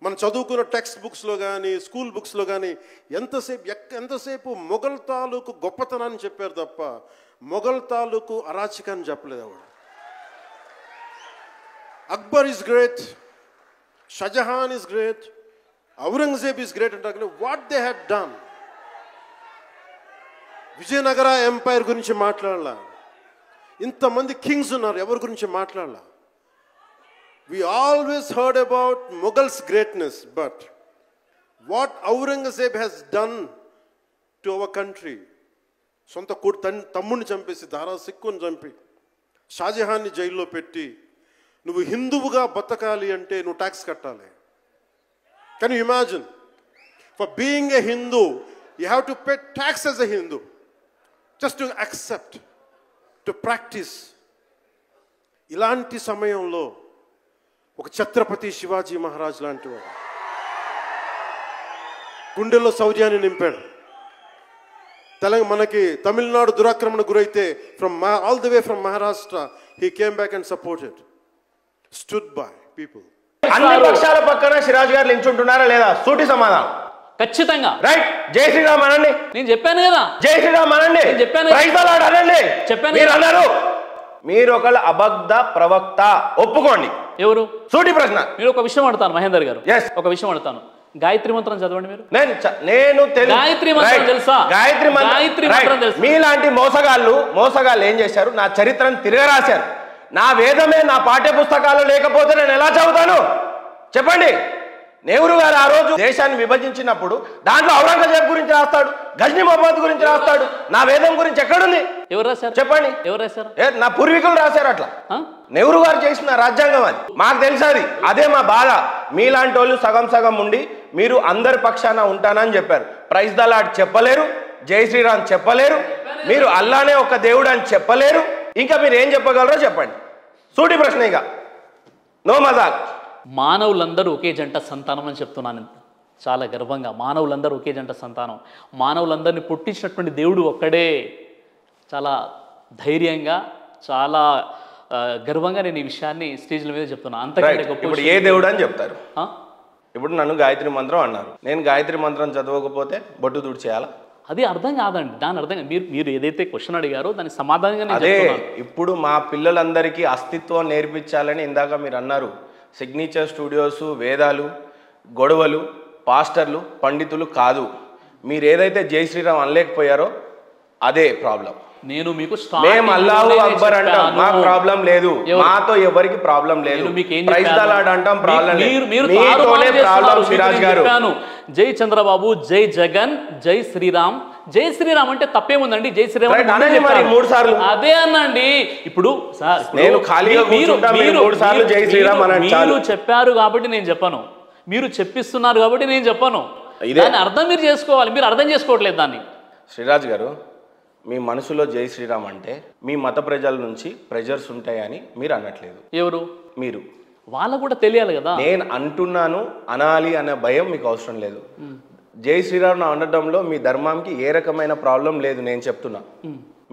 మనం చదువుకున్న టెక్స్ట్ బుక్స్లో కానీ స్కూల్ బుక్స్లో కానీ ఎంతసేపు మొఘల్ తాలూకు గొప్పతనాన్ని చెప్పారు తప్ప మొఘల్ తాలూకు అరాచకాన్ని చెప్పలేదు ఆవిడ. Akbar is great, Shahjahan is great, Aurangzeb is great అంటారు కానీ what they had done. Vijayanagara empire గురించి మాట్లాడాల, ఇంతమంది కింగ్స్ ఉన్నారు, ఎవరి గురించి మాట్లాడాల. We always heard about Mughals' greatness, but what Aurangzeb has done to our country, సొంత తమ్ముడిని చంపేసి దారా సిక్కుని చంపి షాజహాన్ని జైల్లో పెట్టి నువ్వు హిందువుగా బతకాలి అంటే నువ్వు ట్యాక్స్ కట్టాలి. Can you imagine? For being a Hindu you have to pay tax as a Hindu, just to accept, to practice. ఇలాంటి సమయంలో ఒక ఛత్రపతి శివాజీ మహారాజ్ లాంటి వాడు గుండెల్లో శౌర్యాన్ని నింపాడు. మనకి తమిళనాడు దురాక్రమణ గురైతే all the way from Maharashtra he came back and supported, stood by people. అన్ని పక్షాల పక్కన సిరాజ్ గారు నిల్చుంటున్నారా లేదా? సూటి సమాధానం. ఖచ్చితంగా. రైట్. జై శ్రీరామ్ అనండి. నేను చెప్పాను కదా, జై శ్రీరామ్ అనండి. చెప్పాను, అనండి. చెప్పాను. మీరు అన్నారు మీరు ఒకళ్ళ అబద్ధ ప్రవక్త, ఒప్పుకోండి. ఎవరు? సూటి ప్రశ్న. మీరు ఒక విషయం అడుగుతాను మహేందర్ గారు, ఒక విషయం అడుగుతాను. గాయత్రి మంత్రం చదవండి మీరు. నేను గాయత్రి మంత్రం తెలుసా? గాయత్రి మంత్రం తెలుసు. మీలాంటి మోసగాళ్ళు ఏం చేశారు? నా చరిత్రను తిరగరాశారు. నా వేదమే నా పాఠ్య పుస్తకాలు లేకపోతే నేను ఎలా చదువుతాను చెప్పండి. నెహ్రూ గారు ఆ రోజు దేశాన్ని విభజించినప్పుడు దాంట్లో ఔరంగజేబ్ గురించి రాస్తాడు, గజ్నీ మొహమ్మద్ గురించి రాస్తాడు. నా వేదం గురించి ఎక్కడుంది? ఎవరు రాశారు చెప్పండి. ఎవరు రాశారు? నా పూర్వీకులు రాశారు. అట్లా నెహ్రూ గారు చేసిన రాజ్యాంగం అది. మాకు తెలుసు. అదే మా బాధ. మీలాంటి వాళ్ళు సగం ఉండి మీరు అందరి పక్షాన ఉంటానని చెప్పారు. ప్రైజ్ ద లార్డ్ చెప్పలేరు, జై శ్రీరామ్ చెప్పలేరు, మీరు అల్లానే ఒక దేవుడు అని చెప్పలేరు. ఇంకా మీరు ఏం చెప్పగలరో చెప్పండి. సూటి ప్రశ్న. ఇక నో మజాక్. మానవులందరూ ఒకే జంట సంతానం అని చెప్తున్నాను చాలా గర్వంగా. మానవులందరూ ఒకే జంట సంతానం. మానవులందరినీ పుట్టించినటువంటి దేవుడు ఒక్కడే. చాలా ధైర్యంగా, చాలా గర్వంగా నేను ఈ విషయాన్ని స్టేజ్ల మీద చెప్తున్నా. అంతకంటే గొప్ప ఇప్పుడు ఏ దేవుడు అని చెప్తారు? ఇప్పుడు నన్ను గాయత్రి మంత్రం అన్నారు. నేను గాయత్రి మంత్రం చదవకపోతే బొట్టు తుడి చేయాలా? అది అర్థం కాదండి. దాని అర్థం మీరు ఏదైతే క్వశ్చన్ అడిగారో దానికి సమాధానంగా అదే. ఇప్పుడు మా పిల్లలందరికీ అస్తిత్వం నేర్పించాలని ఇందాక మీరు అన్నారు. సిగ్నేచర్ స్టూడియోస్, వేదాలు, గొడవలు, పాస్టర్లు, పండితులు కాదు. మీరు ఏదైతే జై శ్రీరామ్ అనలేకపోయారో అదే ప్రాబ్లం. నేను మీకు మేము అల్లాహు అక్బర్ అంటాం, మాకు ప్రాబ్లం లేదు. మాతో ఎవరికి ప్రాబ్లం లేదు. ప్రైజ్ ద లార్డ్ అంటాం, ప్రాబ్లం లేదు. మీతోనే ప్రాబ్లం సిరాజ్ గారు. జై చంద్రబాబు, జై జగన్, జై శ్రీరామ్. జై శ్రీరామ్ అంటే తప్పేముందండి? జై శ్రీరామ్ మరి 3 సార్లు అదే అనండి. ఇప్పుడు సార్ నేను ఖాళీగా కూర్చుంటా, మీరు 3 సార్లు జై శ్రీరామ్ అనండి. మీరు చెప్పారు కాబట్టి నేను చెప్పను, మీరు చెప్పిస్తున్నారు కాబట్టి నేను చెప్పను. దాని అర్థం మీరు చేసుకోవాలి. మీరు అర్థం చేసుకోవట్లేదు దాన్ని. శ్రీరాజ్ గారు, మీ మనసులో జై శ్రీరామ్ అంటే మీ మత ప్రజల నుంచి ప్రెజర్స్ ఉంటాయని మీరు అనట్లేదు. ఎవరు? మీరు. వాళ్ళకు కూడా తెలియాలి కదా. నేను అంటున్నాను, అనాలి అనే భయం మీకు అవసరం లేదు. జై శ్రీరామ్ అనడంలో మీ ధర్మానికి ఏ రకమైన ప్రాబ్లం లేదు. నేను చెప్తున్నా,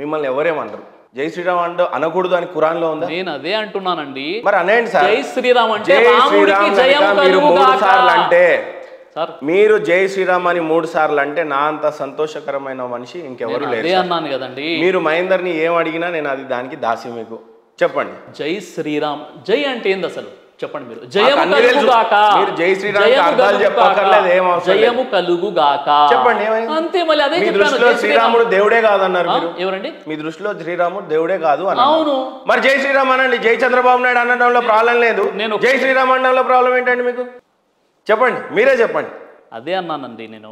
మిమ్మల్ని ఎవరేమన్నారు? జై శ్రీరామ్ అనకూడదు అని ఖురాన్ లో ఉందా? నేను అదే అంటున్నానండి. మరి అనండి సార్. జై శ్రీరామ్ అంటే మీరు 3 సార్లు అంటే, మీరు జై శ్రీరామ్ అని 3 సార్లు అంటే నా అంత సంతోషకరమైన మనిషి ఇంకెవరు లేరు. అన్నాను కదండి. మీరు మహేందర్ని ఏం అడిగినా నేను అది దానికి దాసి. మీకు చెప్పండి. జై శ్రీరామ్, జై అంటే ఏంది అసలు చెప్పండి మీరు. జయము కలుగుగాక. మీరు జై శ్రీరామ్ అర్థాలు చెప్పక్కర్లేదు, ఏం అవసరం. జయము కలుగుగాక చెప్పండి. అంతే. మళ్ళీ అదే మీ దృష్టిలో శ్రీరాముడు దేవుడే కాదన్నారు మీరు. ఎవరండి? మీ దృష్టిలో శ్రీరాముడు దేవుడే కాదు అన్నారు. అవును. మరి జై శ్రీరామ్ అనండి. జై చంద్రబాబు నాయుడు అనడంలో ప్రాబ్లం లేదు. జై శ్రీరామ్ అనడంలో ప్రాబ్లం ఏంటండి మీకు? చెప్పండి, మీరే చెప్పండి. అదే అన్నానండి. నేను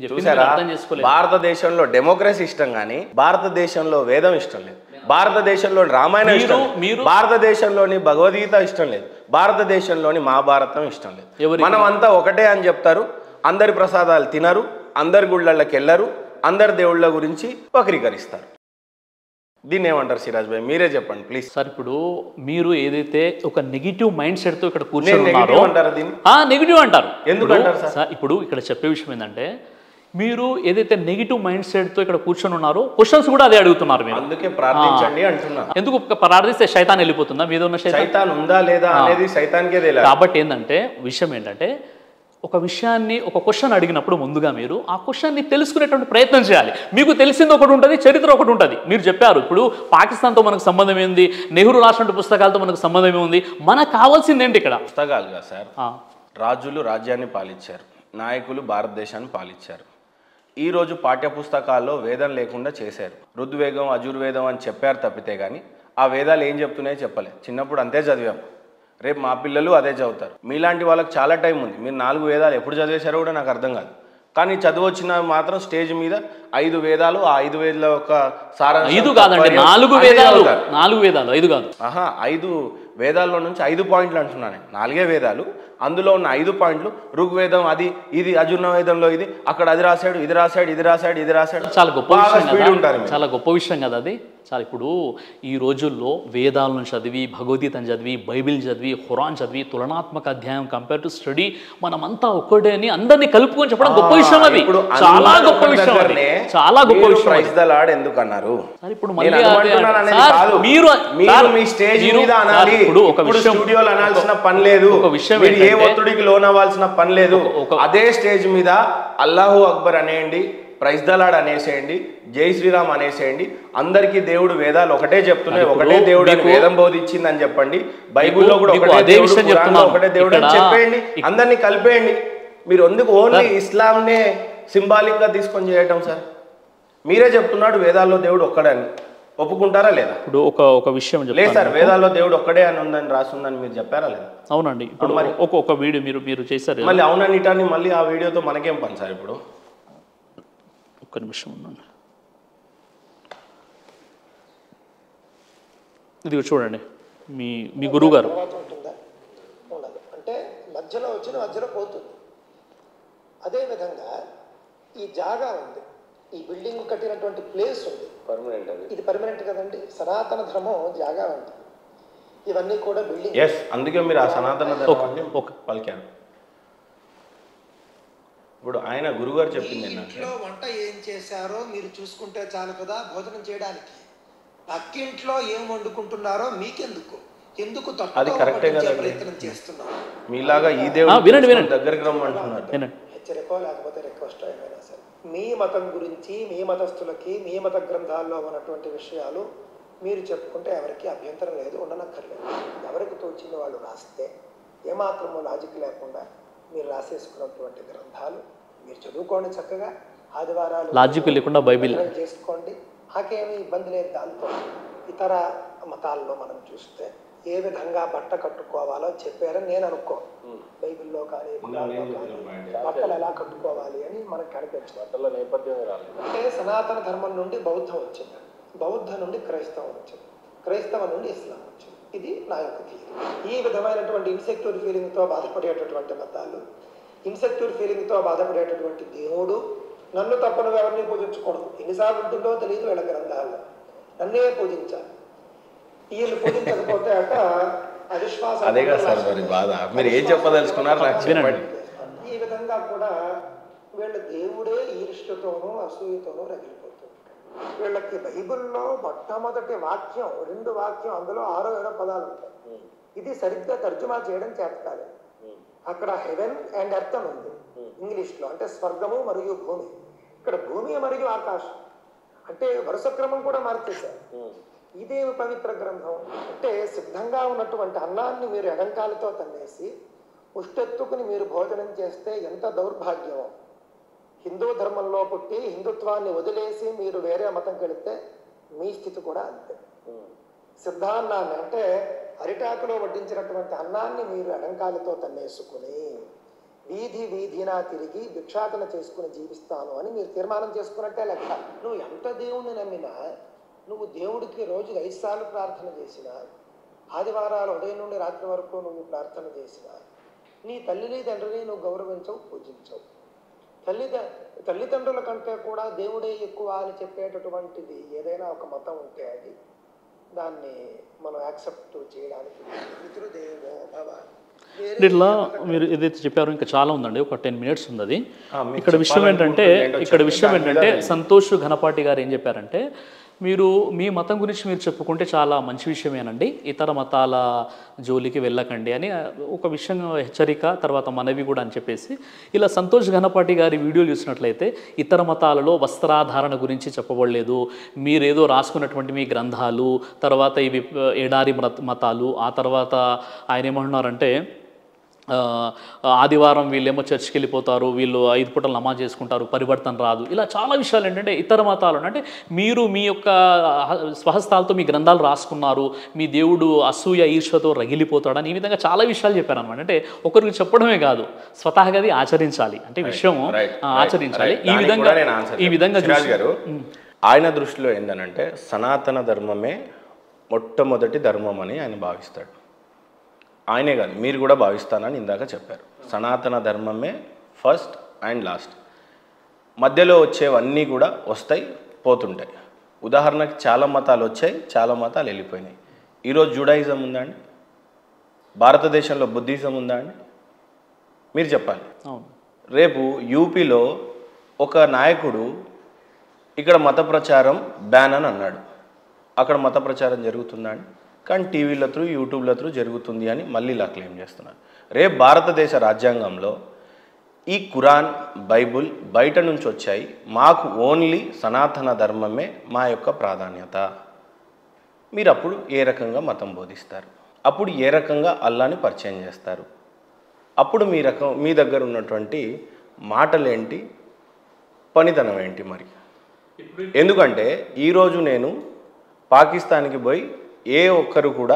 చెప్పాను, అర్థం చేసుకోలేదు. భారతదేశంలో డెమోక్రసీ ఇష్టం కానీ భారతదేశంలో వేదం ఇష్టం లేదు. భారతదేశంలో రామాయణం ఇష్టం లేదు. భారతదేశంలోని భగవద్గీత ఇష్టం లేదు. భారతదేశంలోని మహాభారతం ఇష్టం లేదు. మనం అంతా ఒకటే అని చెప్తారు. అందరి ప్రసాదాలు తినరు, అందరి గుళ్ళకి వెళ్ళరు, అందరి దేవుళ్ళ గురించి వక్రీకరిస్తారు. దీన్ని ఏమంటారు సిరాజ్ భాయ్? మీరే చెప్పండి ప్లీజ్. సార్, ఇప్పుడు మీరు ఏదైతే ఒక నెగిటివ్ మైండ్ సెట్ తో ఇక్కడ కూర్చొని నెగిటివ్ అంటారు. ఎందుకు అంటారు సార్? ఇప్పుడు ఇక్కడ చెప్పే విషయం ఏంటంటే, మీరు ఏదైతే నెగిటివ్ మైండ్ సెట్ తో ఇక్కడ కూర్చొని ఉన్నారో క్వశ్చన్స్ కూడా అదే అడుగుతున్నారు మీరు. అందుకే ప్రార్థించండి అంటున్నా. ఎందుకు ప్రార్థిస్తే శైతాన్ వెళ్ళిపోతుందా? మీద ఉన్న శైతాన్ ఉందా లేదా అనేది శైతాన్కే తెలియదు. కాబట్టి ఏంటంటే విషయం ఏంటంటే, ఒక విషయాన్ని ఒక క్వశ్చన్ అడిగినప్పుడు ముందుగా మీరు ఆ క్వశ్చన్ని తెలుసుకునేటువంటి ప్రయత్నం చేయాలి. మీకు తెలిసింది ఒకటి ఉంటుంది, చరిత్ర ఒకటి ఉంటుంది. మీరు చెప్పారు ఇప్పుడు పాకిస్తాన్తో మనకు సంబంధం ఏంది, నెహ్రూ రాసినటువంటి పుస్తకాలతో మనకు సంబంధం ఏముంది, మనకు కావాల్సింది ఏంటి ఇక్కడ? పుస్తకాలుగా సార్, రాజులు రాజ్యాన్ని పాలించారు, నాయకులు భారతదేశాన్ని పాలించారు. ఈరోజు పాఠ్యపుస్తకాల్లో వేదం లేకుండా చేశారు. ఋగ్వేదం అజుర్వేదం అని చెప్పారు తప్పితే కానీ ఆ వేదాలు ఏం చెప్తున్నాయో చెప్పలేదు. చిన్నప్పుడు అంతే చదివాము, రేపు మా పిల్లలు అదే చదువుతారు. మీలాంటి వాళ్ళకి చాలా టైం ఉంది. మీరు 4 వేదాలు ఎప్పుడు చదివేశారో కూడా నాకు అర్థం కాదు. కానీ చదువు వచ్చిన మాత్రం స్టేజ్ మీద 5 వేదాలు, ఆ 5 వేదాల యొక్క సారాంశం 5 కాదండి, 4 వేదాలు, 4 వేదాలు, 5 కాదు. 5 వేదాల్లో నుంచి 5 పాయింట్లు అంటున్నాను. 4 వేదాలు, అందులో ఉన్న 5 పాయింట్లు ఋగ్వేదం అది ఇది, అజుర్వేదంలో ఇది, అక్కడ అది రాశాడు, ఇది రాశాడు, ఇది రాశాడు, ఇది రాశాడు. చాలా గొప్ప విషయం ఉంటారు, చాలా గొప్ప విషయం కదా అది. చాలా ఇప్పుడు ఈ రోజుల్లో వేదాలను చదివి, భగవద్గీతను చదివి, బైబిల్ చదివి, ఖురాన్ చదివి, తులనాత్మక అధ్యాయం కంపేర్ టు స్టడీ, మనమంతా ఒక్కడే అని అందరినీ కలుపుకొని చెప్పడం గొప్ప విషయం అది. చాలా గొప్ప విషయం అది, చాలా గొప్ప విషయం. ప్రైజ్ ద లార్డ్ ఎందుకు అన్నారు? ఇప్పుడు మళ్ళీ మీ స్టేజ్ మీద అనాలి, ఇప్పుడు స్టూడియోలో అనాల్సిన పని లేదు. ఒక విషయం, ఏ ఒత్తిడికి లోనవ్వాల్సిన పని లేదు. అదే స్టేజ్ మీద అల్లాహు అక్బర్ అనేయండి, ప్రైజ్ ద లార్డ్ అనేసేయండి, జై శ్రీరామ్ అనేసేయండి. అందరికీ దేవుడు వేదాలు ఒకటే చెప్తున్నాయి, ఒకటే దేవుడు వేదం బోధించింది అని చెప్పండి. బైబిల్లో కూడా ఒకటే దేవుడు అని చెప్పేయండి, అందరినీ కలిపేయండి. మీరు ఎందుకు ఓన్లీ ఇస్లాంనే సింబాలిక్ గా తీసుకొని చేయటం సార్? మీరే చెప్తున్నాడు వేదాల్లో దేవుడు ఒక్కడని, ఒప్పుకుంటారా లేదా? ఇప్పుడు ఒక విషయం లేదు సార్, వేదాల్లో దేవుడు ఒక్కడే అని ఉందని రాస్తుందని మీరు చెప్పారా లేదా? అవునండి. ఇప్పుడు మరి ఒక వీడియో మీరు చేశారు, మళ్ళీ అవునని ఇటాన్ని మళ్ళీ ఆ వీడియోతో మనకేం పని సార్? ఇప్పుడు ఒక్క నిమిషం ఉండండి, ఇది చూడండి. మీ గురువు గారు ఉండదు అంటే మధ్యలో వచ్చిన మధ్యలో పోతుంది. అదేవిధంగా ఈ జాగా ఉంది, ఈ బిల్డింగ్ కట్టినటువంటి ప్లేస్ ఉంది, పర్మనెంట్. ఇది పర్మనెంట్ కదండి. సనాతన ధర్మం జాగా ఉంటుంది. ఇవన్నీ కూడా బిల్డింగ్. అందుకే మీరు ఆ సనాతన ధర్మాన్ని పలికారు. ఇప్పుడు ఆయన గురుగారు చెప్పింది, ఇంట్లో వంట ఏం చేశారో మీరు చూసుకుంటే చాలు కదా భోజనం చేయడానికి. పక్కింట్లో ఏం వండుకుంటున్నారో మీకెందుకు? ఎందుకు ప్రయత్నం చేస్తున్నారు? మీలాగా ఈ దేవుడు దగ్గరికి రమ్మంటున్నారు. హెచ్చరికో లేకపోతే రిక్వెస్ట్ ఏమైనా సరే, మీ మతం గురించి, మీ మతస్థులకి, మీ మత గ్రంథాల్లో ఉన్నటువంటి విషయాలు మీరు చెప్పుకుంటే ఎవరికి అభ్యంతరం లేదు, ఉండనక్కర్లేదు. ఎవరికి తోచింది వాళ్ళు రాస్తే, ఏమాత్రమో లాజిక్ లేకుండా మీరు రాసేసుకున్నటువంటి గ్రంథాలు మీరు చదువుకోండి చక్కగా. ఆదివారాలు లాజిక్ లేకుండా బైబిల్ చేసుకోండి, నాకేమీ ఇబ్బంది లేదు దాంతో. ఇతర మతాల్లో మనం చూస్తే ఏ విధంగా బట్ట కట్టుకోవాలో చెప్పారని నేను అనుకో. బైబిల్లో కానీ బట్టలు ఎలా కట్టుకోవాలి అని మనకు కనిపించదు. అంటే సనాతన ధర్మం నుండి బౌద్ధం వచ్చింది, బౌద్ధ నుండి క్రైస్తవం వచ్చింది, క్రైస్తవం నుండి ఇస్లాం వచ్చింది. ఇది నా యొక్క థియరీ. ఈ విధమైనటువంటి ఇన్సెక్యూర్ ఫీలింగ్తో బాధపడేటటువంటి మతాలు, ఇన్సెక్యూర్ ఫీలింగ్తో బాధపడేటటువంటి దేవుడు, నన్ను తప్ప నువ్వు ఎవరిని పూజించకూడదు, ఎన్నిసార్లు ఉంటుందో తెలియదు వీళ్ళ గ్రంథాల్లో, నన్నే పూజించాలి. వీళ్ళు పూజించకపోతే అట అవిశ్వాసం. ఈ విధంగా కూడా వీళ్ళ దేవుడే ఈర్ష్యతోనూ అసూయతోనూ రగిలిపోతుంది. వీళ్ళకి బైబిల్లో మొట్టమొదటి వాక్యం, 2 వాక్యం, అందులో 6 7 పదాలు ఉంటాయి. ఇది సరిగ్గా తర్జుమా చేయడం చేత కాలేదు. అక్కడ హెవెన్ అండ్ ఎర్త్ అని ఉంది ఇంగ్లీష్లో, అంటే స్వర్గము మరియు భూమి. ఇక్కడ భూమి మరియు ఆకాశం అంటే వరుస క్రమం కూడా మార్చేశారు. ఇదేమి పవిత్ర గ్రంథం అంటే, సిద్ధంగా ఉన్నటువంటి అన్నాన్ని మీరు ఎడంకాలతో తన్నేసి ముష్టెత్తుకుని మీరు భోజనం చేస్తే ఎంత దౌర్భాగ్యమో. హిందూ ధర్మంలో పుట్టి హిందుత్వాన్ని వదిలేసి మీరు వేరే మతంకి వెళితే మీ స్థితి కూడా అంతే. సిద్ధాన్నాన్ని అంటే అరిటాకులో వడ్డించినటువంటి అన్నాన్ని మీరు ఎడంకాలతో తన్నేసుకుని వీధి వీధినా తిరిగి భిక్షాటన చేసుకుని జీవిస్తాను అని మీరు తీర్మానం చేసుకున్నట్టే లెక్క. నువ్వు ఎంత దేవుణ్ణి నమ్మినా, నువ్వు దేవుడికి రోజుకి 5 సార్లు ప్రార్థన చేసినా, ఆదివారాలు ఉదయం నుండి రాత్రి వరకు నువ్వు ప్రార్థన చేసినా, నీ తల్లిని తండ్రిని నువ్వు గౌరవించవు, పూజించవు. తల్లిదండ్రుల కంటే కూడా దేవుడే ఎక్కువ అని చెప్పేటటువంటిది ఏదైనా ఒక మతం ఉంటే అది దాన్ని మనం యాక్సెప్ట్ చేయడానికి పితృదేవో భవ. ఇట్లా మీరు ఏదైతే చెప్పారో ఇంకా చాలా ఉందండి, ఒక 10 minutes ఉంది అది. ఇక్కడ విషయం ఏంటంటే సంతోష్ ఘనపాటి గారు ఏం చెప్పారంటే, మీరు మీ మతం గురించి మీరు చెప్పుకుంటే చాలా మంచి విషయమేనండి. ఇతర మతాల జోలికి వెళ్ళకండి అని ఒక విషయం హెచ్చరిక, తర్వాత మనవి కూడా అని చెప్పేసి, ఇలా సంతోష్ ఘనపాటి గారి వీడియోలు చూసినట్లయితే ఇతర మతాలలో వస్త్రాధారణ గురించి చెప్పబడలేదు. మీరేదో రాసుకున్నటువంటి మీ గ్రంథాలు, తర్వాత ఇవి ఎడారి మతాలు, ఆ తర్వాత ఆయన ఏమంటున్నారంటే ఆదివారం వీళ్ళేమో చర్చ్కి వెళ్ళిపోతారు, వీళ్ళు 5 పూటలు నమాజ్ చేసుకుంటారు, పరివర్తన రాదు. ఇలా చాలా విషయాలు ఏంటంటే ఇతర మతాలు అంటే మీరు మీ యొక్క స్వహస్తాలతో మీ గ్రంథాలు రాసుకున్నారు, మీ దేవుడు అసూయ ఈర్ష్యతో రగిలిపోతాడని ఈ విధంగా చాలా విషయాలు చెప్పారనమాట. అంటే ఒకరికి చెప్పడమే కాదు, స్వతహాగా అది ఆచరించాలి. అంటే విషయం ఆచరించాలి. ఈ విధంగా గారు ఆయన దృష్టిలో ఏంటంటే సనాతన ధర్మమే మొట్టమొదటి ధర్మం అని ఆయన భావిస్తాడు. ఆయనే కాదు, మీరు కూడా భావిస్తానని ఇందాక చెప్పారు. సనాతన ధర్మమే ఫస్ట్ అండ్ లాస్ట్. మధ్యలో వచ్చేవన్నీ కూడా వస్తాయి, పోతుంటాయి. ఉదాహరణకి చాలా మతాలు వచ్చాయి, చాలా మతాలు వెళ్ళిపోయినాయి. ఈరోజు జూడాయిజం ఉందా అండి? భారతదేశంలో బుద్ధిజం ఉందా అండి? మీరు చెప్పాలి. రేపు యూపీలో ఒక నాయకుడు ఇక్కడ మత ప్రచారం బ్యాన్ అని అన్నాడు. అక్కడ మత ప్రచారం జరుగుతుందా అండి? కానీ టీవీల త్రూ, యూట్యూబ్ల త్రూ జరుగుతుంది అని మళ్ళీ ఇలా క్లెయిమ్ చేస్తున్నారు. రేపు భారతదేశ రాజ్యాంగంలో ఈ ఖురాన్, బైబుల్ బయట నుంచి వచ్చాయి, మాకు ఓన్లీ సనాతన ధర్మమే మా యొక్క ప్రాధాన్యత. మీరు అప్పుడు ఏ రకంగా మతం బోధిస్తారు? అప్పుడు ఏ రకంగా అల్లాని పరిచయం చేస్తారు? అప్పుడు మీ దగ్గర ఉన్నటువంటి మాటలేంటి, పనితనం ఏంటి? మరి ఎందుకంటే ఈరోజు నేను పాకిస్తాన్కి పోయి ఏ ఒక్కరు కూడా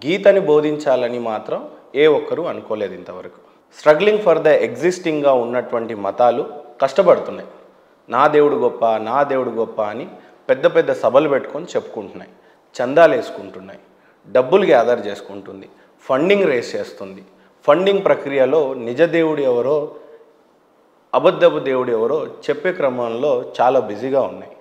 గీతని బోధించాలని మాత్రం ఏ ఒక్కరు అనుకోలేదు ఇంతవరకు. స్ట్రగ్లింగ్ ఫర్ ద ఎగ్జిస్టింగ్గా ఉన్నటువంటి మతాలు కష్టపడుతున్నాయి. నా దేవుడు గొప్ప, నా దేవుడు గొప్ప అని పెద్ద పెద్ద సభలు పెట్టుకొని చెప్పుకుంటున్నాయి, చందాలు వేసుకుంటున్నాయి, డబ్బులు గ్యాదర్ చేసుకుంటుంది, ఫండింగ్ రేస్ చేస్తుంది. ఫండింగ్ ప్రక్రియలో నిజ దేవుడు ఎవరో, అబద్ధపు దేవుడు ఎవరో చెప్పే క్రమంలో చాలా బిజీగా ఉన్నాయి.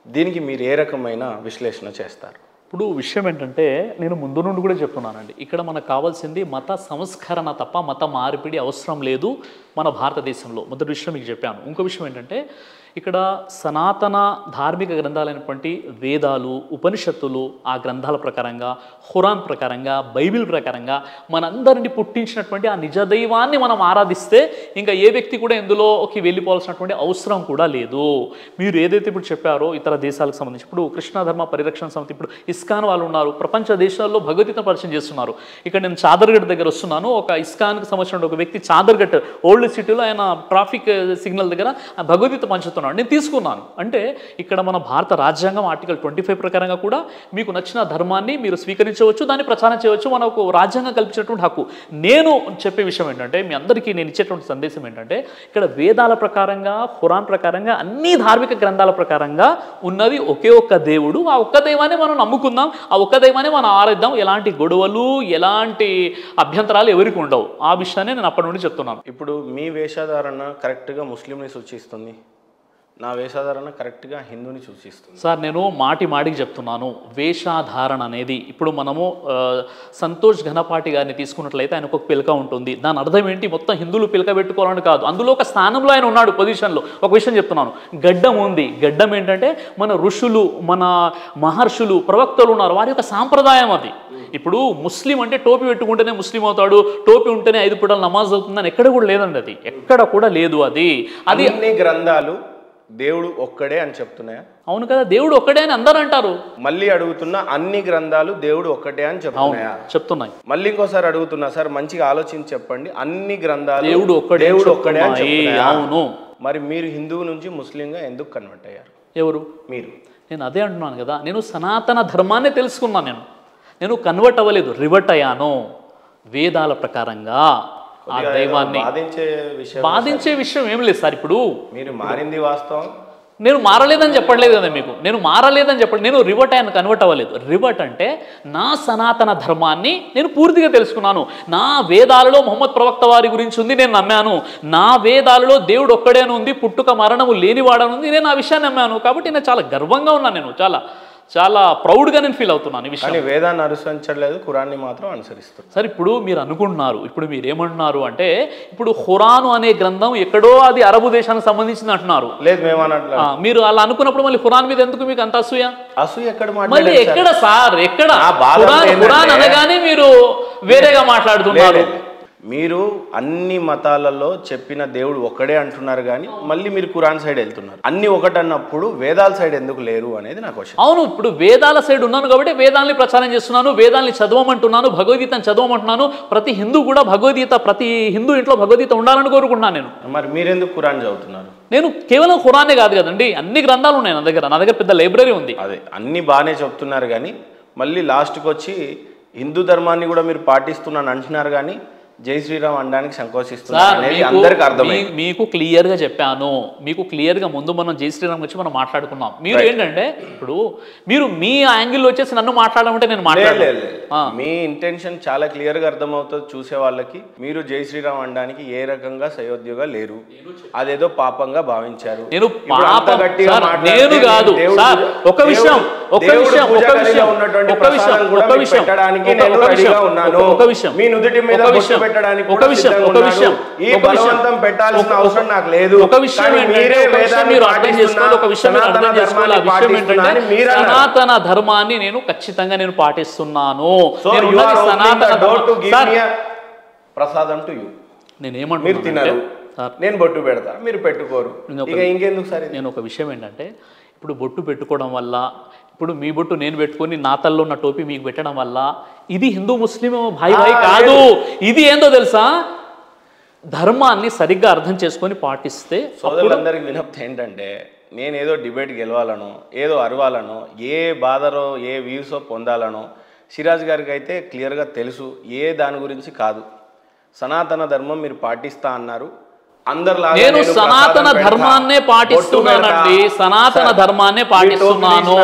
దీనికి మీరు ఏ రకమైన విశ్లేషణ చేస్తారు? ఇప్పుడు విషయం ఏంటంటే నేను ముందు నుండి కూడా చెప్తున్నానండి, ఇక్కడ మనకు కావాల్సింది మత సంస్కరణ తప్ప మత మార్పిడి అవసరం లేదు మన భారతదేశంలో. మొదటి విషయం మీకు చెప్పాను. ఇంకో విషయం ఏంటంటే ఇక్కడ సనాతన ధార్మిక గ్రంథాలైనటువంటి వేదాలు, ఉపనిషత్తులు, ఆ గ్రంథాల ప్రకారంగా, ఖురాన్ ప్రకారంగా, బైబిల్ ప్రకారంగా మనందరినీ పుట్టించినటువంటి ఆ నిజ దైవాన్ని మనం ఆరాధిస్తే ఇంకా ఏ వ్యక్తి కూడా ఇందులోకి వెళ్ళిపోవాల్సినటువంటి అవసరం కూడా లేదు. మీరు ఏదైతే ఇప్పుడు చెప్పారో ఇతర దేశాలకు సంబంధించి, ఇప్పుడు కృష్ణ ధర్మ పరిరక్షణ సమితి, ఇప్పుడు ఇస్కాన్ వాళ్ళు ఉన్నారు, ప్రపంచ దేశాల్లో భగవద్గీత పరిచయం చేస్తున్నారు. ఇక్కడ నేను చాదర్గఢ్ దగ్గర వస్తున్నాను, ఒక ఇస్కాన్కి సంబంధించిన ఒక వ్యక్తి చాదర్గఢ్ ఓల్డ్ సిటీలో ఆయన ట్రాఫిక్ సిగ్నల్ దగ్గర భగవద్గీత పంచుతున్నాడు, నేను తీసుకున్నాను. అంటే ఇక్కడ మన భారత రాజ్యాంగం ఆర్టికల్ 25 ప్రకారంగా కూడా మీకు నచ్చిన ధర్మాన్ని మీరు స్వీకరించవచ్చు, దాన్ని ప్రచారం చేయవచ్చు, మనకు రాజ్యాంగం కల్పించినటువంటి హక్కు. నేను చెప్పే విషయం ఏంటంటే, మీ అందరికీ నేను ఇచ్చేటువంటి సందేశం ఏంటంటే, ఇక్కడ వేదాల ప్రకారంగా, ఖురాన్ ప్రకారంగా, అన్ని ధార్మిక గ్రంథాల ప్రకారంగా ఉన్నది ఒకే ఒక్క దేవుడు. ఆ ఒక్క దైవాన్ని మనం నమ్ముకుందాం, ఆ ఒక్క దైవాన్ని మనం ఆరాధిద్దాం. ఎలాంటి గొడవలు, ఎలాంటి అభ్యంతరాలు ఎవరికి ఉండవు. ఆ విషయాన్ని నేను అప్పటి నుండి చెప్తున్నాను. ఇప్పుడు మీ వేషధారణ కరెక్ట్గా ముస్లింని సూచిస్తుంది, నా వేషధారణ కరెక్ట్గా హిందూని సూచిస్తుంది. సార్ నేను మాటికి చెప్తున్నాను, వేషధారణ అనేది ఇప్పుడు మనము సంతోష్ ఘనపాటి గారిని తీసుకున్నట్లయితే ఆయనకు ఒక పిలక ఉంటుంది. దాని అర్థం ఏంటి? మొత్తం హిందువులు పిలక పెట్టుకోవాలని కాదు, అందులో ఒక స్థానంలో ఆయన ఉన్నాడు, పొజిషన్లో. ఒక విషయం చెప్తున్నాను, గడ్డం ఉంది. గడ్డం ఏంటంటే మన ఋషులు, మన మహర్షులు, ప్రవక్తలు ఉన్నారు, వారి యొక్క సాంప్రదాయం అది. ఇప్పుడు ముస్లిం అంటే టోపీ పెట్టుకుంటేనే ముస్లిం అవుతాడు, టోపీ ఉంటేనే 5 పూటలు నమాజ్ అవుతుందని ఎక్కడ కూడా లేదండి. అది ఎక్కడ కూడా లేదు. అది అన్ని గ్రంథాలు దేవుడు ఒక్కడే అని చెప్తున్నాయా? అవును కదా, దేవుడు ఒక్కడే అని అందరూ అంటారు. మళ్ళీ అడుగుతున్నా, అన్ని గ్రంథాలు దేవుడు ఒక్కటే అని చెప్తున్నాయా? చెప్తున్నాయి. మళ్ళీ ఇంకోసారి అడుగుతున్నా సార్, మంచిగా ఆలోచించి చెప్పండి, అన్ని గ్రంథాలు దేవుడు ఒక్కడే అని చెప్తున్నాయి. అవును. మరి మీరు హిందువు నుంచి ముస్లింగా ఎందుకు కన్వర్ట్ అయ్యారు? ఎవరు? మీరు. నేను అదే అంటున్నాను కదా, నేను సనాతన ధర్మాన్ని తెలుసుకున్నాను. నేను కన్వర్ట్ అవ్వలేదు, రివర్ట్ అయ్యాను. వేదాల ప్రకారంగా ఆ దైవాన్ని బాధించే విషయం ఏం లేదు సార్. ఇప్పుడు మీరు మారింది వాస్తవం, నేను మారలేదని చెప్పట్లేదు కదా మీకు, నేను మారలేదని చెప్పండి, నేను రివర్ట్ అయ్యాను, కన్వర్ట్ అవ్వలేదు. రివర్ట్ అంటే నా సనాతన ధర్మాన్ని నేను పూర్తిగా తెలుసుకున్నాను. నా వేదాలలో మొహమ్మద్ ప్రవక్త వారి గురించి ఉంది, నేను నమ్మాను. నా వేదాలలో దేవుడు ఒక్కడే ఉంది, పుట్టుక మరణము లేనివాడని ఉంది, నేను ఆ విషయాన్ని నమ్మాను. కాబట్టి నేను చాలా గర్వంగా ఉన్నాను, నేను చాలా చాలా ప్రౌడ్గా నేను ఫీల్ అవుతున్నాను ఈ విషయం. వేదాన్ని అనుసరించలేదు, ఖురాన్ని మాత్రం అనుసరిస్తారు. సార్ ఇప్పుడు మీరు అనుకుంటున్నారు, ఇప్పుడు మీరు ఏమంటున్నారు అంటే ఇప్పుడు ఖురాను అనే గ్రంథం ఎక్కడో అది అరబు దేశానికి సంబంధించింది అంటున్నారు. లేదు మేము అనట్లేదు. మీరు అలా అనుకున్నప్పుడు మళ్ళీ ఖురాన్ మీద ఎందుకు మీకు అంత అసూయ? అసూయ ఎక్కడ మళ్ళీ ఎక్కడ సార్, ఎక్కడ ఖురాన్ అనగానే మీరు వేరేగా మాట్లాడుతున్నారు. మీరు అన్ని మతాలలో చెప్పిన దేవుడు ఒక్కడే అంటున్నారు కానీ మళ్ళీ మీరు ఖురాన్ సైడ్ వెళ్తున్నారు. అన్ని ఒకటన్నప్పుడు వేదాల సైడ్ ఎందుకు లేరు అనేది నా క్వశ్చన్. అవును, ఇప్పుడు వేదాల సైడ్ ఉన్నాను కాబట్టి వేదాల్ని ప్రచారం చేస్తున్నాను, వేదాల్ని చదవమంటున్నాను, భగవద్గీతను చదవమంటున్నాను. ప్రతి హిందూ కూడా భగవద్గీత, ప్రతి హిందూ ఇంట్లో భగవద్గీత ఉండాలని కోరుకుంటున్నాను నేను. మరి మీరెందుకు ఖురాన్ చదువుతున్నారు? నేను కేవలం ఖురానే కాదు కదండి, అన్ని గ్రంథాలు ఉన్నాయి నా దగ్గర పెద్ద లైబ్రరీ ఉంది. అదే అన్ని బాగానే చెప్తున్నారు కానీ మళ్ళీ లాస్ట్కి వచ్చి హిందూ ధర్మాన్ని కూడా మీరు పాటిస్తున్నాను అంటున్నారు కానీ జై శ్రీరామ్ అనడానికి సంకోచిస్తున్నారు అనేది అందరికి అర్థమైంది. మీకు క్లియర్గా చెప్పాను, మీకు క్లియర్గా ముందు మనం జై శ్రీరామ్ వచ్చి మనం మాట్లాడుకున్నాం. మీరు ఏంటంటే ఇప్పుడు మీరు మీ యాంగిల్ వచ్చేసి నన్ను మాట్లాడమంటే నేను మాట్లాడలేదు. మీ ఇంటెన్షన్ చాలా క్లియర్గా అర్థమవుతుంది చూసే వాళ్ళకి. మీరు జై శ్రీరామ్ అనడానికి ఏ రకంగా సయోధ్యగా లేరు, అదేదో పాపంగా భావించారు. నేను కాదు సార్, ఒక విషయం సనాతన ధర్మాన్ని నేను ఖచ్చితంగా నేను పాటిస్తున్నాను. ప్రసాదం టు యూ. నేనేమంటున్నా, మీరు తినరు, నేను బొట్టు పెడతా, మీరు పెట్టుకోరు, ఇంకెందుకు సరే. నేను ఒక విషయం ఏంటంటే ఇప్పుడు బొట్టు పెట్టుకోవడం వల్ల, ఇప్పుడు మీ బొట్టు నేను పెట్టుకొని నా తల్లో ఉన్న టోపీ మీకు పెట్టడం వల్ల ఇది హిందూ ముస్లిం భాయ్ భాయ్ కాదు. ఇది ఏందో తెలుసా, ధర్మాన్ని సరిగ్గా అర్థం చేసుకొని పాటిస్తే. సోదరులందరికీ వినప్తి ఏంటంటే నేను ఏదో డిబేట్ గెలవాలనో ఏదో అరవాలనో ఏ బాధరో ఏ వ్యూసో పొందాలనో సిరాజ్ గారికి అయితే క్లియర్గా తెలుసు. ఏ దాని గురించి కాదు, సనాతన ధర్మం మీరు పాటిస్తా అన్నారు. నేను సనాతన ధర్మాన్నే పాటిస్తున్నానండి, సనాతన ధర్మాన్నే పాటిస్తున్నాను,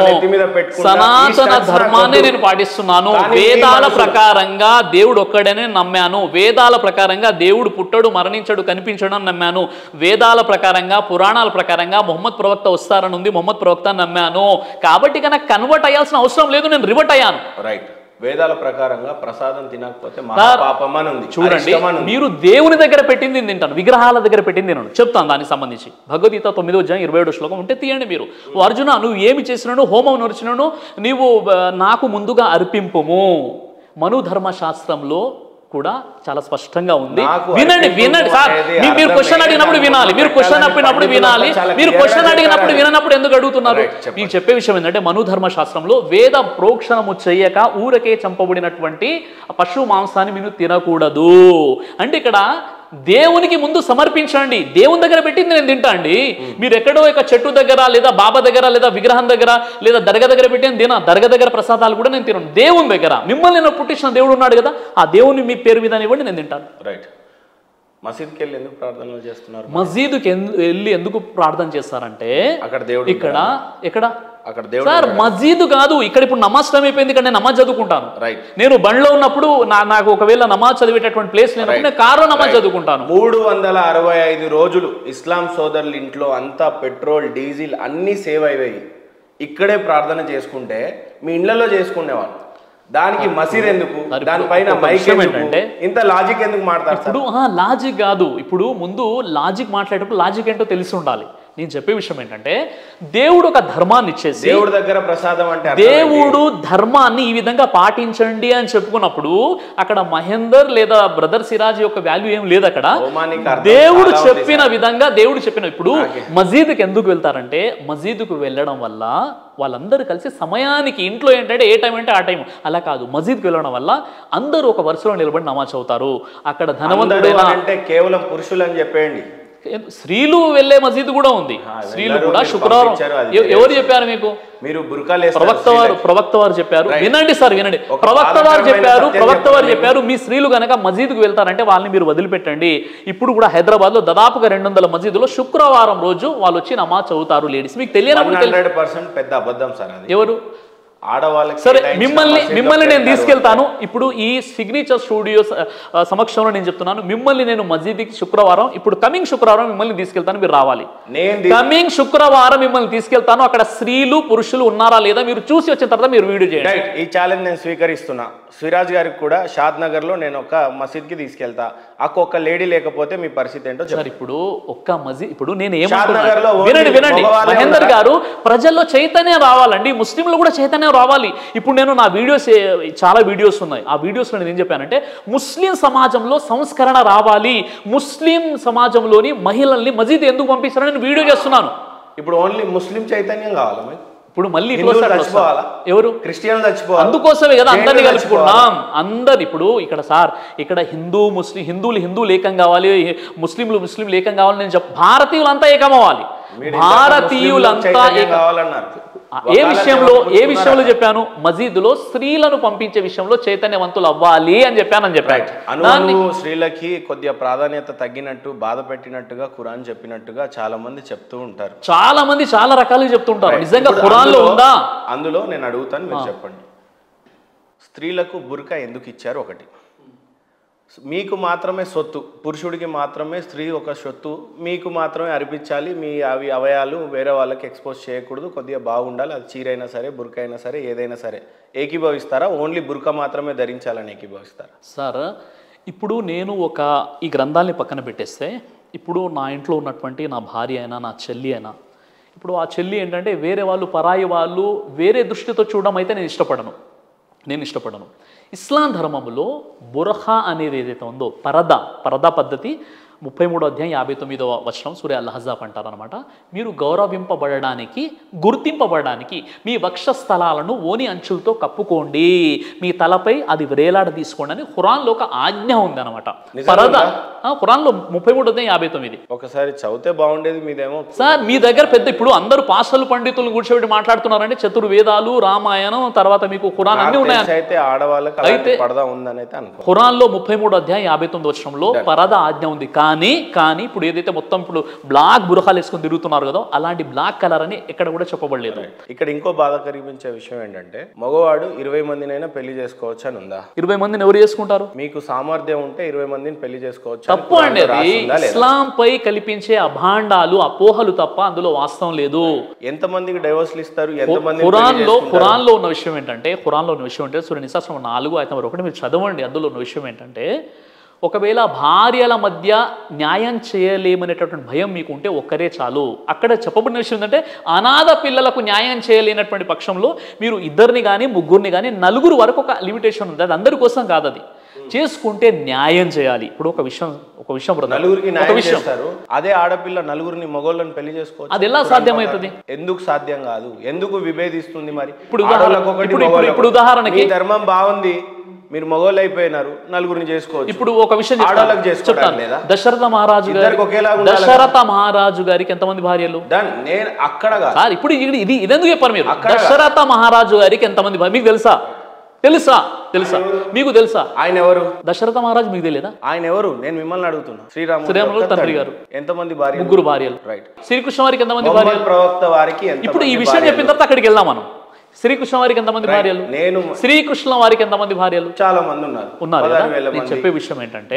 సనాతన ధర్మాన్నే నేను పాటిస్తున్నాను. వేదాల ప్రకారంగా దేవుడు ఒక్కడనే నమ్మాను, వేదాల ప్రకారంగా దేవుడు పుట్టడు, మరణించడు, కనిపించడు అని నమ్మాను, వేదాల ప్రకారంగా పురాణాల ప్రకారంగా మొహమ్మద్ ప్రవక్త వస్తారని ఉంది, మొహమ్మద్ ప్రవక్త నమ్మాను. కాబట్టి కనుక కన్వర్ట్ అయ్యాల్సిన అవసరం లేదు, నేను రివర్ట్ అయ్యాను. రైట్. వేదాల ప్రకారంగా ప్రసాదం తినకపోతే మహాపాపం అని ఉంది. చూడండి, మీరు దేవుని దగ్గర పెట్టింది తింటాను, విగ్రహాల దగ్గర పెట్టింది తినను. చెప్తాను దానికి సంబంధించి. భగవద్గీత 9వ అధ్యాయం 27వ శ్లోకం ఉంటే తీయండి మీరు. అర్జున, నువ్వు ఏమి చేసినాను, హోమం నడిచినాను, నీవు నాకు ముందుగా అర్పింపుము. మను ధర్మశాస్త్రంలో కూడా చాలా స్పష్టంగా ఉంది. వినండి వినండి సార్, మీరు క్వశ్చన్ అడిగినప్పుడు వినాలి, మీరు క్వశ్చన్ అప్పినప్పుడు వినాలి, మీరు క్వశ్చన్ అడిగినప్పుడు వినప్పుడు ఎందుకు అడుగుతున్నారు? మీకు చెప్పే విషయం ఏంటంటే మను ధర్మశాస్త్రంలో వేద ప్రోక్షణము చేయక ఊరకే చంపబడినటువంటి పశు మాంసాన్ని మీరు తినకూడదు అంటే ఇక్కడ దేవునికి ముందు సమర్పించండి, దేవుని దగ్గర పెట్టింది నేను తింటా అండి. మీరు ఎక్కడో ఒక చెట్టు దగ్గర లేదా బాబా దగ్గర లేదా విగ్రహం దగ్గర లేదా దర్గా దగ్గర పెట్టింది తిన, దర్గా దగ్గర ప్రసాదాలు కూడా నేను తినను. దేవుని దగ్గర, మిమ్మల్ని నేను పుట్టించిన దేవుడు ఉన్నాడు కదా, ఆ దేవుని మీ పేరు మీద ఇవ్వండి, నేను తింటాను. రైట్. మసీద్కి వెళ్ళి ఎందుకు ప్రార్థనలు చేస్తున్నారు? మసీదుకి వెళ్ళి ఎందుకు ప్రార్థన చేస్తారంటే అక్కడ దేవుడు ఇక్కడ ఎక్కడ అక్కడ దేవుడు సార్ మసీదు కాదు. ఇక్కడ ఇప్పుడు నమాజ్ టైం అయిపోయింది, ఇక్కడ నేను నమాజ్ చదువుకుంటాను. నేను బండ్లో ఉన్నప్పుడు నాకు ఒకవేళ నమాజ్ చదివేటటువంటి ప్లేస్ నేను కారులో నమాజ్ చదువుకుంటాను. 365 రోజులు ఇస్లాం సోదరుల ఇంట్లో అంతా పెట్రోల్ డీజిల్ అన్ని సేవ్ అయ్యాయి. ఇక్కడే ప్రార్థన చేసుకుంటే మీ ఇళ్లలో చేసుకునేవాళ్ళు, దానికి మసీద్ ఎందుకు, దానిపైన మైక్ ఏంటంటే ఇంత లాజిక్ ఎందుకు మాట్లాడతారు? ఇప్పుడు లాజిక్ కాదు, ఇప్పుడు ముందు లాజిక్ మాట్లాడేటప్పుడు లాజిక్ ఏంటో తెలిసి ఉండాలి. నేను చెప్పే విషయం ఏంటంటే దేవుడు ఒక ధర్మాన్ని ఇచ్చేసి, దేవుడి దగ్గర ప్రసాదం అంటే దేవుడు ధర్మాన్ని ఈ విధంగా పాటించండి అని చెప్పుకున్నప్పుడు అక్కడ మహేందర్ లేదా బ్రదర్ సిరాజ్ యొక్క వాల్యూ ఏం లేదు. అక్కడ దేవుడు చెప్పిన విధంగా దేవుడు చెప్పిన. ఇప్పుడు మసీదుకి ఎందుకు వెళ్తారంటే మసీదుకు వెళ్ళడం వల్ల వాళ్ళందరూ కలిసి సమయానికి, ఇంట్లో ఏంటంటే ఏ టైం అంటే ఆ టైం, అలా కాదు, మసీద్కి వెళ్ళడం వల్ల అందరూ ఒక వరుసలో నిలబడి నమాజ్ అవుతారు. అక్కడ ధనవంతుడు అంటే కేవలం పురుషులు అని చెప్పేయండి, స్త్రీలు వెళ్ళే మసీదు కూడా ఉంది. స్త్రీలు కూడా శుక్రవారం. ఎవరు చెప్పారు మీకు? మీరు ప్రవక్త వారు చెప్పారు. వినండి సార్, వినండి. ప్రవక్త వారు చెప్పారు మీ స్త్రీలు గనక మసీదుకు వెళ్తారంటే వాళ్ళని మీరు వదిలిపెట్టండి. ఇప్పుడు కూడా హైదరాబాద్ లో దాదాపుగా 200 మసీదులో శుక్రవారం రోజు వాళ్ళు వచ్చి నమాజ్ చదువుతారు లేడీస్. మీకు తెలియనప్పుడు 100% పెద్ద అబద్ధం సార్ అది. ఎవరు ఆడవాళ్ళకి సరే, మిమ్మల్ని నేను తీసుకెళ్తాను. ఇప్పుడు ఈ సిగ్నేచర్ స్టూడియోస్ సమక్షంలో నేను చెప్తున్నాను, మిమ్మల్ని నేను మస్జిద్కి శుక్రవారం, ఇప్పుడు కమింగ్ శుక్రవారం మిమ్మల్ని తీసుకెళ్తాను, మీరు రావాలి. కమింగ్ శుక్రవారం మిమ్మల్ని తీసుకెళ్తాను. అక్కడ స్త్రీలు పురుషులు ఉన్నారా లేదా మీరు చూసి వచ్చిన తర్వాత మీరు వీడియో చేయండి. ఈ ఛాలెంజ్ నేను స్వీకరిస్తున్నా. సిరాజ్ గారికి కూడా షాద్ నగర్ లో నేను ఒక మసీద్కి తీసుకెళ్తా. ఒక్క లేడీ లేకపోతే మీ పరిస్థితి ఏంటో సార్. ఇప్పుడు ఒక్క మసీద్, ఇప్పుడు నేను ఏమంటున్నాను, వినండి మహేందర్ గారు, ప్రజల్లో చైతన్యం రావాలండి, ముస్లింలు కూడా చైతన్యం రావాలి. ఇప్పుడు నేను నా వీడియోస్, చాలా వీడియోస్ ఉన్నాయి, ఆ వీడియోస్లో నేను ఏం చెప్పానంటే ముస్లిం సమాజంలో సంస్కరణ రావాలి, ముస్లిం సమాజంలోని మహిళల్ని మసీద్ ఎందుకు పంపిస్తారని నేను వీడియో చేస్తున్నాను. ఇప్పుడు ఓన్లీ ముస్లిం చైతన్యం కావాలి. ఇప్పుడు మళ్ళీ ఎవరు క్రిస్టియన్లు చచ్చిపోవాలి, అందుకోసమే కదా అందరినీ కలుపుకున్నాం. అందరు ఇప్పుడు ఇక్కడ సార్, ఇక్కడ హిందువులు ఏకం కావాలి, ముస్లింలు ఏకం కావాలని నేను భారతీయులంతా ఏకం అవ్వాలి, భారతీయులంతా కావాలన్నారు. ఏ విషయంలో చెప్పాను, మసీదులో స్త్రీలను పంపించే విషయంలో చైతన్యవంతులు అవ్వాలి అని చెప్పాను. స్త్రీలకి కొద్దిగా ప్రాధాన్యత తగ్గినట్టు, బాధ పెట్టినట్టుగా ఖురాన్ చెప్పినట్టుగా చాలా మంది చెప్తూ ఉంటారు. చాలా మంది చాలా రకాలుగా చెప్తుంటారు. నిజంగా ఖురాన్ లో ఉందా? అందులో నేను అడుగుతాను, మీరు చెప్పండి. స్త్రీలకు బుర్కా ఎందుకు ఇచ్చారు? ఒకటి, మీకు మాత్రమే సొత్తు, పురుషుడికి మాత్రమే స్త్రీ ఒక సొత్తు, మీకు మాత్రమే అర్పించాలి, మీ అవయాలు వేరే వాళ్ళకి ఎక్స్పోజ్ చేయకూడదు, కొద్దిగా బాగుండాలి, అది చీర అయినా సరే, బుర్కా అయినా సరే, ఏదైనా సరే. ఏకీభవిస్తారా? ఓన్లీ బుర్కా మాత్రమే ధరించాలని ఏకీభవిస్తారా? సార్, ఇప్పుడు నేను ఈ గ్రంథాలని పక్కన పెట్టేస్తే, ఇప్పుడు నా ఇంట్లో ఉన్నటువంటి నా భార్య అయినా నా చెల్లి అయినా, ఇప్పుడు ఆ చెల్లి ఏంటంటే వేరే వాళ్ళు, పరాయి వాళ్ళు వేరే దృష్టితో చూడడం అయితే నేను ఇష్టపడను. ఇస్లాం ధర్మంలో బుర్ఖా అనేది ఏదైతే ఉందో, పరదా పద్ధతి 33వ అధ్యాయం 59వ వచనం సూర అల్-అహ్జాబ్ అంటారనమాట. మీరు గౌరవింపబడడానికి, గుర్తింపబడడానికి మీ వక్షస్థలాలను ఓని అంచులతో కప్పుకోండి, మీ తలపై అది వ్రేలాడ తీసుకోండి అని ఖురాన్లో ఒక ఆజ్ఞ ఉంది అనమాట. పరదా ఖురాన్లో 33వ అధ్యాయం 59. ఒకసారి చదివితే బాగుండేది. మీదేమో సార్ మీ దగ్గర పెద్ద, ఇప్పుడు అందరూ పాస్టర్లు పండితులను కూర్చోబెట్టి మాట్లాడుతున్నారంటే చతుర్వేదాలు, రామాయణం, తర్వాత మీకు ఖురాన్ అన్ని ఉన్నాయి. అయితే ఆడవాళ్ళకి అయితే పరదా ఉందని అయితే అనుకో. ఖురాన్లో 33వ అధ్యాయం 59వ వచనంలో పరదా ఆజ్ఞ ఉంది. కానీ ఇప్పుడు ఏదైతే మొత్తం ఇప్పుడు బ్లాక్ బురఖాలు వేసుకొని తిరుగుతున్నారు కదా, అలాంటి బ్లాక్ కలర్ అని ఎక్కడ కూడా చెప్పబడలేదు. ఇక్కడ ఇంకో బాధ కలిగించే విషయం ఏంటంటే, మగవాడు 20 మందినైనా పెళ్లి చేసుకోవచ్చు అని ఉందా? 20 మందిని ఎవరు చేసుకుంటారు? మీకు సామర్థ్యం ఉంటే 20 మందిని పెళ్లి చేసుకోవచ్చు. తప్పు అండి అది. ఇస్లాం పై కల్పించే అభాండాలు, అపోహలు తప్ప అందులో వాస్తవం లేదు. ఎంతమందికి డైవర్స్లు ఇస్తారు? ఎంతమంది? ఖురాన్లో ఉన్న విషయం ఏంటంటే సూర నిసా 4:1 మీరు చదవండి. అందులో ఉన్న విషయం ఏంటంటే, ఒకవేళ భార్యల మధ్య న్యాయం చేయలేమనేటటువంటి భయం మీకు ఉంటే ఒక్కరే చాలు. అక్కడ చెప్పబడిన విషయం ఏంటంటే, అనాథ పిల్లలకు న్యాయం చేయలేనటువంటి పక్షంలో మీరు ఇద్దరిని కానీ, ముగ్గురిని కానీ, నలుగురు వరకు ఒక లిమిటేషన్ ఉంది. అది అందరి కోసం కాదు, అది చేసుకుంటే న్యాయం చేయాలి. ఇప్పుడు ఒక విషయం నలుగురికి న్యాయం చేస్తారు. అదే ఆడపిల్ల నలుగురిని మగోళ్ళని పెళ్లి చేసుకోవచ్చు. అది ఎలా సాధ్యమవుతుంది? ఎందుకు సాధ్యం కాదు? ఎందుకు విభేదిస్తుంది? మరి ఇప్పుడు ఉదాహరణకి ధర్మం బాగుంది, మీరు మగోళ్ళు అయిపోయినారు, నలుగురిని చేసుకోవచ్చు. ఇప్పుడు ఒక విషయం చెప్తాను. దశరథ మహారాజు గారికి ఎంతమంది భార్యలు? నేను అక్కడ ఇప్పుడు ఇది ఎందుకు చెప్పారు మీరు? దశరథ మహారాజు గారికి ఎంతమంది భార్య మీకు తెలుసా? మీకు తెలుసా? ఆయన ఎవరు? దశరథ మహారాజు మీకు తెలియదా? ఆయన ఎవరు? నేను మిమ్మల్ని అడుగుతున్నా. శ్రీరాములు తండ్రి గారు ఎంతమంది భార్య? 3 భార్యలు. రైట్. శ్రీకృష్ణ వారికి ఎంతమంది భార్యలు? ప్రవక్త వారికి. ఇప్పుడు ఈ విషయం చెప్పిన తర్వాత అక్కడికి వెళ్దాం మనం. శ్రీకృష్ణ వారికి ఎంతమంది భార్యలు? శ్రీకృష్ణ వారికి ఎంతమంది భార్యలు? చాలా మంది ఉన్నారు. నేను చెప్పే విషయం ఏంటంటే,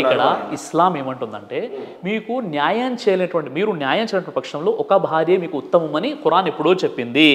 ఇక్కడ ఇస్లాం ఏమంటుందంటే, మీకు న్యాయం చేయలేనటువంటి పక్షంలో ఒక భార్య మీకు ఉత్తమమని ఖురాన్ ఎప్పుడో చెప్పింది.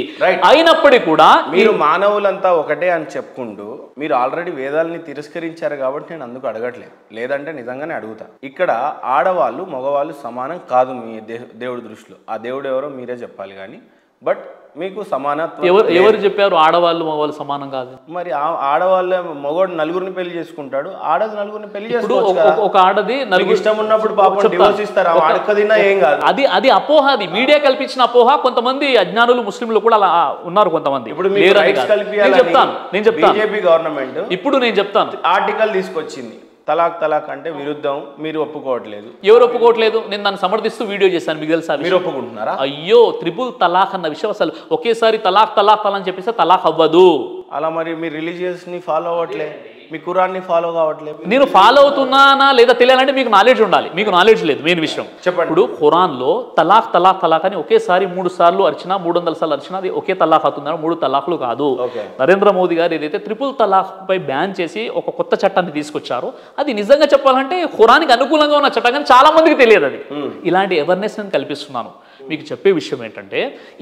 అయినప్పటికీ కూడా మీరు మానవులంతా ఒకటే అని చెప్పుకుంటూ, మీరు ఆల్రెడీ వేదాలని తిరస్కరించారు కాబట్టి నేను అందుకు అడగట్లేదు, లేదంటే నిజంగానే అడుగుతా. ఇక్కడ ఆడవాళ్ళు మగవాళ్ళు సమానం కాదు మీ దేవుడి దృష్టిలో. ఆ దేవుడు ఎవరో మీరే చెప్పాలి. కానీ బట్ మీకు సమానత్వం ఎవరు చెప్పారు? ఆడవాళ్ళు మగవాళ్ళు సమానం కాదు. మరి ఆడవాళ్ళ మగవాడు నలుగురిని పెళ్లి చేసుకుంటాడు, ఆడది నలుగురిని పెళ్లి చేసుకోవచ్చు. ఒక ఆడది నలుగురు ఇష్టం ఉన్నప్పుడు పాపం డివోర్స్ ఇస్తారు. అడకదినా ఏం కాదు. అది అపోహ. అది మీడియా కల్పించిన అపోహ. కొంతమంది అజ్ఞానులు ముస్లింలు కూడా అలా ఉన్నారు కొంతమంది. ఇప్పుడు నేను చెప్తాను, బీజేపీ గవర్నమెంట్ ఇప్పుడు నేను చెప్తాను ఆర్టికల్ తీసుకొచ్చింది, తలాక్ అంటే విరుద్ధం, మీరు ఒప్పుకోవట్లేదు. ఎవరు ఒప్పుకోవట్లేదు? నేను దాన్ని సమర్థిస్తూ వీడియో చేశాను. మీకు తెలుసా? మీరు ఒప్పుకుంటున్నారా? అయ్యో, త్రిపుల్ తలాక్ అన్న విషయం అసలు ఒకేసారి తలాక్ అని చెప్పేస్తే తలాక్ అవ్వదు. అలా మరి మీరు రిలీజియస్ ని ఫాలో అవ్వట్లే. మీ ఖురాన్ని ఫాలో కావట్లేదు. నేను ఫాలో అవుతున్నానా లేదా తెలియాలంటే మీకు నాలెడ్జ్ ఉండాలి. మీకు నాలెడ్జ్ లేదు మెయిన్ విషయం. చెప్పండి. ఇప్పుడు ఖురాన్లో తలాక్ తలాక్ తలాక్ అని ఒకేసారి 3 సార్లు అర్చినా 300 సార్లు అర్చినా అది ఒకే తలాక్ అవుతుందా? 3 తలాక్లు కాదు. నరేంద్ర మోదీ గారు ఏదైతే ట్రిపుల్ తలాక్ పై బ్యాన్ చేసి ఒక కొత్త చట్టాన్ని తీసుకొచ్చారో అది నిజంగా చెప్పాలంటే ఖురాన్కి అనుకూలంగా ఉన్న చట్టం, కానీ చాలా మందికి తెలియదు అది. ఇలాంటి అవేర్నెస్ నేను కల్పిస్తున్నాను. మీకు చెప్పే విషయం ఏంటంటే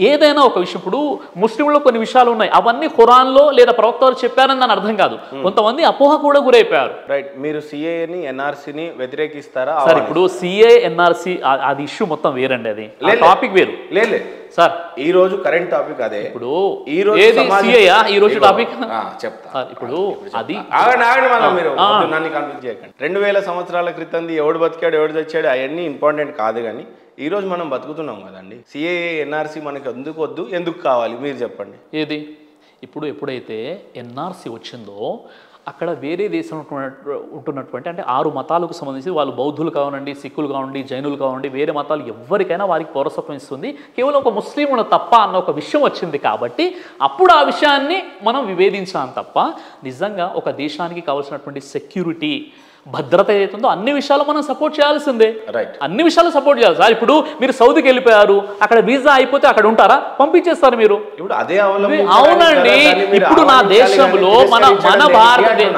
ఏదైనా ఒక విషయం, ఇప్పుడు ముస్లింలో కొన్ని విషయాలు ఉన్నాయి, అవన్నీ ఖురాన్లో లేదా ప్రవక్త వారు చెప్పారని దాని అర్థం కాదు. కొంతమంది అపోహ కూడా గురైపోయారు. రైట్. మీరు సిఏని ఎన్ఆర్సీని వ్యతిరేకిస్తారా? సార్ ఇప్పుడు సిఏ ఎన్ఆర్సీ అది ఇష్యూ మొత్తం వేరండి, అది టాపిక్ వేరు. లేదు సార్ ఈ రోజు కరెంట్ టాపిక్ అదే. ఇప్పుడు ఈ రోజు ఈ రోజు టాపిక్ చెప్తా. ఇప్పుడు అది ఆగండి మళ్ళీ మీరు నన్ను కన్ఫ్యూజ్ చేయకండి. 2000 సంవత్సరాల క్రితంది ఎవడు బతికాడు ఎవడు చచ్చాడు అవన్నీ ఇంపార్టెంట్ కాదు, కానీ ఈ రోజు మనం బతుకుతున్నాం కదండి. సిఏఏ ఎన్ఆర్సీ మనకి ఎందుకు వద్దు, ఎందుకు కావాలి మీరు చెప్పండి. ఏది ఇప్పుడు ఎప్పుడైతే ఎన్ఆర్సీ వచ్చిందో అక్కడ వేరే దేశంలో ఉంటున్నటువంటి అంటే 6 మతాలకు సంబంధించి వాళ్ళు బౌద్ధులు కావండి, సిక్కులు కావండి, జైనులు కావండి, వేరే మతాలు ఎవరికైనా వారికి పౌరసత్వం ఇస్తుంది, కేవలం ఒక ముస్లింలు తప్ప అన్న ఒక విషయం వచ్చింది. కాబట్టి అప్పుడు ఆ విషయాన్ని మనం వివేదించాం తప్ప నిజంగా ఒక దేశానికి కావాల్సినటువంటి సెక్యూరిటీ భద్రత ఏదైతుందో అన్ని విషయాలు మనం సపోర్ట్ చేయాల్సిందే. రైట్. అన్ని విషయాలు సపోర్ట్ చేయాలి సార్. ఇప్పుడు మీరు సౌదీకి వెళ్ళిపోయారు, అక్కడ వీసా అయిపోతే అక్కడ ఉంటారా? పంపించేస్తారు మీరు. ఇప్పుడు అదే అవునండి. ఇప్పుడు నా దేశంలో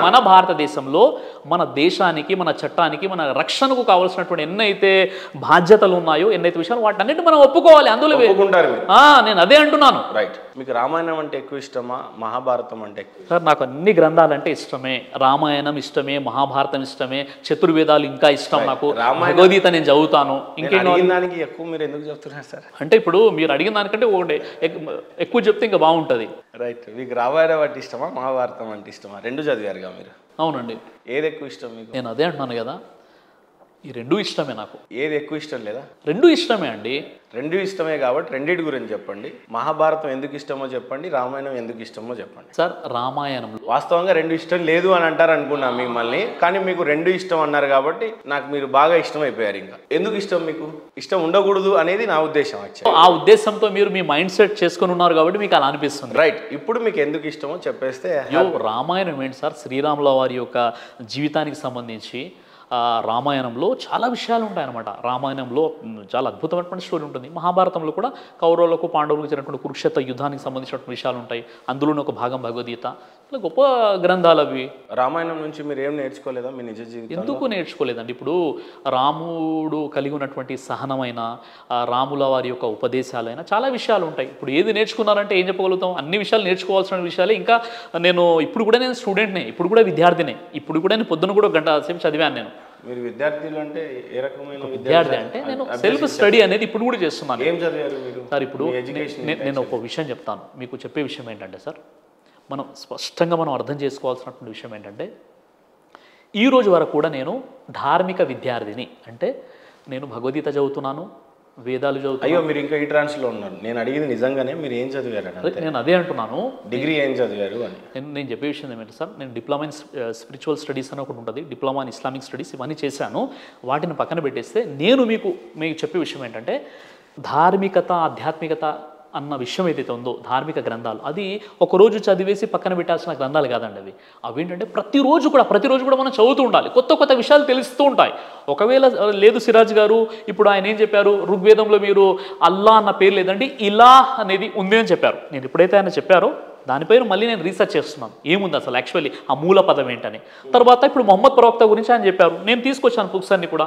మన భారతదేశంలో మన దేశానికి, మన చట్టానికి, మన రక్షణకు కావాల్సినటువంటి ఎన్నైతే బాధ్యతలు ఉన్నాయో, ఎన్నైతే విషయాలు వాటి అన్నిటి మనం ఒప్పుకోవాలి. అందులో నేను అదే అంటున్నాను. రైట్. మీకు రామాయణం అంటే ఎక్కువ ఇష్టమా, మహాభారతం అంటే ఎక్కువ? సార్ నాకు అన్ని గ్రంథాలంటే ఇష్టమే. రామాయణం ఇష్టమే, మహాభారతం ఇష్టమే, చతుర్వేదాలు ఇంకా ఇష్టం నాకు. భగవద్గీత నేను చదువుతాను. ఇంకేదానికి ఎక్కువ మీరు ఎందుకు చెప్తున్నారు సార్? అంటే ఇప్పుడు మీరు అడిగిన దానికంటే ఒకటి ఎక్కువ చెప్తే ఇంకా బాగుంటుంది. రైట్. మీకు రామాయణం అంటే ఇష్టమా, మహాభారతం అంటే ఇష్టమా? 2 చదివారుగా మీరు. అవునండి. ఏది ఎక్కువ ఇష్టం మీకు? నేను అదే అంటున్నాను కదా, ఈ 2 ఇష్టమే నాకు. ఏది ఎక్కువ ఇష్టం లేదా? 2 ఇష్టమే అండి. 2 ఇష్టమే కాబట్టి రెండింటి గురించి చెప్పండి. మహాభారతం ఎందుకు ఇష్టమో చెప్పండి, రామాయణం ఎందుకు ఇష్టమో చెప్పండి. సార్ రామాయణంలో వాస్తవంగా 2 ఇష్టం లేదు అని అంటారు అనుకున్నా మిమ్మల్ని, కానీ మీకు 2 ఇష్టం అన్నారు కాబట్టి నాకు మీరు బాగా ఇష్టం అయిపోయారు. ఇంకా ఎందుకు ఇష్టం? మీకు ఇష్టం ఉండకూడదు అనేది నా ఉద్దేశం. ఆ ఉద్దేశంతో మీరు మీ మైండ్ సెట్ చేసుకుని ఉన్నారు కాబట్టి మీకు అలా అనిపిస్తుంది. రైట్. ఇప్పుడు మీకు ఎందుకు ఇష్టమో చెప్పేస్తే. రామాయణం ఏంటి సార్, శ్రీరాముల వారి యొక్క జీవితానికి సంబంధించి రామాయణంలో చాలా విషయాలు ఉంటాయన్నమాట. రామాయణంలో చాలా అద్భుతమైనటువంటి స్టోరీ ఉంటుంది. మహాభారతంలో కూడా కౌరవులకు పాండవులకు జరిగినటువంటి కురుక్షేత్ర యుద్ధానికి సంబంధించినటువంటి విషయాలు ఉంటాయి. అందులోనే ఒక భాగం భగవద్గీత. ఇట్లా గొప్ప గ్రంథాలు అవి. రామాయణం నుంచి మీరు ఏం నేర్చుకోలేదా మీ నిజ జీవితంలో? ఎందుకు నేర్చుకోలేదండి? ఇప్పుడు రాముడు కలిగి ఉన్నటువంటి సహనమైన, రాముల వారి యొక్క ఉపదేశాలైనా చాలా విషయాలు ఉంటాయి. ఇప్పుడు ఏది నేర్చుకున్నారంటే ఏం చెప్పగలుగుతాం? అన్ని విషయాలు నేర్చుకోవాల్సిన విషయాలే. ఇంకా ఇప్పుడు కూడా నేను స్టూడెంట్నే, ఇప్పుడు కూడా విద్యార్థినే, ఇప్పుడు కూడా నేను పొద్దున కూడా 1 గంట సేపు చదివాను నేను. మీరు విద్యార్థులు అంటే ఏ రకమైన విద్యార్థి అంటే నేను సెల్ఫ్ స్టడీ అనేది ఇప్పుడు కూడా చేస్తున్నాను. ఏం చదివారు మీరు? సార్ ఇప్పుడు నేను ఒక విషయం చెప్తాను. మీకు చెప్పే విషయం ఏంటంటే సార్, మనం స్పష్టంగా మనం అర్థం చేసుకోవాల్సినటువంటి విషయం ఏంటంటే, ఈ రోజు వరకు కూడా నేను ధార్మిక విద్యార్థిని. అంటే నేను భగవద్గీత చదువుతున్నాను, వేదాలు చదువుతాను. అయ్యో మీరు ఇంకా ఈ ట్రాన్స్లో ఉన్నారు. నేను అడిగింది నిజంగానే మీరు ఏం చదివారు? నేను అదే అంటున్నాను. డిగ్రీ ఏం చదివారు అని. నేను చెప్పే విషయం ఏమంటే సార్, నేను డిప్లొమా ఇన్ స్పిరిచువల్ స్టడీస్ అని ఒకటి ఉంటుంది, డిప్లొమా ఇన్ ఇస్లామిక్ స్టడీస్, ఇవన్నీ చేశాను. వాటిని పక్కన పెట్టేస్తే నేను మీకు చెప్పే విషయం ఏంటంటే, ధార్మికత, ఆధ్యాత్మికత అన్న విషయం ఏదైతే ఉందో, ధార్మిక గ్రంథాలు, అది ఒకరోజు చదివేసి పక్కన పెట్టాల్సిన గ్రంథాలు కాదండి. అవి ఏంటంటే ప్రతిరోజు కూడా మనం చదువుతూ ఉండాలి. కొత్త విషయాలు తెలుస్తూ ఉంటాయి. ఒకవేళ లేదు సిరాజ్ గారు, ఇప్పుడు ఆయన ఏం చెప్పారు, ఋగ్వేదంలో మీరు అల్లా అన్న పేరు లేదండి, ఇలా అనేది ఉంది అని చెప్పారు. నేను ఎప్పుడైతే ఆయన చెప్పారో దానిపైన మళ్ళీ నేను రీసెర్చ్ చేస్తున్నాను, ఏముంది అసలు యాక్చువల్లీ ఆ మూల పదం ఏంటని. తర్వాత ఇప్పుడు మొహమ్మద్ ప్రవక్త గురించి ఆయన చెప్పారు, నేను తీసుకొచ్చాను బుక్స్ అన్ని కూడా,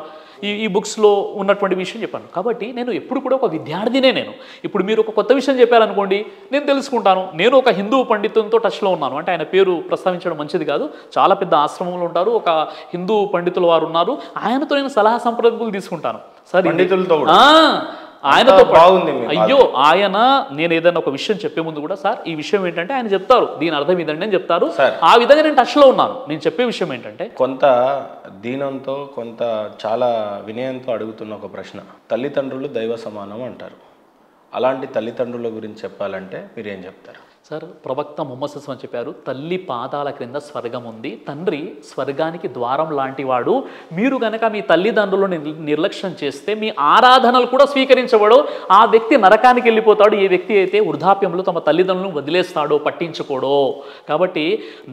ఈ బుక్స్లో ఉన్నటువంటి విషయం చెప్పాను. కాబట్టి నేను ఎప్పుడు కూడా ఒక విద్యార్థినే. నేను ఇప్పుడు మీరు ఒక కొత్త విషయం చెప్పారనుకోండి, నేను తెలుసుకుంటాను. నేను ఒక హిందూ పండితులతో టచ్లో ఉన్నాను. అంటే ఆయన పేరు ప్రస్తావించడం మంచిది కాదు, చాలా పెద్ద ఆశ్రమంలో ఉంటారు, ఒక హిందూ పండితుల వారు ఉన్నారు, ఆయనతో నేను సలహా సంప్రదింపులు తీసుకుంటాను. సరే పండితులతో ఆయనతో బాగుంది. అయ్యో ఆయన నేను ఏదైనా ఒక విషయం చెప్పే ముందు కూడా, సార్ ఈ విషయం ఏంటంటే ఆయన చెప్తారు, దీని అర్థం ఇదండి అని చెప్తారు. ఆ విధంగా నేను టచ్లో ఉన్నాను. నేను చెప్పే విషయం ఏంటంటే, కొంత దీనంతో కొంత చాలా వినయంతో అడుగుతున్న ఒక ప్రశ్న. తల్లిదండ్రులు దైవ సమానం అంటారు. అలాంటి తల్లిదండ్రుల గురించి చెప్పాలంటే మీరు ఏం చెప్తారు? సార్ ప్రవక్త ముహమ్మద్ సల్లం అని చెప్పారు, తల్లి పాదాల క్రింద స్వర్గం ఉంది, తండ్రి స్వర్గానికి ద్వారం లాంటి వాడు. మీరు గనక మీ తల్లిదండ్రులను నిర్లక్ష్యం చేస్తే మీ ఆరాధనలు కూడా స్వీకరించబడు, ఆ వ్యక్తి నరకానికి వెళ్ళిపోతాడు. ఏ వ్యక్తి అయితే వృద్ధాప్యంలో తమ తల్లిదండ్రులను వదిలేస్తాడో, పట్టించుకోడో. కాబట్టి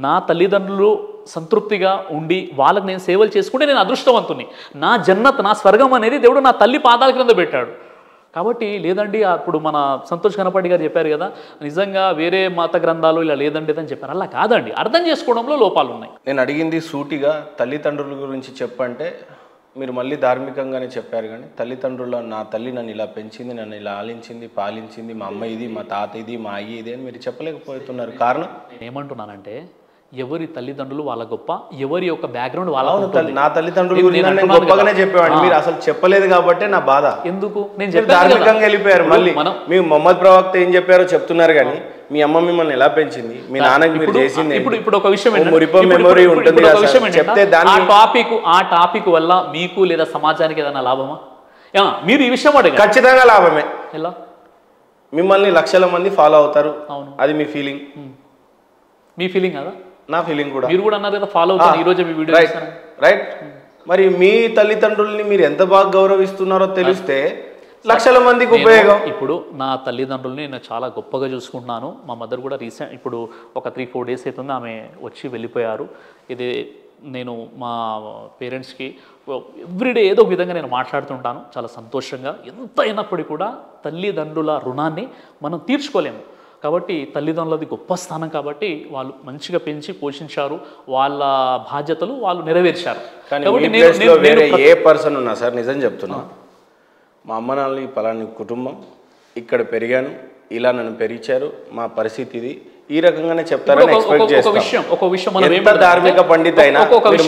నా తల్లిదండ్రులు సంతృప్తిగా ఉండి వాళ్ళకి నేను సేవలు చేసుకుంటే నేను అదృష్టవంతుని. నా జన్నత్, నా స్వర్గం అనేది దేవుడు నా తల్లి పాదాల క్రింద పెట్టాడు. కాబట్టి లేదండి, అప్పుడు మన సంతోష్ కనపడి గారు చెప్పారు కదా, నిజంగా వేరే మత గ్రంథాలు ఇలా లేదండి అని చెప్పారు. అలా కాదండి, అర్థం చేసుకోవడంలో లోపాలు ఉన్నాయి. నేను అడిగింది సూటిగా తల్లిదండ్రుల గురించి చెప్పంటే మీరు మళ్ళీ ధార్మికంగానే చెప్పారు. కానీ తల్లిదండ్రుల, నా తల్లి నన్ను ఇలా పెంచింది, నన్ను ఇలా ఆలించింది, పాలించింది, మా అమ్మ ఇది, మా తాత ఇది, మా అయ్యి ఇది అని మీరు చెప్పలేకపోతున్నారు. కారణం నేను ఏమంటున్నానంటే, ఎవరి తల్లిదండ్రులు వాళ్ళ గొప్ప, ఎవరి యొక్క బ్యాక్గ్రౌండ్ వాళ్ళ. నా తల్లిదండ్రుల గురించి నేను గొప్పగానే చెప్పేవాడిని, మీరు అసలు చెప్పలేదు కాబట్టి నా బాధ. ఎందుకు నేను ధార్మికంగా వెళ్ళిపోయారు. మళ్ళీ మీ మొహమ్మద్ ప్రవక్త ఏం చెప్పారో చెప్తున్నారు, కానీ మీ అమ్మ మిమ్మల్ని ఎలా పెంచింది, మీ నాన్నకి మీరు చేసింది. ఇప్పుడు ఒక విషయం మెమరీ ఉంటుంది చెప్తే దాని ఆ టాపిక్ వల్ల మీకు లేదా సమాజానికి ఏదైనా లాభమా? మీరు ఈ విషయం అడగండి. ఖచ్చితంగా లాభమే. ఎలా? మిమ్మల్ని లక్షల మంది ఫాలో అవుతారు. అవును, అది మీ ఫీలింగ్. మీ ఫీలింగ్ కదా, నా ఫీలింగ్ కూడా. మీరు కూడా అన్నారు కదా ఫాలో అవుతారు. ఈ రోజు మీ వీడియో రైట్. మరి మీ తల్లిదండ్రుల్ని మీరు ఎంత బాగా గౌరవిస్తున్నారో తెలిస్తే లక్షల మందికి ఉపయోగం. ఇప్పుడు నా తల్లిదండ్రుల్ని నేను చాలా గొప్పగా చూసుకుంటున్నాను. మా మదర్ కూడా రీసెంట్ ఇప్పుడు ఒక 3-4 డేస్ అవుతుంది ఆమె వచ్చి వెళ్ళిపోయారు. ఇది నేను మా పేరెంట్స్కి ఎవ్రీడే ఏదో ఒక విధంగా నేను మాట్లాడుతుంటాను, చాలా సంతోషంగా. ఎంత అయినప్పటికీ కూడా తల్లిదండ్రుల రుణాన్ని మనం తీర్చుకోలేము. కాబట్టి తల్లిదండ్రులది గొప్ప స్థానం. కాబట్టి వాళ్ళు మంచిగా పెంచి పోషించారు, వాళ్ళ బాధ్యతలు వాళ్ళు నెరవేర్చారు. వేరే ఏ పర్సన్ ఉన్నా సార్, నిజం చెప్తున్నా, మా అమ్మ నాన్నని పలాని కుటుంబం, ఇక్కడ పెరిగాను, ఇలా నన్ను పెరిచారు, మా పరిస్థితి ఇది, ఈ రకంగానే చెప్తారని ఎక్స్పెక్ట్ చేస్తాం. ఎంత ధార్మిక పండిత అయినా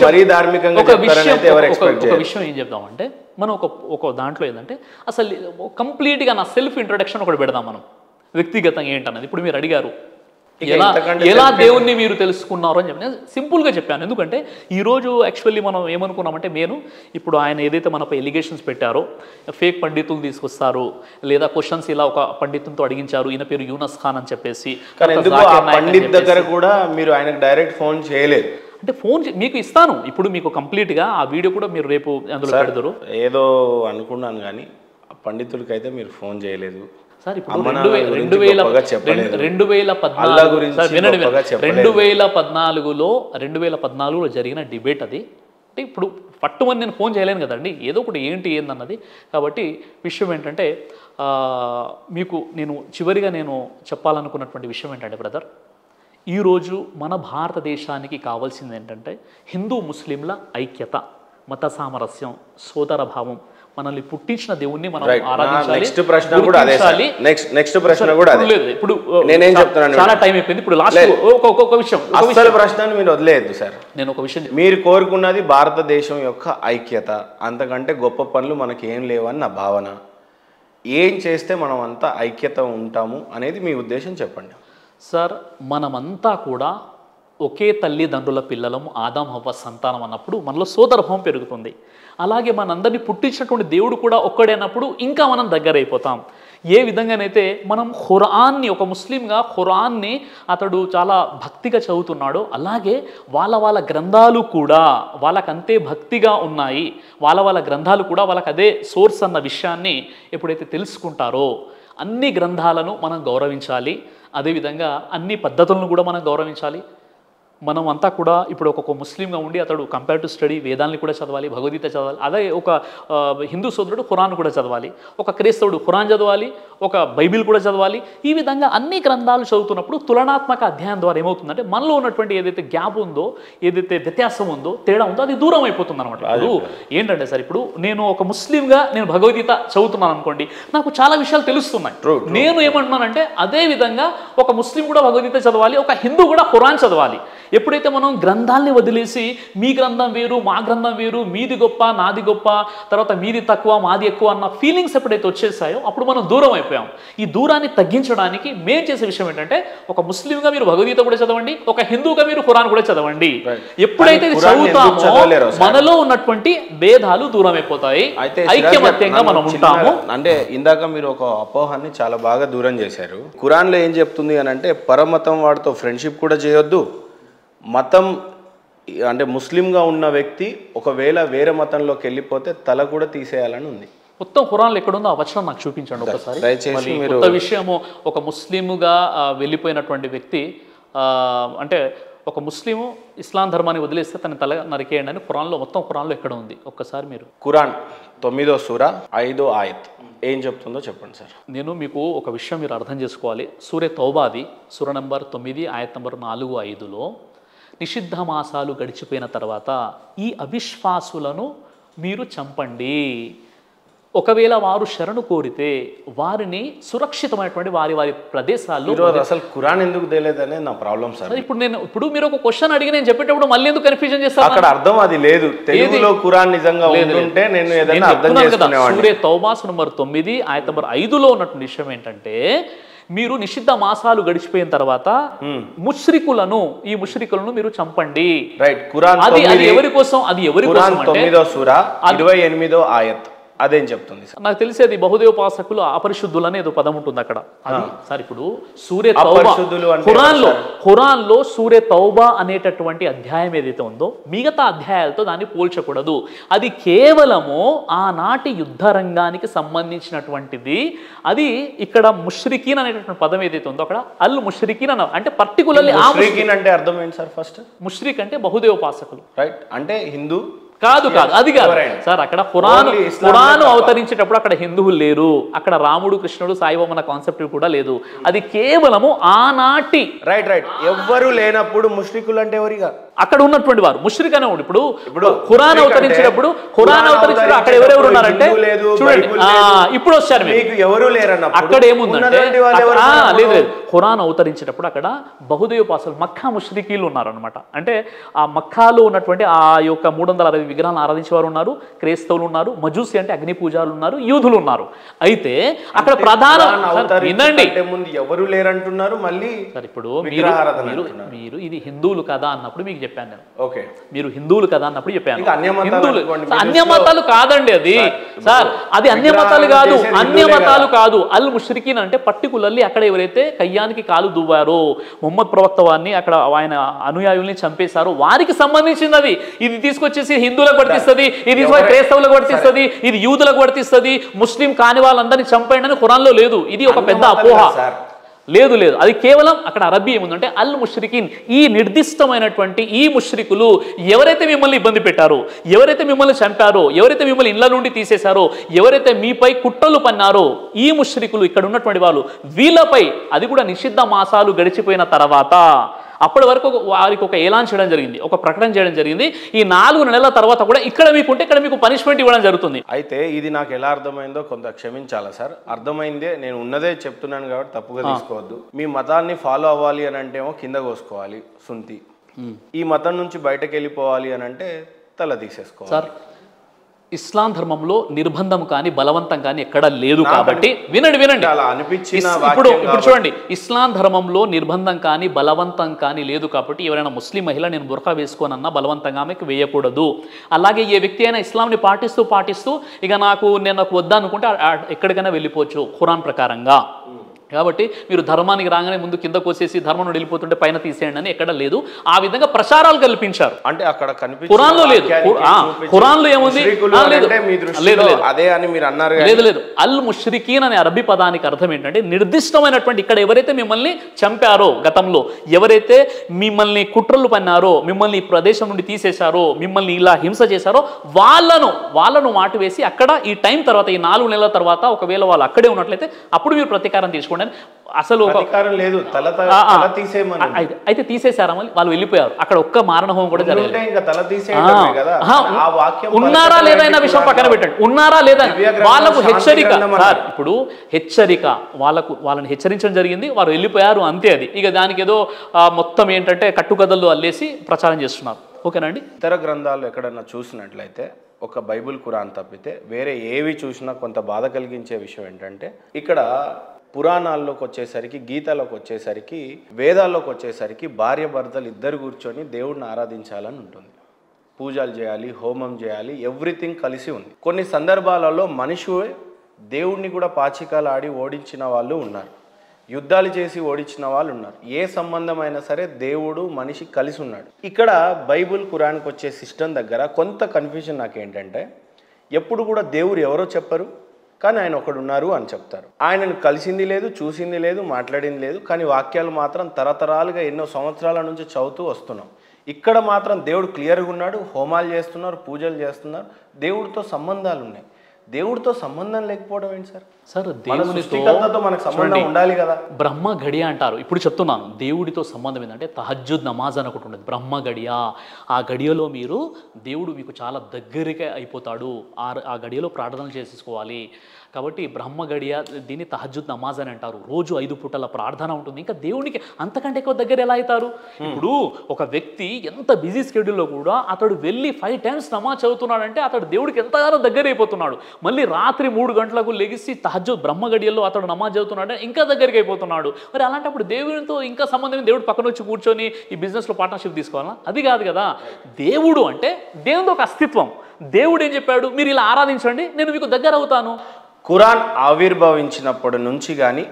మరీ ధార్మికంగా ఎవరు ఎక్స్పెక్ట్ చేయరు. ఒక విషయం ఏం చెప్దామంటే, మనం ఒక దాంట్లో ఏంటంటే అసలు కంప్లీట్గా నా సెల్ఫ్ ఇంట్రొడక్షన్ ఒకటి పెడదాం మనం, వ్యక్తిగతంగా ఏంటన్నది. ఇప్పుడు మీరు అడిగారు ఎలా దేవుణ్ణి మీరు తెలుసుకున్నారు అని చెప్పి, నేను సింపుల్గా చెప్పాను. ఎందుకంటే ఈరోజు యాక్చువల్లీ మనం ఏమనుకున్నామంటే, నేను ఇప్పుడు ఆయన ఏదైతే మనపై ఎలిగేషన్స్ పెట్టారో, ఫేక్ పండితులు తీసుకొస్తారు, లేదా క్వశ్చన్స్ ఇలా ఒక పండితులతో అడిగించారు, ఈయన పేరు యూనస్ ఖాన్ అని చెప్పేసి. పండిత్ దగ్గర కూడా మీరు ఆయనకు డైరెక్ట్ ఫోన్ చేయలేదు అంటే, ఫోన్ మీకు ఇస్తాను ఇప్పుడు, మీకు కంప్లీట్గా ఆ వీడియో కూడా మీరు రేపు అందులో పెడతారు. ఏదో అనుకున్నాను, కానీ పండితుడికి అయితే మీరు ఫోన్ చేయలేదు సార్. ఇప్పుడు 2014లో జరిగిన డిబేట్ అది. అంటే ఇప్పుడు పట్టుమని నేను ఫోన్ చేయలేను కదండి, ఏదో ఒకటి ఏంటన్నది. కాబట్టి విషయం ఏంటంటే, మీకు నేను చివరిగా నేను చెప్పాలనుకున్నటువంటి విషయం ఏంటంటే బ్రదర్, ఈరోజు మన భారతదేశానికి కావాల్సింది ఏంటంటే హిందూ ముస్లింల ఐక్యత, మత సామరస్యం, సోదర భావం. మనల్ని పుట్టించిన దేవుణ్ణి మనం ఆరాధించాలి. నెక్స్ట్ ప్రశ్న కూడా అదే. ఇప్పుడు నేనేం చెప్తున్నాను, చాలా టైం అయిపోయింది. ఇప్పుడు లాస్ట్ ఒక విషయం, అసలు ప్రశ్నను మీరు వదిలేయద్దు సార్. నేను ఒక విషయం, మీరు కోరుకున్నది భారతదేశం యొక్క ఐక్యత, అంతకంటే గొప్ప పనులు మనకి ఏం లేవని నా భావన. ఏం చేస్తే మనం అంతా ఐక్యత ఉంటాము అనేది మీ ఉద్దేశం చెప్పండి సార్. మనమంతా కూడా ఒకే తల్లిదండ్రుల పిల్లలం, ఆదాం హవ్వ సంతానం అన్నప్పుడు మనలో సోదరభావం పెరుగుతుంది. అలాగే మనందరినీ పుట్టించినటువంటి దేవుడు కూడా ఒక్కడైనప్పుడు ఇంకా మనం దగ్గర అయిపోతాం. ఏ విధంగానైతే మనం ఖురాన్ని, ఒక ముస్లింగా ఖురాన్ని అతడు చాలా భక్తిగా చదువుతున్నాడో, అలాగే వాళ్ళ గ్రంథాలు కూడా వాళ్ళకంతే భక్తిగా ఉన్నాయి. వాళ్ళ గ్రంథాలు కూడా వాళ్ళకి అదే సోర్స్ అన్న విషయాన్ని ఎప్పుడైతే తెలుసుకుంటారో, అన్ని గ్రంథాలను మనం గౌరవించాలి. అదేవిధంగా అన్ని పద్ధతులను కూడా మనం గౌరవించాలి. మనం అంతా కూడా ఇప్పుడు ఒక ముస్లింగా ఉండి అతడు కంపారిటివ్ స్టడీ వేదాన్ని కూడా చదవాలి, భగవద్గీత చదవాలి. అదే ఒక హిందూ సోదరుడు ఖురాన్ కూడా చదవాలి, ఒక క్రైస్తవుడు ఖురాన్ చదవాలి, ఒక బైబిల్ కూడా చదవాలి. ఈ విధంగా అన్ని గ్రంథాలు చదువుతున్నప్పుడు తులనాత్మక అధ్యాయం ద్వారా ఏమవుతుందంటే మనలో ఉన్నటువంటి ఏదైతే గ్యాప్ ఉందో, ఏదైతే వ్యత్యాసం ఉందో, తేడా ఉందో, అది దూరం అయిపోతుంది అనమాట. ఇప్పుడు ఏంటంటే సార్, ఇప్పుడు నేను ఒక ముస్లింగా నేను భగవద్గీత చదువుతున్నాను అనుకోండి, నాకు చాలా విషయాలు తెలుస్తున్నాయి. నేను ఏమంటున్నానంటే అదే విధంగా ఒక ముస్లిం కూడా భగవద్గీత చదవాలి, ఒక హిందూ కూడా ఖురాన్ చదవాలి. ఎప్పుడైతే మనం గ్రంథాల్ని వదిలేసి మీ గ్రంథం వేరు, మా గ్రంథం వేరు, మీది గొప్ప, నాది గొప్ప, తర్వాత మీది తక్కువ, మాది ఎక్కువ అన్న ఫీలింగ్స్ ఎప్పుడైతే వచ్చేసాయో అప్పుడు మనం దూరం అయిపోయాం. ఈ దూరాన్ని తగ్గించడానికి మేము చేసే విషయం ఏంటంటే, ఒక ముస్లింగా మీరు భగవద్గీత కూడా చదవండి, ఒక హిందూగా మీరు ఖురాన్ కూడా చదవండి. ఎప్పుడైతే ఇది చదువుతామో మనలో ఉన్నటువంటి భేదాలు దూరం అయిపోతాయి, ఐక్యమత్యంగా మనం ఉంటాము. అంటే ఇందాక మీరు ఒక అపోహాన్ని చాలా బాగా దూరం చేశారు. ఖురాన్లో ఏం చెప్తుంది అని అంటే, పరమతం వాడితో ఫ్రెండ్షిప్ కూడా చేయొద్దు, మతం అంటే ముస్లింగా ఉన్న వ్యక్తి ఒకవేళ వేరే మతంలోకి వెళ్ళిపోతే తల కూడా తీసేయాలని ఉంది. మొత్తం ఖురాన్లో ఎక్కడుందో ఆ వచనం నాకు చూపించండి ఒకసారి. దయచేసి మీరు కొత్త విషయము, ఒక ముస్లిముగా వెళ్ళిపోయినటువంటి వ్యక్తి అంటే ఒక ముస్లిము ఇస్లాం ధర్మాన్ని వదిలేస్తే తన తల నరికేయండి అని ఖురాన్లో, మొత్తం ఖురాన్లో ఎక్కడ ఉంది ఒక్కసారి మీరు. ఖురాన్ 9వ సూర 5వ ఆయత్ ఏం చెప్తుందో చెప్పండి సార్. నేను మీకు ఒక విషయం మీరు అర్థం చేసుకోవాలి. సూరే తౌబాది సూర నంబర్ 9 ఆయత్ నంబర్ 4-5లో నిషిద్ధ మాసాలు గడిచిపోయిన తర్వాత ఈ అవిశ్వాసులను మీరు చంపండి, ఒకవేళ వారు శరణు కోరితే వారిని సురక్షితమైనటువంటి వారి వారి ప్రదేశాల్లో. అసలు ఖురాన్ ఎందుకు తెలియదనే నా ప్రాబ్లం సార్. ఇప్పుడు మీరు ఒక క్వశ్చన్ అడిగి నేను చెప్పేటప్పుడు మళ్ళీ ఎందుకు కన్ఫ్యూజన్ చేస్తారు? అక్కడ అర్థం అది లేదు. తెలుగులో ఖురాన్ నిజంగా ఉంటే నేను ఏదైనా అర్థం చేసుకునేవాడిని. సూరే తౌబా నంబర్ 9 ఆయత్ నంబర్ 5లో ఉన్నటువంటి విషయం ఏంటంటే, మీరు నిషిద్ధ మాసాలు గడిచిపోయిన తర్వాత ఈ ముష్రికులను మీరు చంపండి. రైట్. ఖురాన్ అది ఎవరి కోసం? అది ఎవరి కోసం అంటే 9వ సూర 28వ ఆయత్ అదేం చెప్తుంది? నాకు తెలిసేది బహుదేవోపాసకులు అపరిశుద్ధులు అనే ఏదో పదం ఉంటుంది అక్కడ. అది సార్ ఇప్పుడు సూరే తౌబా ఖురాన్లో సూరే తౌబా అనేటటువంటి అధ్యాయం ఏదైతే ఉందో మిగతా అధ్యాయాలతో దాన్ని పోల్చకూడదు. అది కేవలము ఆనాటి యుద్ధ రంగానికి సంబంధించినటువంటిది. అది ఇక్కడ ముష్రికీన్ అనేటటువంటి పదం ఏదైతే ఉందో అక్కడ అల్ ముష్రికీన్ అన్న అంటే పర్టికులర్లీ అంటే అర్థం ఏంటి సార్? ఫస్ట్ ముష్రిక్ అంటే బహుదేవోపాసకులు. రైట్. అంటే హిందూ కాదు అది కాదు సార్. అక్కడ ఖురాను అవతరించేటప్పుడు అక్కడ హిందువులు లేరు, అక్కడ రాముడు, కృష్ణుడు, సాయిబాబా అన్న కాన్సెప్ట్ కూడా లేదు. అది కేవలము ఆనాటి. రైట్. ఎవ్వరు లేనప్పుడు ముష్రికులు అంటే ఎవరిగా అక్కడ ఉన్నటువంటి వారు ముష్రిక్ అనేవాడు. ఇప్పుడు ఖురాన్ అవతరించినప్పుడు అక్కడ ఎవరెవరు ఉన్నారంటే చూడండి, ఇప్పుడు వచ్చారు మీకు ఎవరు లేరన్న. అక్కడ ఏముందంటే లేదు, ఖురాన్ అవతరించేటప్పుడు అక్కడ బహుదేవోపాసకులు మక్కా ముష్రికీలు ఉన్నారు అనమాట. అంటే ఆ మక్కాలో ఉన్నటువంటి ఆ యొక్క 360 విగ్రహాలను ఆరాధించే వారు ఉన్నారు, క్రైస్తవులు ఉన్నారు, మజూసి అంటే అగ్ని పూజారులు ఉన్నారు, యూదులు ఉన్నారు. అయితే అక్కడ ప్రధాన వినండి, ముందు ఎవరు లేరంటున్నారు మళ్ళీ. సార్ ఇప్పుడు మీరు ఇది హిందువులు కదా అన్నప్పుడు మీకు చెప్పాను నేను. ఓకే, మీరు హిందువులు కదా అన్నప్పుడు చెప్పాను. హిందువులు అన్యమతాలు కాదండి అది సార్, అది అన్యమతాలు కాదు, అన్యమతాలు కాదు. అల్ ముష్రికీన్ అంటే పర్టికులర్లీ అక్కడ ఎవరైతే కయ్యానికి కాలు దువ్వారో, ముహమ్మద్ ప్రవక్త వారిని అక్కడ ఆయన అనుయాయుల్ని చంపేశారో వారికి సంబంధించింది అది. ఇది తీసుకొచ్చేసి హిందువులకు వర్తిస్తుంది, ఇది క్రైస్తవులకు వర్తిస్తుంది, ఇది యూదులకు వర్తిస్తుంది, ముస్లిం కాని వాళ్ళందరినీ చంపేయండి అని ఖురాన్లో లేదు. ఇది ఒక పెద్ద అపోహ. లేదు, అది కేవలం అక్కడ అరబ్బీ ఏముందంటే అల్ ముష్రికీన్, ఈ నిర్దిష్టమైనటువంటి ఈ ముష్రికులు ఎవరైతే మిమ్మల్ని ఇబ్బంది పెట్టారో, ఎవరైతే మిమ్మల్ని చంపారో, ఎవరైతే మిమ్మల్ని ఇళ్ల నుండి తీసేశారో, ఎవరైతే మీపై కుట్రలు పన్నారో ఈ ముష్రికులు ఇక్కడ ఉన్నటువంటి వాళ్ళు, వీళ్ళపై అది కూడా నిషిద్ధ మాసాలు గడిచిపోయిన తర్వాత అప్పటి వరకు వారికి ఒక ఏలాన్ చేయడం జరిగింది, ఒక ప్రకటన చేయడం జరిగింది. ఈ 4 నెలల తర్వాత కూడా ఇక్కడ మీకుంటే ఇక్కడ మీకు పనిష్మెంట్ ఇవ్వడం జరుగుతుంది. అయితే ఇది నాకు ఎలా అర్థమైందో కొంత క్షమించాలా సార్. అర్థమైందే, నేను ఉన్నదే చెప్తున్నాను కాబట్టి తప్పుగా తీసుకోవద్దు. మీ మతాన్ని ఫాలో అవ్వాలి అని అంటే ఏమో కింద కోసుకోవాలి సుంతి, ఈ మతం నుంచి బయటకు వెళ్ళిపోవాలి అని అంటే తల తీసేసుకోవాలి. సార్ ఇస్లాం ధర్మంలో నిర్బంధం కానీ బలవంతం కానీ ఎక్కడ లేదు కాబట్టి వినండి అలా అనిపించిన ఇప్పుడు చూడండి, ఇస్లాం ధర్మంలో నిర్బంధం కానీ బలవంతం కానీ లేదు కాబట్టి ఎవరైనా ముస్లిం మహిళ నేను బుర్ఖా వేసుకోనన్నా బలవంతంగా ఆమెకు వేయకూడదు. అలాగే ఏ వ్యక్తి అయినా ఇస్లాంని పాటిస్తూ ఇక నేను వద్దనుకుంటే ఎక్కడికైనా వెళ్ళిపోవచ్చు ఖురాన్ ప్రకారంగా. కాబట్టి మీరు ధర్మానికి రాగానే ముందు కింద కోసేసి ధర్మం నుండి వెళ్ళిపోతుంటే పైన తీసేయండి అని ఎక్కడ లేదు. ఆ విధంగా ప్రచారాలు కల్పించారు. అంటే అక్కడ ఖురాన్లో లేదు. ఖురాన్లో ఏముంది? లేదు. అల్ ముష్రికీన్ అనే అరబీ పదానికి అర్థం ఏంటంటే నిర్దిష్టమైనటువంటి, ఇక్కడ ఎవరైతే మిమ్మల్ని చంపారో, గతంలో ఎవరైతే మిమ్మల్ని కుట్రలు పన్నారో, మిమ్మల్ని ఈ ప్రదేశం నుండి తీసేశారో, మిమ్మల్ని ఇలా హింస చేశారో వాళ్ళను మాటు వేసి అక్కడ ఈ టైం తర్వాత, ఈ 4 నెలల తర్వాత ఒకవేళ వాళ్ళు అక్కడే ఉన్నట్లయితే అప్పుడు మీరు ప్రతీకారం తీసుకోండి చేసుకోండి అని అసలు అధికారం లేదు, తల తీసేయమని. అయితే తీసేశారా మళ్ళీ వాళ్ళు వెళ్ళిపోయారు. అక్కడ ఒక్క మారణహోమం కూడా జరగలేదు. ఇంకా తల తీసేయడమే కదా ఆ వాక్యం. ఉన్నారా లేదా అన్న విషయం పక్కన పెట్టండి, ఉన్నారా లేదా వాళ్ళకు హెచ్చరిక సార్. ఇప్పుడు హెచ్చరిక వాళ్ళని హెచ్చరించడం జరిగింది, వారు వెళ్ళిపోయారు అంతే. అది ఇక దానికి ఏదో మొత్తం ఏంటంటే కట్టుకథలు అల్లేసి ప్రచారం చేస్తున్నారు. ఓకేనండి. ఇతర గ్రంథాలు ఎక్కడన్నా చూసినట్లయితే ఒక బైబిల్ ఖురాన్ తప్పితే వేరే ఏవి చూసినా కొంత బాధ కలిగించే విషయం ఏంటంటే, ఇక్కడ పురాణాల్లోకి వచ్చేసరికి, గీతలోకి వచ్చేసరికి, వేదాల్లోకి వచ్చేసరికి భార్య భర్తలు ఇద్దరు కూర్చొని దేవుడిని ఆరాధించాలని ఉంటుంది. పూజలు చేయాలి, హోమం చేయాలి, ఎవ్రీథింగ్ కలిసి ఉంది. కొన్ని సందర్భాలలో మనుషులే దేవుడిని కూడా పాచికాలు ఆడి ఓడించిన వాళ్ళు ఉన్నారు, యుద్ధాలు చేసి ఓడించిన వాళ్ళు ఉన్నారు. ఏ సంబంధమైనా సరే దేవుడు మనిషి కలిసి ఉన్నాడు. ఇక్కడ బైబుల్ ఖురాన్కి వచ్చే సిస్టమ్ దగ్గర కొంత కన్ఫ్యూజన్ నాకేంటంటే, ఎప్పుడు కూడా దేవుడు ఎవరో చెప్పరు, కానీ ఆయన ఒకడున్నారు అని చెప్తారు. ఆయనను కలిసింది లేదు, చూసింది లేదు, మాట్లాడింది లేదు, కానీ వాక్యాలు మాత్రం తరతరాలుగా ఎన్నో సంవత్సరాల నుంచి చదువుతూ వస్తున్నాం. ఇక్కడ మాత్రం దేవుడు క్లియర్గా ఉన్నాడు, హోమాలు చేస్తున్నారు, పూజలు చేస్తున్నారు, దేవుడితో సంబంధాలు ఉన్నాయి. దేవుడితో సంబంధం లేకపోవడం ఏంటి సార్? సార్ దేవుడితో మనకు సంబంధం ఉండాలి కదా. బ్రహ్మ గడియ అంటారు. ఇప్పుడు చెప్తున్నాను, దేవుడితో సంబంధం ఏంటంటే తహజ్జుద్ నమాజ్ అని ఒకటి ఉండదు, బ్రహ్మ గడియ. ఆ గడియలో మీరు దేవుడు మీకు చాలా దగ్గరగా అయిపోతాడు, ఆ గడియలో ప్రార్థనలు చేసేసుకోవాలి. కాబట్టి బ్రహ్మ గడియ, దీన్ని తహజ్జుద్ నమాజ్ అని అంటారు. రోజు 5 పూటల ప్రార్థన ఉంటుంది. ఇంకా దేవునికి అంతకంటే ఎక్కువ దగ్గర ఎలా అవుతారు? ఇప్పుడు ఒక వ్యక్తి ఎంత బిజీ స్కెడ్యూల్లో కూడా అతడు వెళ్ళి 5 times నమాజ్ చదువుతున్నాడంటే అతడు దేవుడికి ఎంతగానో దగ్గర అయిపోతున్నాడు. మళ్ళీ రాత్రి 3 గంటలకు లెగిసి తహజ్జుద్ బ్రహ్మ గడియల్లో అతడు నమాజ్ చదువుతున్నాడు, ఇంకా దగ్గరికి అయిపోతున్నాడు. మరి అలాంటప్పుడు దేవునితో ఇంకా సంబంధం, దేవుడు పక్కన వచ్చి కూర్చొని ఈ బిజినెస్లో పార్ట్నర్షిప్ తీసుకోవాలా? అది కాదు కదా. దేవుడు అంటే దేవునితో ఒక అస్తిత్వం. దేవుడు ఏం చెప్పాడు? మీరు ఇలా ఆరాధించండి, నేను మీకు దగ్గర అవుతాను. ఖురాన్ ఆవిర్భవించినప్పటి నుంచి కానీ,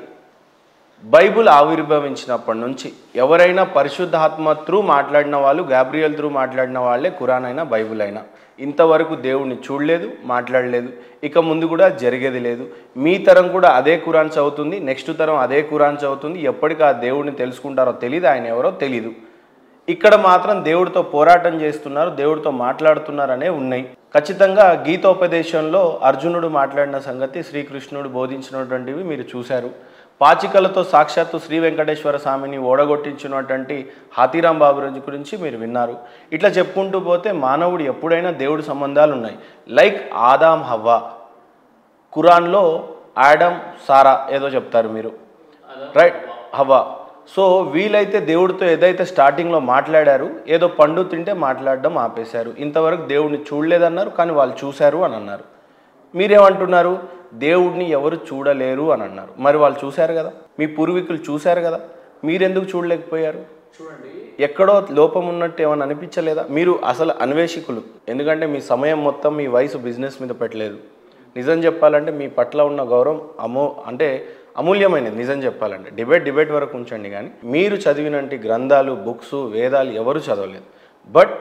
బైబుల్ ఆవిర్భవించినప్పటి నుంచి ఎవరైనా పరిశుద్ధాత్మ త్రూ మాట్లాడిన వాళ్ళు, గాబ్రియల్ త్రూ మాట్లాడిన వాళ్ళే ఖురాన్ అయినా బైబుల్ అయినా. ఇంతవరకు దేవుడిని చూడలేదు, మాట్లాడలేదు, ఇక ముందు కూడా జరిగేది లేదు. మీ తరం కూడా అదే ఖురాన్ చదువుతుంది, నెక్స్ట్ తరం అదే ఖురాన్ చదువుతుంది. ఎప్పటికీ ఆ దేవుడిని తెలుసుకుంటారో తెలియదు, ఆయన ఎవరో తెలీదు. ఇక్కడ మాత్రం దేవుడితో పోరాటం చేస్తున్నారు, దేవుడితో మాట్లాడుతున్నారనే ఉన్నాయి. ఖచ్చితంగా గీతోపదేశంలో అర్జునుడు మాట్లాడిన సంగతి, శ్రీకృష్ణుడు బోధించినటువంటివి మీరు చూశారు. పాచికలతో సాక్షాత్తు శ్రీ వెంకటేశ్వర స్వామిని ఓడగొట్టించినటువంటి హాతీరాం బాబురాజు గురించి మీరు విన్నారు. ఇట్లా చెప్పుకుంటూ పోతే మానవుడు ఎప్పుడైనా దేవుడి సంబంధాలు ఉన్నాయి. లైక్ ఆదాం హవ్వ, ఖురాన్లో ఆడమ్ సారా ఏదో చెప్తారు మీరు, రైట్, హవ్వ. సో వీలైతే దేవుడితో ఏదైతే స్టార్టింగ్లో మాట్లాడారు, ఏదో పండు తింటే మాట్లాడడం ఆపేశారు. ఇంతవరకు దేవుడిని చూడలేదన్నారు, కానీ వాళ్ళు చూశారు అని అన్నారు. మీరేమంటున్నారు? దేవుడిని ఎవరు చూడలేరు అని అన్నారు. మరి వాళ్ళు చూశారు కదా, మీ పూర్వీకులు చూశారు కదా, మీరెందుకు చూడలేకపోయారు? చూడండి, ఎక్కడో లోపం ఉన్నట్టు ఏమైనా అనిపించలేదా? మీరు అసలు అన్వేషకులు, ఎందుకంటే మీ సమయం మొత్తం, మీ వయసు బిజినెస్ మీద పెట్టలేదు. నిజం చెప్పాలంటే మీ పట్ల ఉన్న గౌరవం అమూల్యమైనది. నిజం చెప్పాలంటే డిబేట్ వరకు ఉంచండి, కానీ మీరు చదివినట్టు గ్రంథాలు, బుక్స్, వేదాలు ఎవరు చదవలేదు. బట్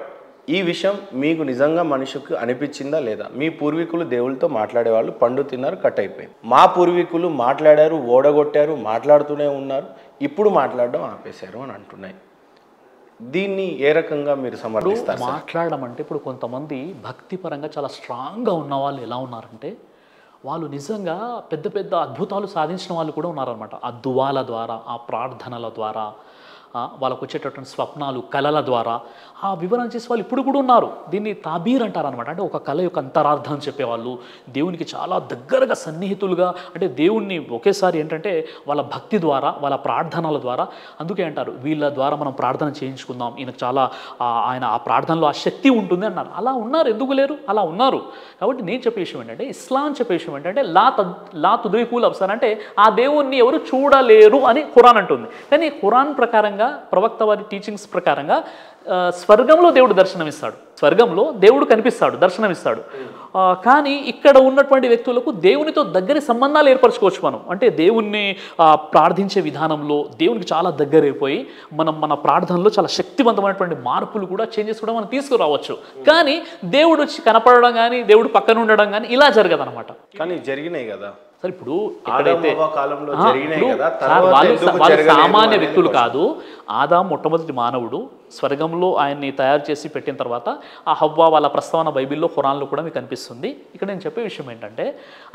ఈ విషయం మీకు నిజంగా మనిషికి అనిపించిందా లేదా? మీ పూర్వీకులు దేవుళ్ళతో మాట్లాడేవాళ్ళు, పండు తిన్నారు, కట్ అయిపోయింది. మా పూర్వీకులు మాట్లాడారు, ఓడగొట్టారు, మాట్లాడుతూనే ఉన్నారు, ఇప్పుడు మాట్లాడడం ఆపేశారు అని అంటున్నాయి. దీన్ని ఏ రకంగా మీరు సమర్థిస్తారు? మాట్లాడడం అంటే ఇప్పుడు కొంతమంది భక్తిపరంగా చాలా స్ట్రాంగ్గా ఉన్న వాళ్ళు ఎలా ఉన్నారంటే, వాళ్ళు నిజంగా పెద్ద పెద్ద అద్భుతాలు సాధించిన వాళ్ళు కూడా ఉన్నారనమాట. ఆ దువాల ద్వారా, ఆ ప్రార్థనల ద్వారా, వాళ్ళకు వచ్చేటటువంటి స్వప్నాలు, కళల ద్వారా ఆ వివరణ చేసే వాళ్ళు ఇప్పుడు కూడా ఉన్నారు. దీన్ని తాబీర్ అంటారనమాట. అంటే ఒక కళ యొక్క అంతరార్థం చెప్పేవాళ్ళు, దేవునికి చాలా దగ్గరగా సన్నిహితులుగా, అంటే దేవుణ్ణి ఒకేసారి ఏంటంటే వాళ్ళ భక్తి ద్వారా, వాళ్ళ ప్రార్థనల ద్వారా. అందుకే అంటారు, వీళ్ళ ద్వారా మనం ప్రార్థన చేయించుకుందాం, ఈయనకు చాలా ఆయన ఆ ప్రార్థనలో ఆ శక్తి ఉంటుంది అన్నారు. అలా ఉన్నారు, ఎందుకు లేరు? అలా ఉన్నారు. కాబట్టి నేను చెప్పే విషయం ఏంటంటే, ఇస్లాం చెప్పే విషయం ఏంటంటే, లా తుద్రికుల్ అబ్సార్, అంటే ఆ దేవుణ్ణి ఎవరు చూడలేరు అని ఖురాన్ అంటుంది. కానీ ఖురాన్ ప్రకారంగా, ప్రవక్త వారి టీచింగ్స్ ప్రకారంగా స్వర్గంలో దేవుడు దర్శనమిస్తాడు, స్వర్గంలో దేవుడు కనిపిస్తాడు, దర్శనమిస్తాడు. కానీ ఇక్కడ ఉన్నటువంటి వ్యక్తులకు దేవునితో దగ్గర సంబంధాలు ఏర్పరచుకోవచ్చు మనం. అంటే దేవుణ్ణి ప్రార్థించే విధానంలో దేవునికి చాలా దగ్గర అయిపోయి మన ప్రార్థనలో చాలా శక్తివంతమైనటువంటి మార్పులు కూడా, చేంజెస్ కూడా మనం తీసుకురావచ్చు. కానీ దేవుడు వచ్చి కనపడడం కానీ, దేవుడు పక్కన ఉండడం కానీ ఇలా జరగదనమాట. కానీ జరిగినాయి కదా. సార్ ఇప్పుడు కాలంలో జరిగినాయి కదా, వాళ్ళు సామాన్య వ్యక్తులు కాదు. ఆదాము మొట్టమొదటి మానవుడు, స్వర్గంలో ఆయన్ని తయారు చేసి పెట్టిన తర్వాత ఆ హవ్వ వాళ్ళ ప్రస్తావన బైబిల్లో ఖురాన్లో కూడా మీకు కనిపిస్తుంది. ఇక్కడ నేను చెప్పే విషయం ఏంటంటే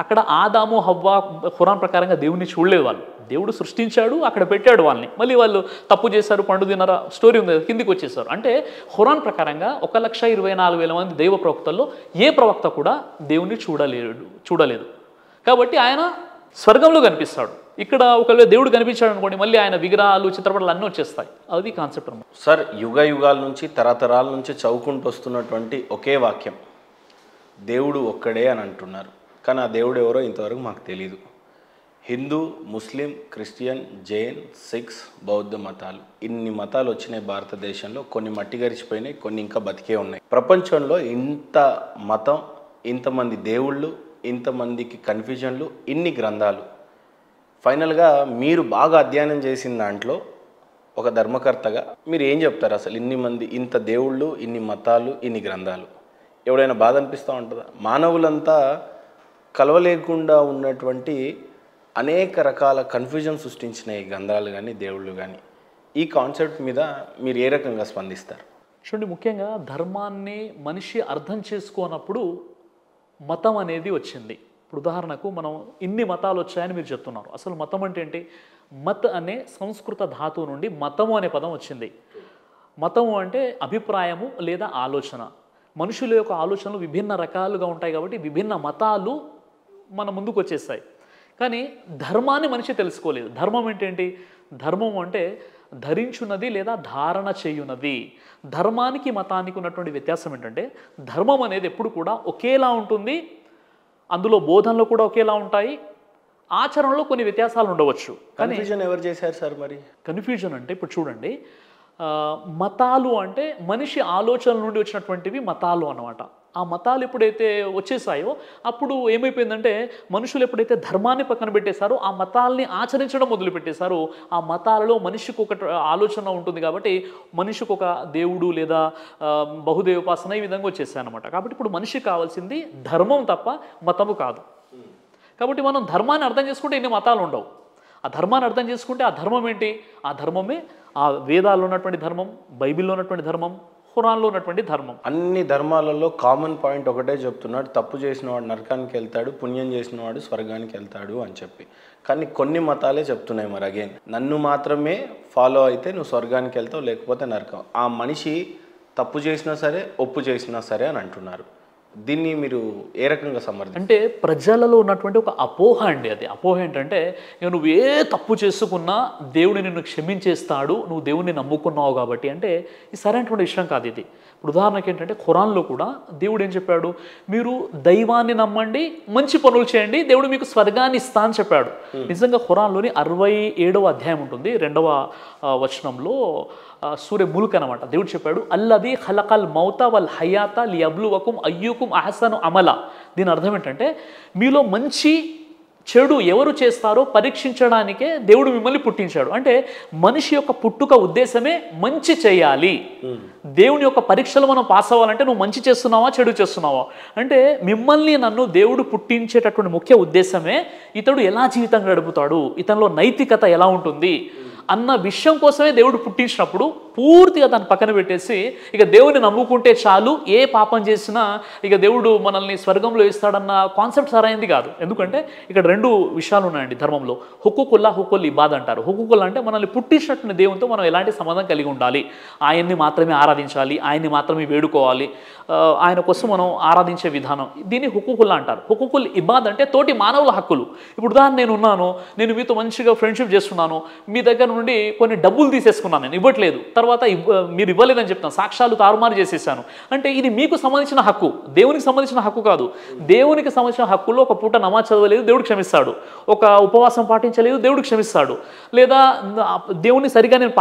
అక్కడ ఆదాము హవ్వ ఖురాన్ ప్రకారంగా దేవుడిని చూడలేదు. వాళ్ళు దేవుడు సృష్టించాడు, అక్కడ పెట్టాడు వాళ్ళని. మళ్ళీ వాళ్ళు తప్పు చేశారు, పండు తిన్నారా, స్టోరీ ఉంది, కిందికి వచ్చేసారు. అంటే ఖురాన్ ప్రకారంగా 1,24,000 మంది దైవ ప్రవక్తల్లో ఏ ప్రవక్త కూడా దేవుణ్ణి చూడలేదు. కాబట్టి ఆయన స్వర్గంలో కనిపిస్తాడు. ఇక్కడ ఒకవేళ దేవుడు కనిపించాడు అనుకోండి, మళ్ళీ ఆయన విగ్రహాలు, చిత్రపటాలు అన్నీ వచ్చేస్తాయి. అది కాన్సెప్ట్ అన్నమాట. సార్, యుగ యుగాల నుంచి తరతరాల నుంచి చదువుకుంటూ వస్తున్నటువంటి ఒకే వాక్యం, దేవుడు ఒక్కడే అని అంటున్నారు. కానీ ఆ దేవుడు ఎవరో ఇంతవరకు మాకు తెలీదు. హిందూ, ముస్లిం, క్రిస్టియన్, జైన్, సిఖ్స్, బౌద్ధ మతాలు, ఇన్ని మతాలు వచ్చినాయి భారతదేశంలో. కొన్ని మట్టి గరిచిపోయినాయి, కొన్ని ఇంకా బతికే ఉన్నాయి. ప్రపంచంలో ఇంత మతం, ఇంతమంది దేవుళ్ళు, ఇంతమందికి కన్ఫ్యూజన్లు, ఇన్ని గ్రంథాలు, ఫైనల్గా మీరు బాగా అధ్యయనం చేసిన దాంట్లో ఒక ధర్మకర్తగా మీరు ఏం చెప్తారు? అసలు ఇన్ని మంది, ఇంత దేవుళ్ళు, ఇన్ని మతాలు, ఇన్ని గ్రంథాలు, ఎవడైనా బాధ అనిపిస్తూ ఉంటుందా? మానవులంతా కలవలేకుండా ఉన్నటువంటి అనేక రకాల కన్ఫ్యూజన్ సృష్టించిన ఈ గ్రంథాలు కానీ దేవుళ్ళు కానీ, ఈ కాన్సెప్ట్ మీద మీరు ఏ రకంగా స్పందిస్తారు? చూడండి, ముఖ్యంగా ధర్మాన్ని మనిషి అర్థం చేసుకోనప్పుడు మతం అనేది వచ్చింది. ఇప్పుడు ఉదాహరణకు మనం ఇన్ని మతాలు వచ్చాయని మీరు చెప్తున్నారు. అసలు మతం అంటే ఏంటి? మత్ అనే సంస్కృత ధాతువు నుండి మతము అనే పదం వచ్చింది. మతము అంటే అభిప్రాయము లేదా ఆలోచన. మనుషుల యొక్క ఆలోచనలు విభిన్న రకాలుగా ఉంటాయి కాబట్టి విభిన్న మతాలు మన ముందుకు వచ్చేస్తాయి. కానీ ధర్మాన్ని మనిషి తెలుసుకోలేదు. ధర్మం ఏంటేంటి? ధర్మం అంటే ధరించున్నది లేదా ధారణ చేయున్నది. ధర్మానికి మతానికి ఉన్నటువంటి వ్యత్యాసం ఏంటంటే ధర్మం అనేది ఎప్పుడు కూడా ఒకేలా ఉంటుంది, అందులో బోధనలు కూడా ఒకేలా ఉంటాయి, ఆచరణలో కొన్ని వ్యత్యాసాలు ఉండవచ్చు. కన్ఫ్యూజన్ ఎవరు చేశారు సార్? మరి కన్ఫ్యూజన్ అంటే ఇప్పుడు చూడండి, మతాలు అంటే మనిషి ఆలోచనల నుండి వచ్చినటువంటివి మతాలు అన్నమాట. ఆ మతాలు ఎప్పుడైతే వచ్చేసాయో అప్పుడు ఏమైపోయిందంటే మనుషులు ఎప్పుడైతే ధర్మాన్ని పక్కన పెట్టేశారో ఆ మతాల్ని ఆచరించడం మొదలుపెట్టేశారో ఆ మతాలలో మనిషికి ఒక ఆలోచన ఉంటుంది కాబట్టి మనిషికి ఒక దేవుడు లేదా బహుదేవోపాసన ఈ విధంగా వచ్చేసాయి అన్నమాట. కాబట్టి ఇప్పుడు మనిషికి కావాల్సింది ధర్మం తప్ప మతము కాదు. కాబట్టి మనం ధర్మాన్ని అర్థం చేసుకుంటే ఇన్ని మతాలు ఉండవు. ఆ ధర్మాన్ని అర్థం చేసుకుంటే ఆ ధర్మం ఏంటి? ఆ ధర్మమే ఆ వేదాల్లో ఉన్నటువంటి ధర్మం, బైబిల్లో ఉన్నటువంటి ధర్మం, ఖురాన్లో ఉన్నటువంటి ధర్మం. అన్ని ధర్మాలలో కామన్ పాయింట్ ఒకటే చెప్తున్నాడు, తప్పు చేసినవాడు నరకానికి వెళ్తాడు, పుణ్యం చేసినవాడు స్వర్గానికి వెళ్తాడు అని చెప్పి. కానీ కొన్ని మతాలే చెప్తున్నాయి మరి అగైన్, నన్ను మాత్రమే ఫాలో అయితే నువ్వు స్వర్గానికి వెళ్తావు, లేకపోతే నరకం. ఆ మనిషి తప్పు చేసినా సరే, ఒప్పు చేసినా సరే అని అంటున్నారు. దీన్ని మీరు ఏ రకంగా సమర్థిస్తారు? అంటే ప్రజలలో ఉన్నటువంటి ఒక అపోహ అండి. అది అపోహ ఏంటంటే ఇక నువ్వు ఏ తప్పు చేసుకున్నా దేవుడిని నిన్ను క్షమించేస్తాడు, నువ్వు దేవుడిని నమ్ముకున్నావు కాబట్టి. అంటే ఇది సరైనటువంటి విషయం కాదు ఇది. ఇప్పుడు ఉదాహరణకి ఏంటంటే ఖురాన్లో కూడా దేవుడు ఏం చెప్పాడు? మీరు దైవాన్ని నమ్మండి, మంచి పనులు చేయండి, దేవుడు మీకు స్వర్గాన్ని ఇస్తా అని చెప్పాడు. నిజంగా ఖురాన్లోని 67వ అధ్యాయం ఉంటుంది, 2వ వచనంలో సూర్య ముల్క్ అనమాట. దేవుడు చెప్పాడు, అల్లది ఖలకల్ మౌత వల్ హయాత లియబ్లువకుం అయ్యుకుం అహసను అమల. దీని అర్థం ఏంటంటే మీలో మంచి చెడు ఎవరు చేస్తారో పరీక్షించడానికే దేవుడు మిమ్మల్ని పుట్టించాడు. అంటే మనిషి యొక్క పుట్టుక ఉద్దేశమే మంచి చేయాలి. దేవుని యొక్క పరీక్షలు మనం పాస్ అవ్వాలంటే నువ్వు మంచి చేస్తున్నావా చెడు చేస్తున్నావా అంటే మిమ్మల్ని నన్ను దేవుడు పుట్టించేటటువంటి ముఖ్య ఉద్దేశమే ఇతడు ఎలా జీవితం గడుపుతాడు, ఇతనిలో నైతికత ఎలా ఉంటుంది అన్న విషయం కోసమే దేవుడు పుట్టించినప్పుడు పూర్తిగా దాన్ని పక్కన పెట్టేసి ఇక దేవుని నమ్ముకుంటే చాలు, ఏ పాపం చేసినా ఇక దేవుడు మనల్ని స్వర్గంలో ఇస్తాడన్న కాన్సెప్ట్ సరైనది కాదు. ఎందుకంటే ఇక్కడ 2 విషయాలు ఉన్నాయండి ధర్మంలో. హుక్కుకుల్లా, హుక్కుల్ ఇబాద్ అంటారు. హుక్కుకుల్లా అంటే మనల్ని పుట్టించినటువంటి దేవునితో మనం ఎలాంటి సంబంధం కలిగి ఉండాలి, ఆయన్ని మాత్రమే ఆరాధించాలి, ఆయన్ని మాత్రమే వేడుకోవాలి, ఆయన కోసం మనం ఆరాధించే విధానం, దీన్ని హుక్కుకుల్లా అంటారు. హుక్కుకుల్ ఇబాద్ అంటే తోటి మానవుల హక్కులు. ఇప్పుడు దాన్ని నేను ఉన్నాను, నేను మీతో మంచిగా ఫ్రెండ్షిప్ చేస్తున్నాను, మీ దగ్గర నుండి కొన్ని డబ్బులు తీసేసుకున్నాను, నేను ఇవ్వట్లేదు, తర్వాత మీరు ఇవ్వలేదని చెప్తాను, సాక్ష్యాలు తారుమారు చేసేసాను అంటే ఇది మీకు సంబంధించిన హక్కు, దేవునికి సంబంధించిన హక్కు కాదు. దేవునికి సంబంధించిన హక్కుల్లో ఒక పూట నమాజ్ చదవలేదు, దేవుడు క్షమిస్తాడు. ఒక ఉపవాసం పాటించలేదు, దేవుడు క్షమిస్తాడు. లేదా దేవుని సరిగా నేను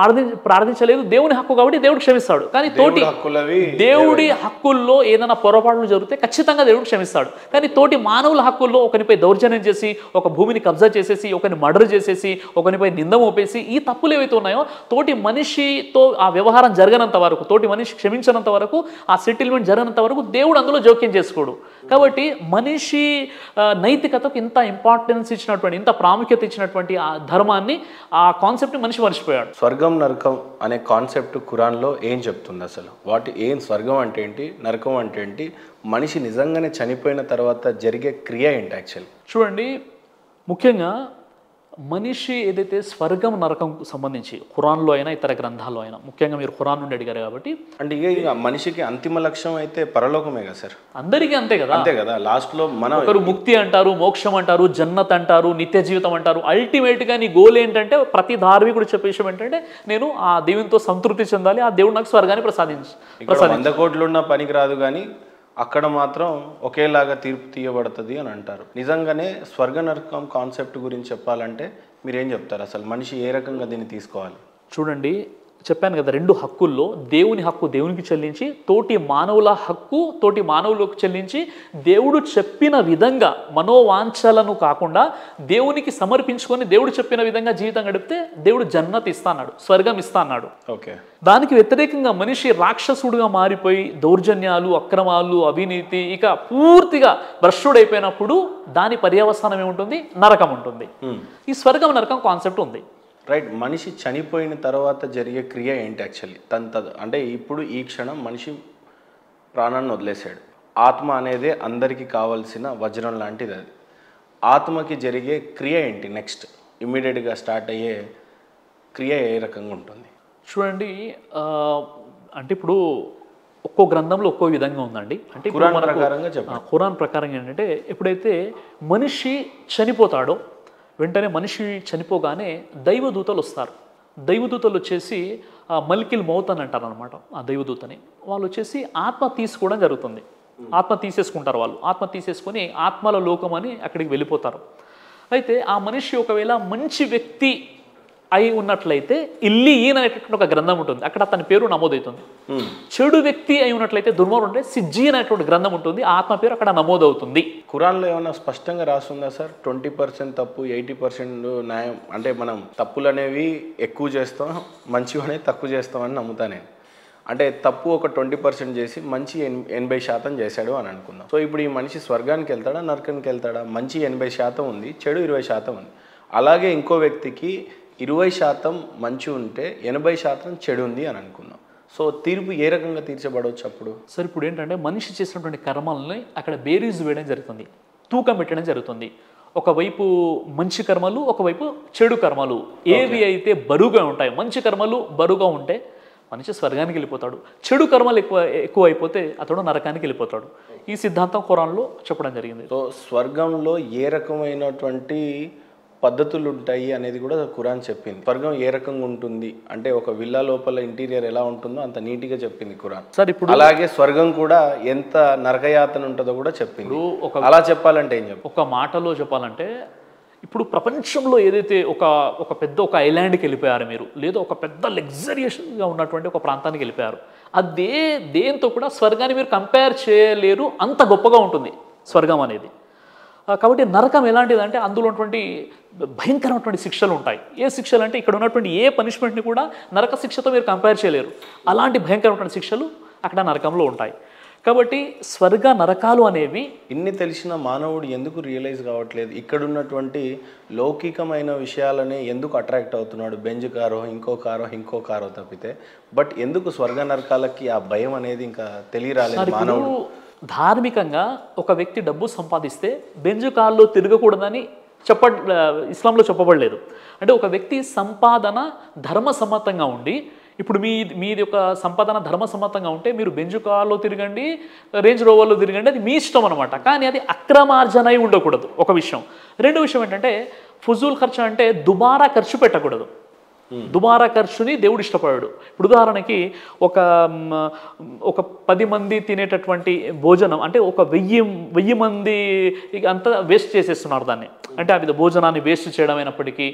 ప్రార్థించలేదు, దేవుని హక్కు కాబట్టి దేవుడు క్షమిస్తాడు. కానీ తోటి దేవుడి హక్కుల్లో ఏదైనా పొరపాట్లు జరిగితే ఖచ్చితంగా దేవుడు క్షమిస్తాడు. కానీ తోటి మానవుల హక్కుల్లో ఒకరిపై దౌర్జన్యం చేసి, ఒక భూమిని కబ్జా చేసేసి, ఒకరిని మర్డర్ చేసేసి, ఒకరిపై నింద మోపేసి ఈ తప్పులు ఏవైతే ఉన్నాయో తోటి మనిషితో ఆ వ్యవహారం జరగనంత వరకు, తోటి మనిషి క్షమించినంత వరకు, ఆ సెటిల్మెంట్ జరగనంత వరకు దేవుడు అందులో జోక్యం చేసుకోడు. కాబట్టి మనిషి నైతికతకు ఇంత ఇంపార్టెన్స్ ఇచ్చినటువంటి, ఇంత ప్రాముఖ్యత ఇచ్చినటువంటి ఆ ధర్మాన్ని, ఆ కాన్సెప్ట్ని మనిషి మర్చిపోయాడు. స్వర్గం నరకం అనే కాన్సెప్ట్ ఖురాన్లో ఏం చెప్తుంది అసలు? ఏం స్వర్గం అంటే ఏంటి, నరకం అంటే ఏంటి, మనిషి నిజంగానే చనిపోయిన తర్వాత జరిగే క్రియ ఏంటి యాక్చువల్లీ? చూడండి, ముఖ్యంగా మనిషి ఏదైతే స్వర్గం నరకం సంబంధించి ఖురాన్లో అయినా ఇతర గ్రంథాల్లో అయినా, ముఖ్యంగా మీరు ఖురాన్ నుండి అడిగారు కాబట్టి, అంటే ఇక మనిషికి అంతిమ లక్ష్యం అయితే పరలోకమే కదా సార్? అందరికీ అంతే కదా. అంతే కదా. లాస్ట్లో మనం ఒకరు ముక్తి అంటారు, మోక్షం అంటారు, జన్నత్ అంటారు, నిత్య జీవితం అంటారు. అల్టిమేట్గా నీ గోల్ ఏంటంటే, ప్రతి ధార్మికుడు చెప్పే విషయం ఏంటంటే, నేను ఆ దేవునితో సంతృప్తి చెందాలి, ఆ దేవుడు నాకు స్వర్గాన్ని ప్రసాదించి 100 కోట్లున్న పనికి రాదు, కానీ అక్కడ మాత్రం ఒకేలాగా తీర్పు తీయబడుతుంది అని అంటారు. నిజంగానే స్వర్గ నరకం కాన్సెప్ట్ గురించి చెప్పాలంటే మీరేం చెప్తారు? అసలు మనిషి ఏ రకంగా దీన్ని తీసుకోవాలి? చూడండి, చెప్పాను కదా, 2 హక్కుల్లో దేవుని హక్కు దేవునికి చెల్లించి, తోటి మానవుల హక్కు తోటి మానవులకు చెల్లించి, దేవుడు చెప్పిన విధంగా మనోవాంఛలను కాకుండా దేవునికి సమర్పించుకొని దేవుడు చెప్పిన విధంగా జీవితం గడిపితే దేవుడు జన్నత్ ఇస్తా అన్నాడు, స్వర్గం ఇస్తా అన్నాడు. ఓకే. దానికి వ్యతిరేకంగా మనిషి రాక్షసుడుగా మారిపోయి దౌర్జన్యాలు, అక్రమాలు, అవినీతి, ఇక పూర్తిగా భ్రష్టుడైపోయినప్పుడు దాని పర్యవసానం ఏముంటుంది? నరకం ఉంటుంది. ఈ స్వర్గం నరకం కాన్సెప్ట్ ఉంది. రైట్. మనిషి చనిపోయిన తర్వాత జరిగే క్రియ ఏంటి యాక్చువల్లీ? అంటే ఇప్పుడు ఈ క్షణం మనిషి ప్రాణాన్ని వదిలేశాడు. ఆత్మ అనేది అందరికీ కావాల్సిన వజ్రం లాంటిది. అది ఆత్మకి జరిగే క్రియ ఏంటి? నెక్స్ట్ ఇమ్మీడియట్గా స్టార్ట్ అయ్యే క్రియ ఏ రకంగా ఉంటుంది? చూడండి, అంటే ఇప్పుడు ఒక్కో గ్రంథంలో ఒక్కో విధంగా ఉందండి. అంటే ఖురాన్ ప్రకారంగా ఏంటంటే, ఎప్పుడైతే మనిషి చనిపోతాడో వెంటనే మనిషి చనిపోగానే దైవదూతలు వస్తారు. దైవదూతలు వచ్చేసి మల్కిల్ మౌత్ అని అంటారు అనమాట. ఆ దైవదూతని వాళ్ళు వచ్చేసి ఆత్మ తీసుకోవడం జరుగుతుంది. ఆత్మ తీసేసుకుంటారు వాళ్ళు. ఆత్మ తీసేసుకొని ఆత్మల లోకం అని అక్కడికి వెళ్ళిపోతారు. అయితే ఆ మనిషి ఒకవేళ మంచి వ్యక్తి అయి ఉన్నట్లయితే ఇల్లీయీన్ అనేటటువంటి ఒక గ్రంథం ఉంటుంది, అక్కడ అతని పేరు నమోదవుతుంది. చెడు వ్యక్తి అయి ఉన్నట్లయితే దుర్మార్గుడు అంటే సిజ్జీన్ అనేటువంటి గ్రంథం ఉంటుంది, ఆత్మ పేరు అక్కడ నమోదవుతుంది. ఖురాన్లో ఏమైనా స్పష్టంగా రాస్తుందా సార్? 20% తప్పు, 80% న్యాయం? అంటే మనం తప్పులు అనేవి ఎక్కువ చేస్తాం, మంచివి అనేవి తక్కువ చేస్తామని నమ్ముతా నేను. అంటే తప్పు ఒక 20% చేసి మంచి 80% చేశాడు అని అనుకుందాం. సో ఇప్పుడు ఈ మనిషి స్వర్గానికి వెళ్తాడా, నరకానికి వెళ్తాడా? మంచి 80% ఉంది, చెడు 20% ఉంది. అలాగే ఇంకో వ్యక్తికి 20% మంచి ఉంటే 80% చెడు ఉంది అని అనుకుందాం. సో తీర్పు ఏ రకంగా తీర్చబడవచ్చు అప్పుడు? సార్ ఇప్పుడు ఏంటంటే, మనిషి చేసినటువంటి కర్మల్ని అక్కడ బేరీజు వేయడం జరుగుతుంది, తూకం పెట్టడం జరుగుతుంది. ఒకవైపు మంచి కర్మలు, ఒకవైపు చెడు కర్మలు. ఏవి అయితే బరువుగా ఉంటాయి, మంచి కర్మలు బరువుగా ఉంటే మనిషి స్వర్గానికి వెళ్ళిపోతాడు, చెడు కర్మలు ఎక్కువ అయిపోతే అతడు నరకానికి వెళ్ళిపోతాడు. ఈ సిద్ధాంతం ఖురాన్లో చెప్పడం జరిగింది. సో స్వర్గంలో ఏ రకమైనటువంటి పద్ధతులు ఉంటాయి అనేది కూడా ఖురాన్ చెప్పింది. స్వర్గం ఏ రకంగా ఉంటుంది అంటే, ఒక విల్లా లోపల ఇంటీరియర్ ఎలా ఉంటుందో అంత నీట్గా చెప్పింది ఖురాన్. సార్ ఇప్పుడు అలాగే స్వర్గం కూడా ఎంత నరకయాతన ఉంటుందో కూడా చెప్పింది. అలా చెప్పాలంటే ఏం చెప్పాలి? ఒక మాటలో చెప్పాలంటే, ఇప్పుడు ప్రపంచంలో ఏదైతే ఒక పెద్ద ఒక ఐలాండ్కి వెళ్ళిపోయారు మీరు, లేదా ఒక పెద్ద లగ్జరియస్గా ఉన్నటువంటి ఒక ప్రాంతానికి వెళ్ళిపోయారు, దేంతో కూడా స్వర్గాన్ని మీరు కంపేర్ చేయలేరు, అంత గొప్పగా ఉంటుంది స్వర్గం అనేది. కాబట్టి నరకం ఎలాంటిది అంటే, అందులో ఉన్నటువంటి భయంకరమైనటువంటి శిక్షలు ఉంటాయి. ఏ శిక్షలు అంటే, ఇక్కడ ఉన్నటువంటి ఏ పనిష్మెంట్ని కూడా నరక శిక్షతో మీరు కంపేర్ చేయలేరు. అలాంటి భయంకరమైనటువంటి శిక్షలు అక్కడ నరకంలో ఉంటాయి. కాబట్టి స్వర్గ నరకాలు అనేవి ఇన్ని తెలిసిన మానవుడు ఎందుకు రియలైజ్ కావట్లేదు? ఇక్కడ ఉన్నటువంటి లౌకికమైన విషయాలనే ఎందుకు అట్రాక్ట్ అవుతున్నాడు? బెంజ్ కారో ఇంకో కారో తప్పితే, బట్ ఎందుకు స్వర్గ నరకాలకి ఆ భయం అనేది ఇంకా తెలియరాలేదు మానవుడు? ధార్మికంగా ఒక వ్యక్తి డబ్బు సంపాదిస్తే బెంజ్ కార్లో తిరగకూడదని ఇస్లాంలో చెప్పబడలేదు. అంటే ఒక వ్యక్తి సంపాదన ధర్మసమ్మతంగా ఉండి, ఇప్పుడు మీది ఒక సంపాదన ధర్మసమ్మతంగా ఉంటే మీరు బెంజ్ కార్లో తిరగండి, రేంజ్ రోవర్లో తిరగండి, అది మీ ఇష్టం అనమాట. కానీ అది అక్రమార్జన అయి ఉండకూడదు, ఒక విషయం. రెండో విషయం ఏంటంటే, ఫుజూల్ ఖర్చు అంటే దుబారా ఖర్చు పెట్టకూడదు. దుబారా ఖర్చుని దేవుడు ఇష్టపడాడు. ఇప్పుడు ఉదాహరణకి ఒక 10 మంది తినేటటువంటి భోజనం అంటే ఒక 1000 మంది అంతా వేస్ట్ చేసేస్తున్నారు దాన్ని. అంటే ఆ భోజనాన్ని వేస్ట్ చేయడం అయినప్పటికీ,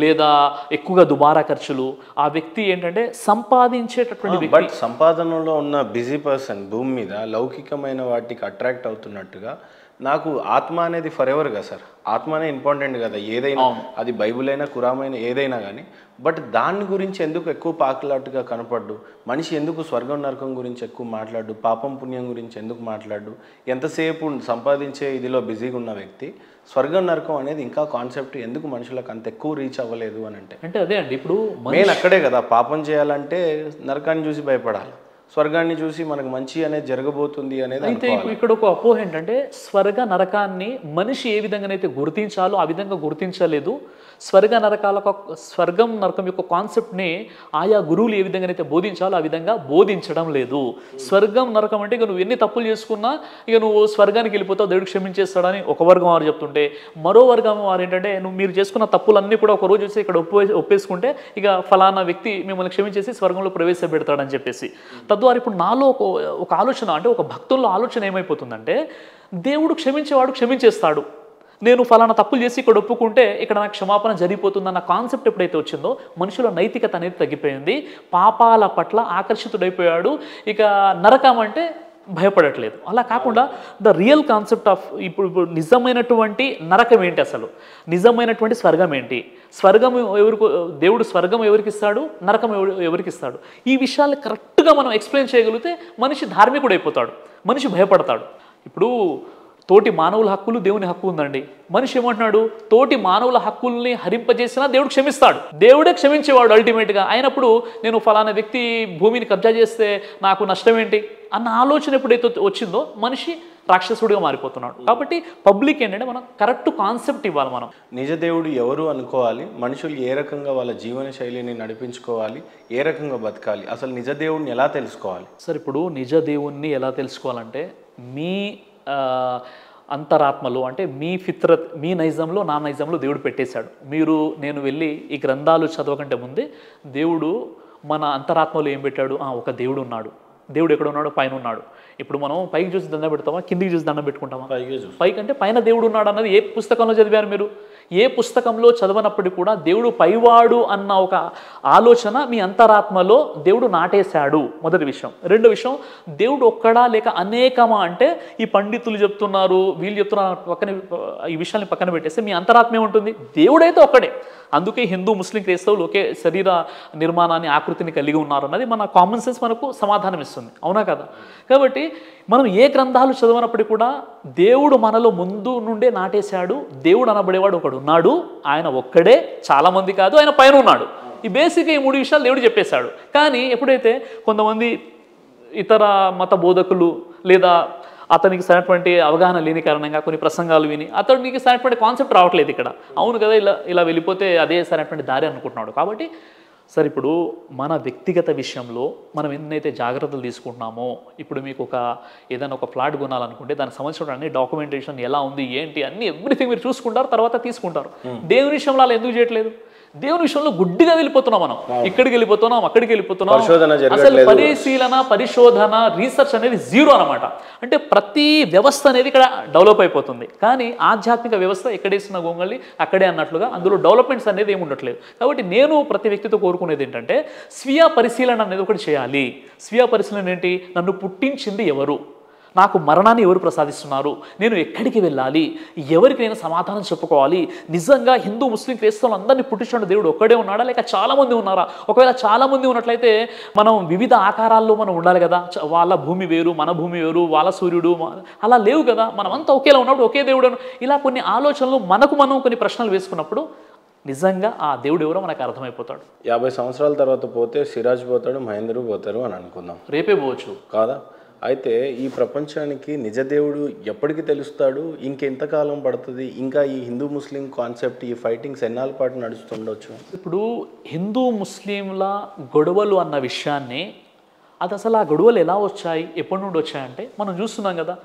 లేదా ఎక్కువగా దుబారా ఖర్చులు, ఆ వ్యక్తి ఏంటంటే సంపాదించేటటువంటి వ్యక్తి, సంపాదనలో ఉన్న బిజీ పర్సన్ భూమి మీద లౌకికమైన వాటికి అట్రాక్ట్ అవుతున్నట్టుగా నాకు ఆత్మ అనేది ఫర్ ఎవర్ కదా సార్, ఆత్మనే ఇంపార్టెంట్ కదా ఏదైనా, అది బైబుల్ అయినా కురాన్ ఏదైనా కానీ. బట్ దాని గురించి ఎందుకు ఎక్కువ పాకులాటుగా కనపడ్డు, మనిషి ఎందుకు స్వర్గం నరకం గురించి ఎక్కువ మాట్లాడు, పాపం పుణ్యం గురించి ఎందుకు మాట్లాడు, ఎంతసేపు సంపాదించే ఇదిలో బిజీగా ఉన్న వ్యక్తి స్వర్గం నరకం అనేది ఇంకా కాన్సెప్ట్ ఎందుకు మనుషులకు అంత ఎక్కువ రీచ్ అవ్వలేదు అని అంటే అదే అండి. ఇప్పుడు మెయిన్ అక్కడే కదా, పాపం చేయాలంటే నరకాన్ని చూసి భయపడాలి, స్వర్గాన్ని చూసి మనకు మంచి అనేది జరగబోతుంది అనేది. అయితే ఇక్కడ ఒక అపోహ ఏంటంటే స్వర్గ నరకాన్ని మనిషి ఏ విధంగానైతే గుర్తించాలో ఆ విధంగా గుర్తించలేదు. స్వర్గం నరకం యొక్క కాన్సెప్ట్ని ఆయా గురువులు ఏ విధంగానైతే బోధించాలో ఆ విధంగా బోధించడం లేదు. స్వర్గం నరకం అంటే ఇక నువ్వు ఎన్ని తప్పులు చేసుకున్నా ఇక నువ్వు స్వర్గానికి వెళ్ళిపోతావు, దేవుడు క్షమించేస్తాడని ఒక వర్గం వారు చెప్తుంటే, మరో వర్గం వారు ఏంటంటే మీరు చేసుకున్న తప్పులన్నీ కూడా ఒక రోజు వచ్చి ఇక్కడ ఒప్పేసుకుంటే ఇక ఫలానా వ్యక్తి మిమ్మల్ని క్షమించేసి స్వర్గంలో ప్రవేశపెడతాడని చెప్పేసి. తద్వారా ఇప్పుడు నాలో ఒక ఆలోచన, అంటే ఒక భక్తుల్లో ఆలోచన ఏమైపోతుందంటే, దేవుడు క్షమించేవాడు క్షమించేస్తాడు, నేను ఫలానా తప్పులు చేసి ఇక్కడ ఒప్పుకుంటే ఇక్కడ నాకు క్షమాపణ జరిగిపోతుందన్న కాన్సెప్ట్ ఎప్పుడైతే వచ్చిందో మనుషుల నైతికత అనేది తగ్గిపోయింది, పాపాల పట్ల ఆకర్షితుడైపోయాడు, ఇక నరకం అంటే భయపడట్లేదు. అలా కాకుండా ద రియల్ కాన్సెప్ట్ ఆఫ్ ఇప్పుడు నిజమైనటువంటి నరకం ఏంటి, అసలు నిజమైనటువంటి స్వర్గం ఏంటి, స్వర్గం దేవుడు స్వర్గం ఎవరికి ఇస్తాడు, నరకం ఎవరికి ఇస్తాడు, ఈ విషయాలు కరెక్ట్గా మనం ఎక్స్ప్లెయిన్ చేయగలిగితే మనిషి ధార్మికుడు అయిపోతాడు, మనిషి భయపడతాడు. ఇప్పుడు తోటి మానవుల హక్కులు దేవుని హక్కు ఉందండి. మనిషి ఏమంటున్నాడు, తోటి మానవుల హక్కుల్ని హరింపజేసినా దేవుడు క్షమిస్తాడు, దేవుడే క్షమించేవాడు అల్టిమేట్గా. అయినప్పుడు నేను ఫలానా వ్యక్తి భూమిని కబ్జా చేస్తే నాకు నష్టం ఏంటి అన్న ఆలోచన ఎప్పుడైతే వచ్చిందో మనిషి రాక్షసుడిగా మారిపోతున్నాడు. కాబట్టి పబ్లిక్ ఏంటంటే మనం కరెక్ట్ కాన్సెప్ట్ ఇవ్వాలి. మనం నిజ దేవుడు ఎవరు అనుకోవాలి, మనుషులు ఏ రకంగా వాళ్ళ జీవన శైలిని నడిపించుకోవాలి, ఏ రకంగా బతకాలి, అసలు నిజ దేవుడిని ఎలా తెలుసుకోవాలి సార్? ఇప్పుడు నిజ దేవుణ్ణి ఎలా తెలుసుకోవాలంటే మీ అంతరాత్మలో, అంటే మీ ఫిత్రత్, మీ నైజంలో నా నైజంలో దేవుడు పెట్టేశాడు. నేను వెళ్ళి ఈ గ్రంథాలు చదవకంటే ముందే దేవుడు మన అంతరాత్మలో ఏం పెట్టాడు, ఒక దేవుడు ఉన్నాడు. దేవుడు ఎక్కడ ఉన్నాడు, పైన ఉన్నాడు. ఇప్పుడు మనం పైకి చూసి దండం పెడతామా, కిందికి చూసి దండం పెట్టుకుంటామా? పైకి అంటే పైన దేవుడు ఉన్నాడు అన్నది ఏ పుస్తకంలో చదివారు మీరు? ఏ పుస్తకంలో చదవనప్పటికీ కూడా దేవుడు పైవాడు అన్న ఒక ఆలోచన మీ అంతరాత్మలో దేవుడు నాటేశాడు, మొదటి విషయం. రెండో విషయం, దేవుడు ఒక్కడా లేక అనేకమా అంటే ఈ పండితులు చెప్తున్నారు, వీళ్ళు చెప్తున్నారు, పక్కన ఈ విషయాన్ని పక్కన పెట్టేస్తే మీ అంతరాత్మ ఏముంటుంది, దేవుడైతే ఒక్కడే. అందుకే హిందూ ముస్లిం క్రైస్తవులు ఒకే శరీర నిర్మాణాన్ని, ఆకృతిని కలిగి ఉన్నారు అన్నది మన కామన్ సెన్స్ మనకు సమాధానం ఇస్తుంది, అవునా కదా? కాబట్టి మనం ఏ గ్రంథాలు చదవనప్పటికీ కూడా దేవుడు మనలో ముందు నుండే నాటేశాడు. దేవుడు అనబడేవాడు ఒకడు ఉన్నాడు, ఆయన ఒక్కడే, చాలామంది కాదు, ఆయన పైన ఉన్నాడు. ఈ బేసిక్గా ఈ 3 విషయాలు దేవుడు చెప్పేశాడు. కానీ ఎప్పుడైతే కొంతమంది ఇతర మత బోధకులు లేదా అతనికి సరైనటువంటి అవగాహన లేని కారణంగా కొన్ని ప్రసంగాలు విని అతనికి సరైనటువంటి కాన్సెప్ట్ రావట్లేదు ఇక్కడ, అవును కదా ఇలా వెళ్ళిపోతే అదే సరైనటువంటి దారి అనుకుంటున్నాడు. కాబట్టి సార్ ఇప్పుడు మన వ్యక్తిగత విషయంలో మనం ఎన్నైతే జాగ్రత్తలు తీసుకుంటున్నామో, ఇప్పుడు మీకు ఏదైనా ఒక ఫ్లాట్ కొనాలనుకుంటే దానికి సంబంధించిన అన్ని డాక్యుమెంటేషన్ ఎలా ఉంది ఏంటి అన్ని ఎవ్రీథింగ్ మీరు చూసుకుంటారు, తర్వాత తీసుకుంటారు. దేవుని విషయంలో అలా ఎందుకు చేయట్లేదు? దేవుని విషయంలో గుడ్డిగా వెళ్ళిపోతున్నాం మనం, ఇక్కడికి వెళ్ళిపోతున్నాం, అక్కడికి వెళ్ళిపోతున్నాం. అసలు పరిశోధన రీసెర్చ్ అనేది జీరో అనమాట. అంటే ప్రతి వ్యవస్థ అనేది ఇక్కడ డెవలప్ అయిపోతుంది, కానీ ఆధ్యాత్మిక వ్యవస్థ ఎక్కడేసిన గొంగళి అక్కడే అన్నట్లుగా అందులో డెవలప్మెంట్స్ అనేది ఏమి ఉండట్లేదు. కాబట్టి నేను ప్రతి వ్యక్తితో కోరుకునేది ఏంటంటే స్వీయ పరిశీలన అనేది ఒకటి చేయాలి. స్వీయ పరిశీలన ఏంటి? నన్ను పుట్టించింది ఎవరు, నాకు మరణాన్ని ఎవరు ప్రసాదిస్తున్నారు, నేను ఎక్కడికి వెళ్ళాలి, ఎవరికి నేను సమాధానం చెప్పుకోవాలి, నిజంగా హిందూ ముస్లిం క్రైస్తవులు అందరినీ పుట్టించిన దేవుడు ఒక్కడే ఉన్నాడా లేక చాలామంది ఉన్నారా? ఒకవేళ చాలామంది ఉన్నట్లయితే మనం వివిధ ఆకారాల్లో మనం ఉండాలి కదా. వాళ్ళ భూమి వేరు, మన భూమి వేరు, వాళ్ళ సూర్యుడు అలా లేవు కదా. మనమంతా ఒకేలా ఉన్నప్పుడు ఒకే దేవుడు. ఇలా కొన్ని ఆలోచనలు మనం కొన్ని ప్రశ్నలు వేసుకున్నప్పుడు నిజంగా ఆ దేవుడు ఎవరో మనకు అర్థమైపోతాడు. 50 సంవత్సరాల తర్వాత పోతే సిరాజ్ పోతాడు, మహేంద్రు పోతారు అని అనుకుందాం, రేపే పోవచ్చు కాదా? అయితే ఈ ప్రపంచానికి నిజ దేవుడు ఎప్పటికి తెలుస్తాడు, ఇంకెంతకాలం పడుతుంది, ఇంకా ఈ హిందూ ముస్లిం కాన్సెప్ట్ ఈ ఫైటింగ్స్ ఎన్నాళ్ళ పాటు నడుస్తుండొచ్చు? ఇప్పుడు హిందూ ముస్లింల గొడవలు అన్న విషయాన్ని, అది అసలు ఆ గొడవలు ఎలా వచ్చాయి, ఎప్పటి నుండి వచ్చాయంటే మనం చూస్తున్నాం కదా.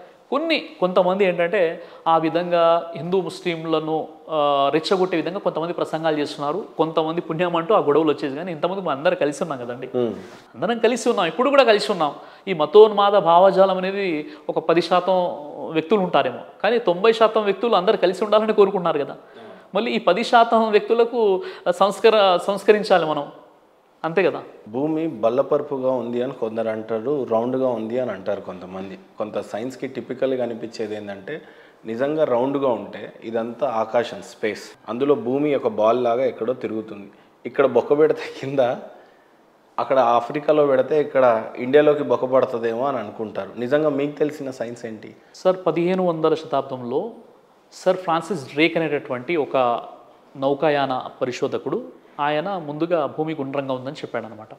కొంతమంది ఏంటంటే ఆ విధంగా హిందూ ముస్లింలను రెచ్చగొట్టే విధంగా కొంతమంది ప్రసంగాలు చేస్తున్నారు, కొంతమంది పుణ్యం అంటూ ఆ గొడవలు వచ్చేది. కానీ ఇంతమంది మనం అందరం కలిసి ఉన్నాం కదండి, అందరం కలిసి ఉన్నాం, ఇప్పుడు కూడా కలిసి ఉన్నాం. ఈ మతోన్మాద భావజాలం అనేది ఒక 10% వ్యక్తులు ఉంటారేమో, కానీ 90% వ్యక్తులు అందరు కలిసి ఉండాలని కోరుకుంటున్నారు కదా. మళ్ళీ ఈ 10% వ్యక్తులకు సంస్కరించాలి మనం, అంతే కదా. భూమి బల్లపరుపుగా ఉంది అని కొందరు అంటారు, రౌండ్గా ఉంది అని అంటారు కొంతమంది. కొంత సైన్స్కి టిపికల్గా అనిపించేది ఏంటంటే నిజంగా రౌండ్గా ఉంటే ఇదంతా ఆకాశం, స్పేస్, అందులో భూమి ఒక బాల్ లాగా ఎక్కడో తిరుగుతుంది. ఇక్కడ బొక్క పెడితే కింద, అక్కడ ఆఫ్రికాలో పెడితే ఇక్కడ ఇండియాలోకి బొక్క పడుతుందేమో అని అనుకుంటారు. నిజంగా మీకు తెలిసిన సైన్స్ ఏంటి సార్? 1500వ శతాబ్దంలో సర్ ఫ్రాన్సిస్ డ్రేక్ అనేటటువంటి ఒక నౌకాయాన పరిశోధకుడు, ఆయన ముందుగా భూమి గుండ్రంగా ఉందని చెప్పాడు అనమాట.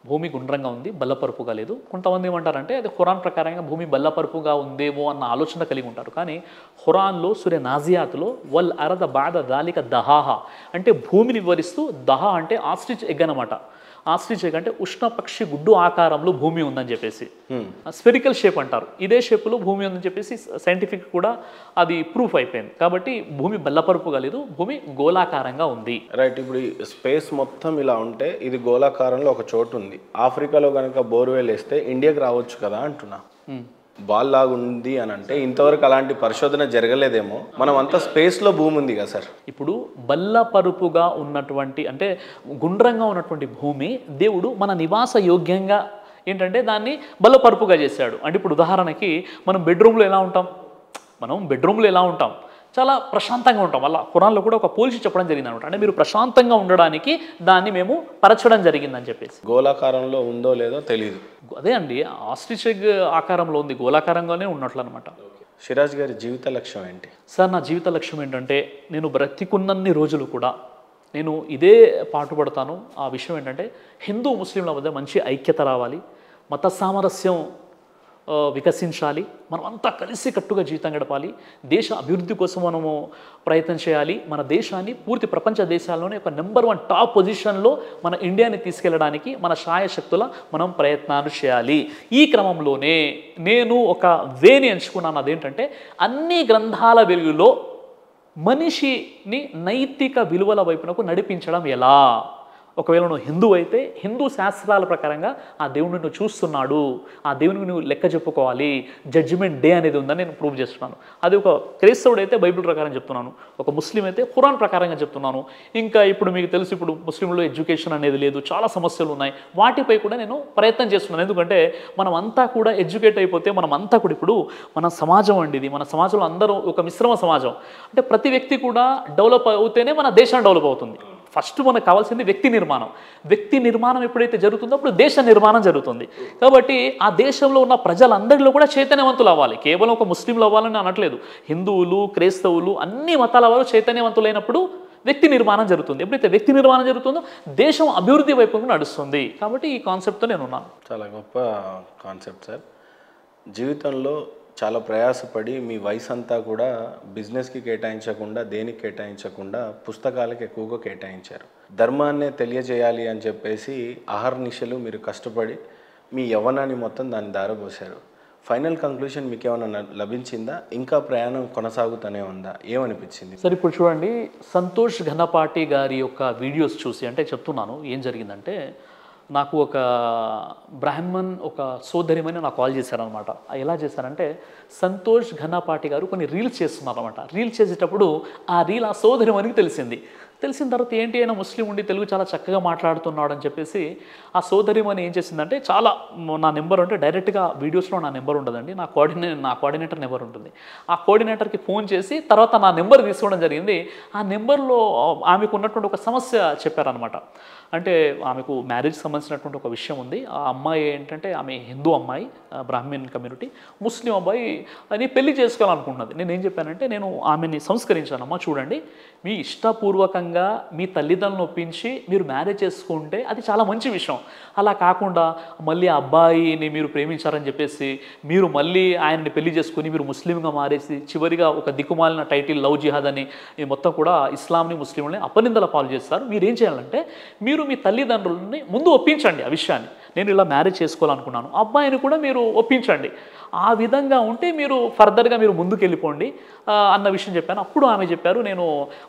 భూమి గుండ్రంగా ఉంది, బల్లపరుపుగా లేదు. కొంతమంది ఏమంటారంటే అది ఖురాన్ ప్రకారంగా భూమి బల్లపరుపుగా ఉందేమో అన్న ఆలోచన కలిగి ఉంటారు. కానీ ఖురాన్లో సూర్య నాజియాత్లో వల్ అరద బాద దాలిక దహాహ అంటే భూమిని వివరిస్తూ, దహా అంటే ఆస్ట్రిచ్ ఎగ్ అనమాట. ఆస్ట్రిచ్ ఎగ్ అంటే ఉష్ణపక్షి గుడ్డు ఆకారంలో భూమి ఉందని చెప్పేసి, స్పెరికల్ షేప్ అంటారు. ఇదే షేపులో భూమి ఉందని చెప్పేసి సైంటిఫిక్ కూడా అది ప్రూఫ్ అయిపోయింది. కాబట్టి భూమి బల్లపరుపుగా లేదు, భూమి గోళాకారంగా ఉంది. రైట్. ఇప్పుడు స్పేస్ మొత్తం ఇలా ఉంటే ఇది గోళాకారంలో ఒక చోటు ఉంది. ఆఫ్రికాలో కనుక బోర్వెల్ వేస్తే ఇండియాకి రావచ్చు కదా అంటున్నా. బాల్ లాగా ఉంది అని అంటే ఇంతవరకు అలాంటి పరిశోధన జరగలేదేమో. మనం అంతా స్పేస్లో భూమి ఉంది కదా సార్. ఇప్పుడు బల్లపరుపుగా ఉన్నటువంటి అంటే గుండ్రంగా ఉన్నటువంటి భూమి దేవుడు మన నివాస యోగ్యంగా ఏంటంటే దాన్ని బల్లపరుపుగా చేశాడు. అంటే ఇప్పుడు ఉదాహరణకి మనం బెడ్రూమ్లో ఎలా ఉంటాం, చాలా ప్రశాంతంగా ఉంటాం. వల్ల ఖురాన్లో కూడా ఒక పోల్చి చెప్పడం జరిగింది అనమాట. అంటే మీరు ప్రశాంతంగా ఉండడానికి దాన్ని మేము పరచడం జరిగిందని చెప్పేసి. గోళాకారంలో ఉందో లేదో తెలియదు. అదే అండి, ఆస్ట్రిచ్ ఎగ్ ఆకారంలో ఉంది, గోళాకారంగానే ఉన్నట్లు అనమాట. సిరాజ్ గారి జీవిత లక్ష్యం ఏంటి సార్? నా జీవిత లక్ష్యం ఏంటంటే నేను బ్రతికున్నన్ని రోజులు కూడా నేను ఇదే పాటుపడతాను. ఆ విషయం ఏంటంటే హిందూ ముస్లింల మధ్య మంచి ఐక్యత రావాలి, మత సామరస్యం వికసించాలి, మనం అంతా కలిసి కట్టుగా జీవితం గడపాలి, దేశ అభివృద్ధి కోసం మనము ప్రయత్నం చేయాలి. మన దేశాన్ని పూర్తి ప్రపంచ దేశాల్లోనే ఒక నెంబర్ 1 టాప్ పొజిషన్లో మన ఇండియాని తీసుకెళ్ళడానికి మన శాయశక్తుల మనం ప్రయత్నాలు చేయాలి. ఈ క్రమంలోనే నేను ఒక వేని ఎంచుకున్నాను. అదేంటంటే అన్ని గ్రంథాల వెలుగులో మనిషిని నైతిక విలువల వైపునకు నడిపించడం ఎలా. ఒకవేళ నువ్వు హిందూ అయితే హిందూ శాస్త్రాల ప్రకారంగా ఆ దేవుడిని నువ్వు చూస్తున్నాడు, ఆ దేవునికి నువ్వు లెక్క చెప్పుకోవాలి, జడ్జిమెంట్ డే అనేది ఉందని నేను ప్రూవ్ చేస్తున్నాను. అది ఒక క్రైస్తవుడు అయితే బైబిల్ ప్రకారం చెప్తున్నాను, ఒక ముస్లిం అయితే ఖురాన్ ప్రకారంగా చెప్తున్నాను. ఇంకా ఇప్పుడు మీకు తెలుసు, ఇప్పుడు ముస్లింలో ఎడ్యుకేషన్ అనేది లేదు, చాలా సమస్యలు ఉన్నాయి. వాటిపై కూడా నేను ప్రయత్నం చేస్తున్నాను. ఎందుకంటే మనం అంతా కూడా ఎడ్యుకేట్ అయిపోతే మనం అంతా కూడా, ఇప్పుడు మన సమాజం అండి ఇది, మన సమాజంలో అందరూ ఒక మిశ్రమ సమాజం. అంటే ప్రతి వ్యక్తి కూడా డెవలప్ అవుతేనే మన దేశం డెవలప్ అవుతుంది. ఫస్ట్ మనకు కావాల్సింది వ్యక్తి నిర్మాణం. వ్యక్తి నిర్మాణం ఎప్పుడైతే జరుగుతుందో అప్పుడు దేశ నిర్మాణం జరుగుతుంది. కాబట్టి ఆ దేశంలో ఉన్న ప్రజలందరిలో కూడా చైతన్యవంతులు అవ్వాలి. కేవలం ఒక ముస్లింలు అవ్వాలని అనట్లేదు, హిందువులు, క్రైస్తవులు, అన్ని మతాల వారు చైతన్యవంతులైనప్పుడు వ్యక్తి నిర్మాణం జరుగుతుంది. ఎప్పుడైతే వ్యక్తి నిర్మాణం జరుగుతుందో దేశం అభివృద్ధి వైపు నడుస్తుంది. కాబట్టి ఈ కాన్సెప్ట్తో నేను ఉన్నాను. చాలా గొప్ప కాన్సెప్ట్ సార్. జీవితంలో చాలా ప్రయాసపడి మీ వయసు అంతా కూడా బిజినెస్కి కేటాయించకుండా, దేనికి కేటాయించకుండా పుస్తకాలకు ఎక్కువగా కేటాయించారు. ధర్మాన్నే తెలియజేయాలి అని చెప్పేసి అహర్నిశలు మీరు కష్టపడి మీ యవ్వనాన్ని మొత్తం దాన్ని దారబోసారు. ఫైనల్ కంక్లూషన్ మీకు ఏమైనా లభించిందా? ఇంకా ప్రయాణం కొనసాగుతూనే ఉందా? ఏమనిపించింది? సరే, ఇప్పుడు చూడండి, సంతోష్ ఘనపాటి గారి యొక్క వీడియోస్ చూసి అంటే చెప్తున్నాను ఏం జరిగిందంటే, నాకు ఒక బ్రాహ్మణ్ ఒక సోదరిమని నాకు కాల్ చేశారనమాట. ఎలా చేశారంటే, సంతోష్ ఘనపాటి గారు కొన్ని రీల్స్ చేస్తున్నారనమాట. రీల్స్ చేసేటప్పుడు ఆ రీల్ ఆ సోదరిమనికి తెలిసింది. తెలిసిన తర్వాత ఏంటి, అయినా ముస్లిం ఉండి తెలుగు చాలా చక్కగా మాట్లాడుతున్నాడు అని చెప్పేసి ఆ సోదరిమని ఏం చేసిందంటే, చాలా నా నెంబర్ అంటే డైరెక్ట్గా వీడియోస్లో నా నెంబర్ ఉండదండి, నా కోఆర్డినేటర్ నెంబర్ ఉంటుంది. ఆ కోఆర్డినేటర్కి ఫోన్ చేసి తర్వాత నా నెంబర్ తీసుకోవడం జరిగింది. ఆ నెంబర్లో ఆమెకు ఉన్నటువంటి ఒక సమస్య చెప్పారనమాట. అంటే ఆమెకు మ్యారేజ్ సంబంధించినటువంటి ఒక విషయం ఉంది. ఆ అమ్మాయి ఏంటంటే, ఆమె హిందూ అమ్మాయి, బ్రాహ్మణ్ కమ్యూనిటీ, ముస్లిం అబ్బాయి అని పెళ్లి చేసుకోవాలనుకుంటున్నది. నేను ఏం చెప్పానంటే, నేను ఆమెని సంస్కరించానమ్మా, చూడండి, మీ ఇష్టపూర్వకంగా మీ తల్లిదండ్రులను ఒప్పించి మీరు మ్యారేజ్ చేసుకుంటే అది చాలా మంచి విషయం. అలా కాకుండా మళ్ళీ ఆ అబ్బాయిని మీరు ప్రేమించారని చెప్పేసి మీరు మళ్ళీ ఆయన్ని పెళ్లి చేసుకుని మీరు ముస్లింగా మారేసి చివరిగా ఒక దిక్కుమాలిన టైటిల్ లవ్ జిహాద్ అని మొత్తం కూడా ఇస్లాంని ముస్లింలని అపనిందల పాలు చేస్తారు. మీరు ఏం చేయాలంటే, మీరు మీ తల్లిదండ్రులని ముందు ఒప్పించండి ఆ విషయాన్ని, నేను ఇలా మ్యారేజ్ చేసుకోవాలనుకున్నాను, అబ్బాయిని కూడా మీరు ఒప్పించండి. ఆ విధంగా ఉంటే మీరు ఫర్దర్గా మీరు ముందుకు వెళ్ళిపోండి అన్న విషయం చెప్పాను. అప్పుడు ఆమె చెప్పారు, నేను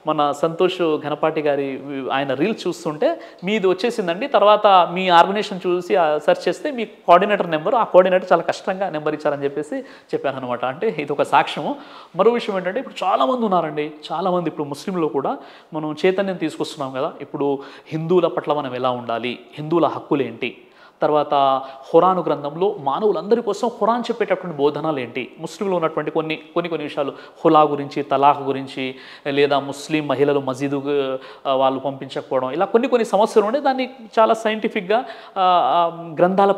మన సంతోష్ ఘనపాటి గారి ఆయన రీల్స్ చూస్తుంటే మీది వచ్చేసిందండి, తర్వాత మీ ఆర్గనైజేషన్ చూసి సెర్చ్ చేస్తే మీ కోఆర్డినేటర్ నెంబర్, ఆ కోఆర్డినేటర్ చాలా కష్టంగా నెంబర్ ఇచ్చారని చెప్పేసి చెప్పాను అనమాట. అంటే ఇది ఒక సాక్ష్యము. మరో విషయం ఏంటంటే, ఇప్పుడు చాలామంది ఉన్నారండి, చాలామంది ఇప్పుడు ముస్లింలో కూడా మనం చైతన్యం తీసుకొస్తున్నాం కదా. ఇప్పుడు హిందువుల పట్ల మనం ఎలా ఉండాలి, హిందువుల హక్కులు ఏంటి, తర్వాత ఖురాను గ్రంథంలో మానవులందరి కోసం ఖురాన్ చెప్పేటటువంటి బోధనలు ఏంటి, ముస్లింలో ఉన్నటువంటి కొన్ని విషయాలు, హులా గురించి, తలాఖ్ గురించి, లేదా ముస్లిం మహిళలు మసీదు వాళ్ళు పంపించకపోవడం, ఇలా కొన్ని సమస్యలు ఉండే దాన్ని చాలా సైంటిఫిక్గా గ్రంథాల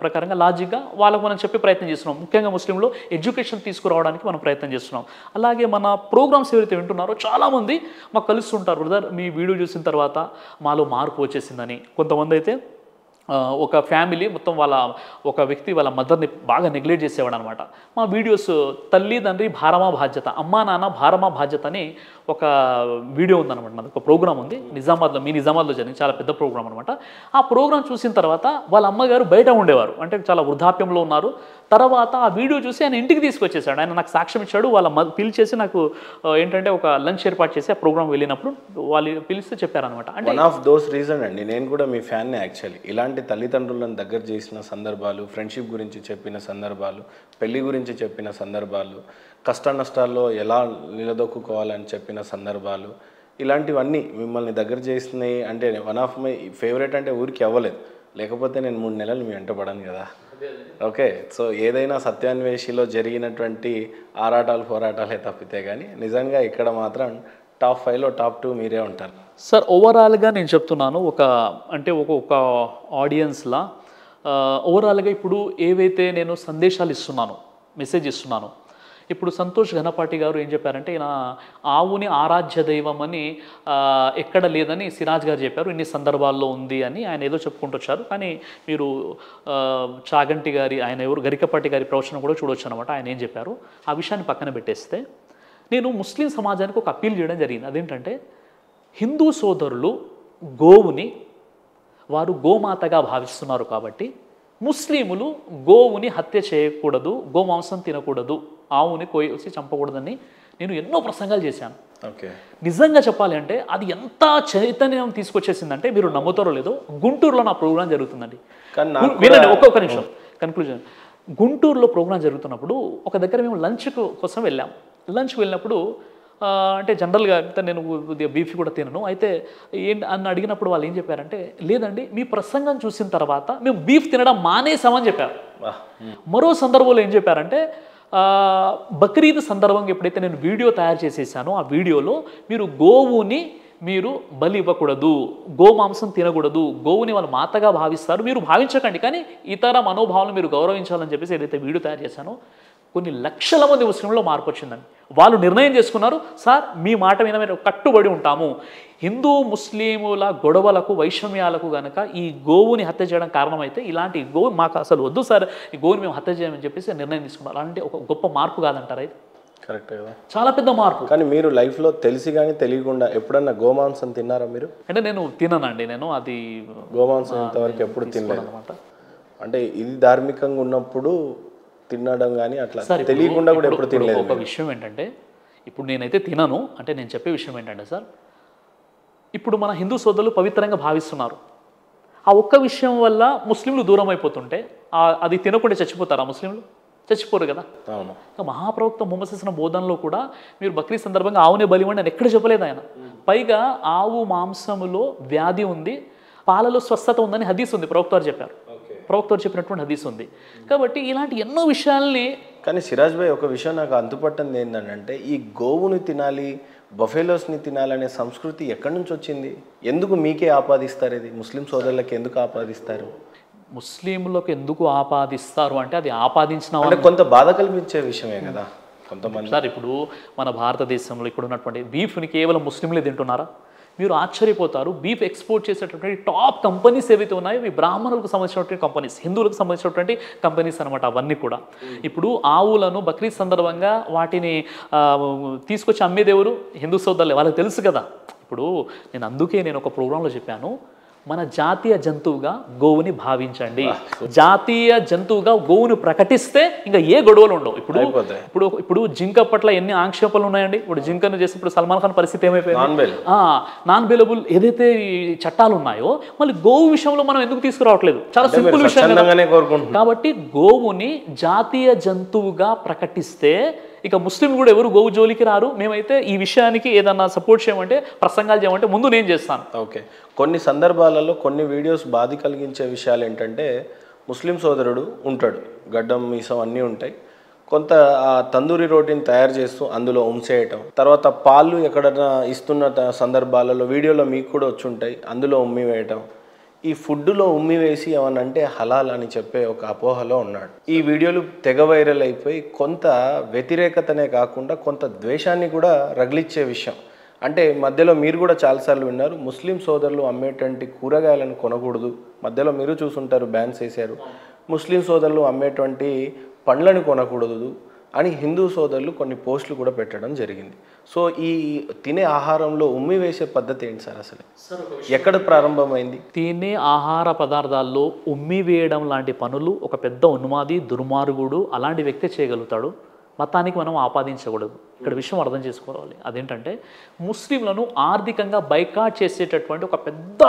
ప్రకారంగా లాజిక్గా వాళ్ళకు మనం చెప్పే ప్రయత్నం చేస్తున్నాం. ముఖ్యంగా ముస్లింలో ఎడ్యుకేషన్ తీసుకురావడానికి మనం ప్రయత్నం చేస్తున్నాం. అలాగే మన ప్రోగ్రామ్స్ ఎవరైతే వింటున్నారో చాలామంది మాకు కలుస్తుంటారు, బ్రదర్ మీ వీడియో చూసిన తర్వాత మాలో మార్పు వచ్చేసిందని. కొంతమంది అయితే ఒక ఫ్యామిలీ మొత్తం ఒక వ్యక్తి వాళ్ళ మదర్ని బాగా నెగ్లెక్ట్ చేసేవాడు అనమాట. మా వీడియోస్ తల్లిదండ్రి భారమా బాధ్యత, అమ్మా నాన్న భారమా బాధ్యత అని ఒక వీడియో ఉందన్నమాట, నాది ఒక ప్రోగ్రామ్ ఉంది నిజామాబాద్లో, మీ నిజామాబాద్లో జరిగింది, చాలా పెద్ద ప్రోగ్రామ్ అనమాట. ఆ ప్రోగ్రామ్ చూసిన తర్వాత వాళ్ళ అమ్మగారు బయట ఉండేవారు, అంటే చాలా వృద్ధాప్యంలో ఉన్నారు. తర్వాత ఆ వీడియో చూసి ఆయన ఇంటికి తీసుకొచ్చేసాడు, ఆయన నాకు సాక్ష్యం ఇచ్చాడు. వాళ్ళ పిలిచేసి నాకు ఏంటంటే ఒక లంచ్ ఏర్పాటు చేసి ఆ ప్రోగ్రామ్ వెళ్ళినప్పుడు వాళ్ళు పిలిస్తే చెప్పారనమాట. అంటే వన్ ఆఫ్ దోస్ రీజన్ అండి, నేను కూడా మీ ఫ్యాన్ని యాక్చువల్లీ. ఇలాంటి తల్లిదండ్రులను దగ్గర చేసిన సందర్భాలు, ఫ్రెండ్షిప్ గురించి చెప్పిన సందర్భాలు, పెళ్లి గురించి చెప్పిన సందర్భాలు, కష్ట నష్టాల్లో ఎలా నిలదొక్కుకోవాలని చెప్పిన సందర్భాలు, ఇలాంటివన్నీ మిమ్మల్ని దగ్గర చేసినాయి. అంటే వన్ ఆఫ్ మై ఫేవరెట్ అంటే ఊరికి అవ్వలేదు, లేకపోతే నేను 3 నెలలు మీ వెంటబడను కదా. ఓకే, సో ఏదైనా సత్యాన్వేషిలో జరిగినటువంటి ఆరాటాలు పోరాటాలే తప్పితే కానీ నిజంగా ఇక్కడ మాత్రం టాప్ 5లో టాప్ 2 మీరే ఉంటారు సార్. ఓవరాల్గా నేను చెప్తున్నాను, ఒక ఆడియన్స్లా ఓవరాల్గా ఇప్పుడు ఏవైతే నేను సందేశాలు ఇస్తున్నాను, మెసేజ్ ఇస్తున్నాను, ఇప్పుడు సంతోష్ ఘనపాటి గారు ఏం చెప్పారంటే, ఈయన ఆవుని ఆరాధ్య దైవం అని ఎక్కడ లేదని సిరాజ్ గారు చెప్పారు, ఇన్ని సందర్భాల్లో ఉంది అని ఆయన ఏదో చెప్పుకుంటూ వచ్చారు. కానీ మీరు చాగంటి గారి, ఆయన ఎవరు, గరికపాటి గారి ప్రవచనం కూడా చూడొచ్చు అనమాట. ఆయన ఏం చెప్పారు ఆ విషయాన్ని పక్కన పెట్టేస్తే, నేను ముస్లిం సమాజానికి ఒక అప్పీల్ చేయడం జరిగింది. అదేంటంటే, హిందూ సోదరులు గోవుని వారు గోమాతగా భావిస్తున్నారు కాబట్టి ముస్లిములు గోవుని హత్య చేయకూడదు, గోమాంసం తినకూడదు, ఆవుని కోసి చంపకూడదని నేను ఎన్నో ప్రసంగాలు చేశాను. ఓకే, నిజంగా చెప్పాలి అంటే అది ఎంత చైతన్యం తీసుకొచ్చేసిందంటే, మీరు నమ్ముతారో లేదో, గుంటూరులో నా ప్రోగ్రాం జరుగుతుందండి. వినండి ఒక్కొక్క నిమిషం, కన్క్లూజన్. గుంటూరులో ప్రోగ్రాం జరుగుతున్నప్పుడు ఒక దగ్గర మేము లంచ్ కోసం వెళ్ళాం. లంచ్కి వెళ్ళినప్పుడు అంటే జనరల్గా నేను బీఫ్ కూడా తినను, అయితే ఏంటి అని అడిగినప్పుడు వాళ్ళు ఏం చెప్పారంటే, లేదండి మీ ప్రసంగం చూసిన తర్వాత మేము బీఫ్ తినడం మానేసామని చెప్పారు. మరో సందర్భంలో ఏం చెప్పారంటే, బక్రీద్ సందర్భంగా ఎప్పుడైతే నేను వీడియో తయారు చేసేసానో ఆ వీడియోలో మీరు గోవుని మీరు బలి ఇవ్వకూడదు, గోమాంసం తినకూడదు, గోవుని వాళ్ళు మాతగా భావిస్తారు, మీరు భావించకండి, కానీ ఇతర మనోభావాలను మీరు గౌరవించాలని చెప్పేసి ఏదైతే వీడియో తయారు చేశానో కొన్ని లక్షల మంది ముస్లింలో మార్పు వచ్చిందని. వాళ్ళు నిర్ణయం చేసుకున్నారు, సార్ మీ మాట మీద మేము కట్టుబడి ఉంటాము, హిందూ ముస్లిముల గొడవలకు వైషమ్యాలకు కనుక ఈ గోవుని హత్య చేయడం కారణమైతే ఇలాంటి గోవు మాకు అసలు వద్దు సార్, ఈ గోవుని మేము హత్య చేయమని చెప్పేసి నిర్ణయం తీసుకున్నారు. అలాంటి ఒక గొప్ప మార్పు కాదంటారు అయితే? కరెక్ట్ కదా, చాలా పెద్ద మార్పు. కానీ మీరు లైఫ్లో తెలిసి కానీ తెలియకుండా ఎప్పుడన్నా గోమాంసం తిన్నారా మీరు? అంటే నేను తిననండి, నేను అది గోమాంసం ఇంతవరకు ఎప్పుడు తినలేదు అనమాట. అంటే ఇది ధార్మికంగా ఉన్నప్పుడు తినడం కానీ అట్లా తెలియకుండా కూడా ఎప్పుడు తినలేదు. ఒక విషయం ఏంటంటే, ఇప్పుడు నేనైతే తినను, అంటే నేను చెప్పే విషయం ఏంటంటే సార్, ఇప్పుడు మన హిందూ సోదరులు పవిత్రంగా భావిస్తున్నారు, ఆ ఒక్క విషయం వల్ల ముస్లింలు దూరం అయిపోతుంటే అది తినకుండా చచ్చిపోతారా ముస్లింలు? చచ్చిపోరు కదా. అవును. మహాప్రవక్త ముహమ్మద్ చేసిన బోధనలో కూడా మీరు బక్రీద్ సందర్భంగా ఆవునే బలివ్వండి అని ఎక్కడ చెప్పలేదు ఆయన. పైగా ఆవు మాంసములో వ్యాధి ఉంది, పాలలో స్వస్థత ఉందని హదీస్ ఉంది, ప్రవక్త వారు చెప్పారు, ప్రవక్త వారు చెప్పినటువంటి హదీస్ ఉంది. కాబట్టి ఇలాంటి ఎన్నో విషయాల్ని. కానీ సిరాజ్ భాయ్, ఒక విషయం నాకు అంతుపట్టంది ఏంటంటే, ఈ గోవుని తినాలి, బఫెలోస్ని తినాలనే సంస్కృతి ఎక్కడి నుంచి వచ్చింది? ఎందుకు మీకే ఆపాదిస్తారు? ఇది ముస్లిం సోదరులకి ఎందుకు ఆపాదిస్తారు? ముస్లింలకు ఎందుకు ఆపాదిస్తారు అంటే, అది ఆపాదించిన అంటే కొంత బాధ కల్పించే విషయమే కదా కొంతమంది. సార్ ఇప్పుడు మన భారతదేశంలో ఇక్కడ ఉన్నటువంటి బీఫ్ని కేవలం ముస్లింలే తింటున్నారా? మీరు ఆశ్చర్యపోతారు. బీఫ్ ఎక్స్పోర్ట్ చేసేటటువంటి టాప్ కంపెనీస్ ఏవైతే ఉన్నాయో ఇవి బ్రాహ్మణులకు సంబంధించినటువంటి కంపెనీస్, హిందువులకు సంబంధించినటువంటి కంపెనీస్ అనమాట అవన్నీ కూడా. ఇప్పుడు ఆవులను బక్రీద్ సందర్భంగా వాటిని తీసుకొచ్చి అమ్మేదేవరు? హిందూ సోదరులే, వాళ్ళకి తెలుసు కదా. ఇప్పుడు అందుకే నేను ఒక ప్రోగ్రాంలో చెప్పాను, మన జాతీయ జంతువుగా గోవుని భావించండి. జాతీయ జంతువుగా గోవుని ప్రకటిస్తే ఇంకా ఏ గొడవలు ఉండవు. ఇప్పుడు జింక పట్ల ఎన్ని ఆక్షేపణలు ఉన్నాయండి. ఇప్పుడు జింకను చేసి ఇప్పుడు సల్మాన్ ఖాన్ పరిస్థితి ఏమైపోయింది? నాన్ బెలబుల్ ఏదైతే చట్టాలు ఉన్నాయో మళ్ళీ గోవు విషయంలో మనం ఎందుకు తీసుకురావట్లేదు? చాలా సింపుల్ విషయం. కాబట్టి గోవుని జాతీయ జంతువుగా ప్రకటిస్తే ఇక ముస్లిం కూడా ఎవరు గోవు జోలికి రారు. మేమైతే ఈ విషయానికి ఏదన్నా సపోర్ట్ చేయమంటే, ప్రసంగాలు చేయమంటే ముందు నేను చేస్తాను. ఓకే, కొన్ని సందర్భాలలో కొన్ని వీడియోస్ బాధ కలిగించే విషయాలు ఏంటంటే, ముస్లిం సోదరుడు ఉంటాడు, గడ్డం మీసం అన్నీ ఉంటాయి, కొంత తందూరి రోటీని తయారు చేస్తూ అందులో ఉమ్సేయటం, తర్వాత పాలు ఎక్కడైనా ఇస్తున్న సందర్భాలలో వీడియోలో మీకు కూడా వచ్చి ఉంటాయి, అందులో ఉమ్మి వేయటం. ఈ ఫుడ్లో ఉమ్మి వేసి ఏమనంటే హలాల్ అని చెప్పే ఒక అపోహలో ఉన్నాడు. ఈ వీడియోలు తెగ వైరల్ అయిపోయి కొంత వ్యతిరేకతనే కాకుండా కొంత ద్వేషాన్ని కూడా రగిలిచ్చే విషయం. అంటే మధ్యలో మీరు కూడా చాలాసార్లు విన్నారు, ముస్లిం సోదరులు అమ్మేటువంటి కూరగాయలను కొనకూడదు, మధ్యలో మీరు చూసుంటారు బ్యాన్స్ వేశారు, ముస్లిం సోదరులు అమ్మేటువంటి పండ్లను కొనకూడదు అని హిందూ సోదరులు కొన్ని పోస్టులు కూడా పెట్టడం జరిగింది. సో ఈ తినే ఆహారంలో ఉమ్మి వేసే పద్ధతి ఏంటి సార్, అసలు ఎక్కడ ప్రారంభమైంది? తినే ఆహార పదార్థాల్లో ఉమ్మి వేయడం లాంటి పనులు ఒక పెద్ద ఉన్మాది, దుర్మార్గుడు అలాంటి వ్యక్తి చేయగలుగుతాడు. మతానికి మనం ఆపాదించకూడదు. ఇక్కడ విషయం అర్థం చేసుకోవాలి. అదేంటంటే ముస్లింలను ఆర్థికంగా బైకాట్ చేసేటటువంటి ఒక పెద్ద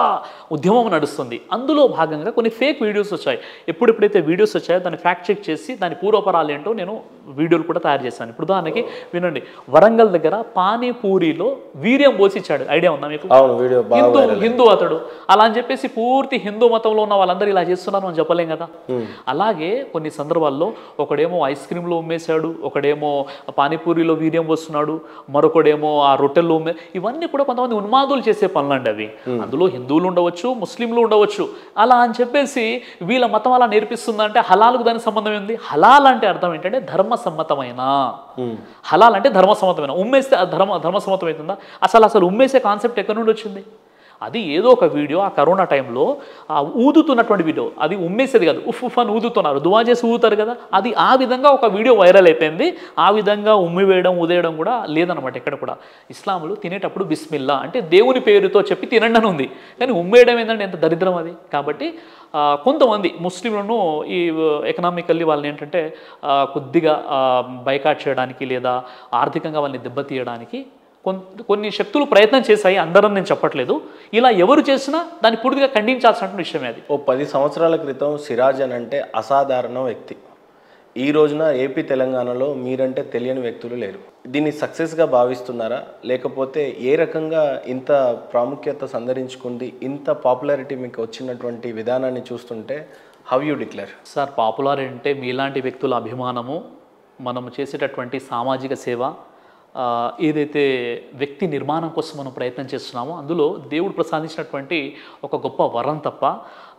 ఉద్యమం నడుస్తుంది. అందులో భాగంగా కొన్ని ఫేక్ వీడియోస్ వచ్చాయి. ఎప్పుడెప్పుడైతే వీడియోస్ వచ్చాయో దాన్ని ఫ్యాక్ట్ చెక్ చేసి దాని పూర్వపరాలు ఏంటో నేను వీడియోలు కూడా తయారు చేశాను. ఇప్పుడు దానికి వినండి, వరంగల్ దగ్గర పానీపూరిలో వీర్యం పోసిచ్చాడు, ఐడియా ఉందా మీకు? హిందూ అతడు అలా అని చెప్పేసి పూర్తి హిందూ మతంలో ఉన్న వాళ్ళందరూ ఇలా చేస్తున్నారు అని చెప్పలేం కదా. అలాగే కొన్ని సందర్భాల్లో ఒకడేమో ఐస్ క్రీమ్లో ఉమ్మేశాడు, ఒకడేమో పానీపూరిలో వీర్యం వస్తున్నాడు, మరొకడేమో ఆ రొట్టెల్లో ఇవన్నీ కూడా కొంతమంది ఉన్మాదులు చేసే పనులండి అవి. అందులో హిందువులు ఉండవచ్చు, ముస్లింలు ఉండవచ్చు. అలా అని చెప్పేసి వీళ్ళ మతం అలా నేర్పిస్తుందంటే హలాల్కు దానికి సంబంధం ఉంది. హలాల్ అంటే అర్థం ఏంటంటే ధర్మసమ్మతమైన, హలాల్ అంటే ధర్మసమ్మతమైన. ఉమ్మేస్తే ధర్మసమ్మతం అవుతుందా? అసలు ఉమ్మేసే కాన్సెప్ట్ ఎక్కడి నుండి వచ్చింది? అది ఏదో ఒక వీడియో ఆ కరోనా టైంలో ఊదుతున్నటువంటి వీడియో, అది ఉమ్మేసేది కాదు, ఉఫ్ అని ఊదుతున్నారు, దువా చేసి ఊదుతారు కదా, అది ఆ విధంగా ఒక వీడియో వైరల్ అయిపోయింది. ఆ విధంగా ఉమ్మి వేయడం ఊదేయడం కూడా లేదనమాట ఎక్కడ కూడా. ఇస్లాంలో తినేటప్పుడు బిస్మిల్లా అంటే దేవుని పేరుతో చెప్పి తినండి అని ఉంది, కానీ ఉమ్మేయడం ఏంటంటే ఎంత దరిద్రం అది. కాబట్టి కొంతమంది ముస్లింలను ఈ ఎకనామికల్లీ వాళ్ళని ఏంటంటే కొద్దిగా బైకాట్ చేయడానికి లేదా ఆర్థికంగా వాళ్ళని దెబ్బతీయడానికి కొన్ని శక్తులు ప్రయత్నం చేశాయి, అందరం నేను చెప్పట్లేదు. ఇలా ఎవరు చేసినా దాన్ని పూర్తిగా ఖండించాల్సిన విషయమే అది. 10 సంవత్సరాల క్రితం సిరాజ్ అని అంటే అసాధారణ వ్యక్తి. ఈ రోజున ఏపీ తెలంగాణలో మీరంటే తెలియని వ్యక్తులు లేరు. దీన్ని సక్సెస్గా భావిస్తున్నారా, లేకపోతే ఏ రకంగా ఇంత ప్రాముఖ్యత సంతరించుకుంది, ఇంత పాపులారిటీ మీకు వచ్చినటువంటి విధానాన్ని చూస్తుంటే how you declare? Sir, popularity అంటే మీలాంటి వ్యక్తుల అభిమానము, మనము చేసేటటువంటి సామాజిక సేవ, ఏదైతే వ్యక్తి నిర్మాణం కోసం మనం ప్రయత్నం చేస్తున్నామో అందులో దేవుడు ప్రసాదించినటువంటి ఒక గొప్ప వరం తప్ప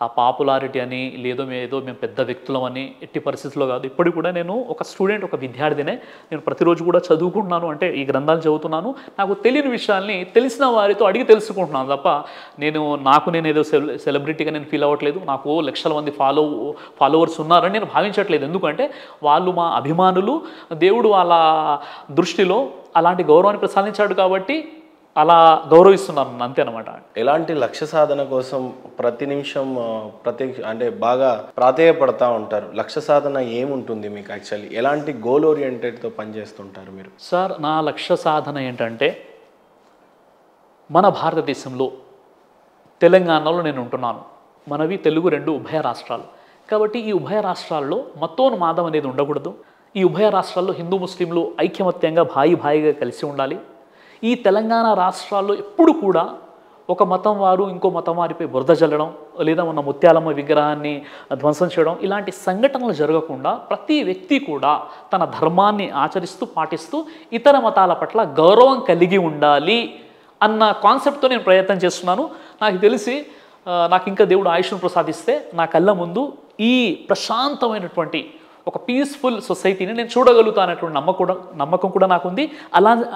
ఆ పాపులారిటీ అని ఏదో మేము పెద్ద వ్యక్తులం అని ఎట్టి పరిస్థితుల్లో కాదు. ఇప్పటికి కూడా నేను ఒక స్టూడెంట్, ఒక విద్యార్థినే. నేను ప్రతిరోజు కూడా చదువుకుంటున్నాను, అంటే ఈ గ్రంథాలు చదువుతున్నాను. నాకు తెలియని విషయాల్ని తెలిసిన వారితో అడిగి తెలుసుకుంటున్నాను తప్ప నేను ఏదో సెలబ్రిటీగా నేను ఫీల్ అవ్వట్లేదు. నాకు లక్షల మంది ఫాలోవర్స్ ఉన్నారని నేను భావించట్లేదు. ఎందుకంటే వాళ్ళు మా అభిమానులు. దేవుడు వాళ్ళ దృష్టిలో అలాంటి గౌరవాన్ని ప్రసాదించాడు కాబట్టి అలా గౌరవిస్తున్నాను, అంతేనమాట. ఎలాంటి లక్ష్య సాధన కోసం ప్రతి నిమిషం అంటే బాగా ప్రాధేయపడతా ఉంటారు? లక్ష్య సాధన ఏముంటుంది మీకు? యాక్చువల్లీ ఎలాంటి గోల్ ఓరియంటెడ్తో పనిచేస్తుంటారు మీరు? సార్, నా లక్ష్య సాధన ఏంటంటే మన భారతదేశంలో తెలంగాణలో నేను ఉంటున్నాను. మనవి తెలుగు 2 ఉభయ రాష్ట్రాలు. కాబట్టి ఈ ఉభయ రాష్ట్రాల్లో మతోన్మాదం అనేది ఉండకూడదు. ఈ ఉభయ రాష్ట్రాల్లో హిందూ ముస్లింలు ఐక్యమత్యంగా భాయిగా కలిసి ఉండాలి. ఈ తెలంగాణ రాష్ట్రాల్లో ఎప్పుడు కూడా ఒక మతం వారు ఇంకో మతం వారిపై బురద జల్లడం లేదా మన ముత్యాలమ్మ విగ్రహాన్ని ధ్వంసం చేయడం ఇలాంటి సంఘటనలు జరగకుండా ప్రతి వ్యక్తి కూడా తన ధర్మాన్ని ఆచరిస్తూ పాటిస్తూ ఇతర మతాల పట్ల గౌరవం కలిగి ఉండాలి అన్న కాన్సెప్ట్తో నేను ప్రయత్నం చేస్తున్నాను. నాకు తెలిసి నాకు ఇంకా దేవుడు ఆయుష్ను ప్రసాదిస్తే నా కళ్ళ ముందు ఈ ప్రశాంతమైనటువంటి ఒక పీస్ఫుల్ సొసైటీని నేను చూడగలుగుతానటువంటి నమ్మకం కూడా నాకుంది.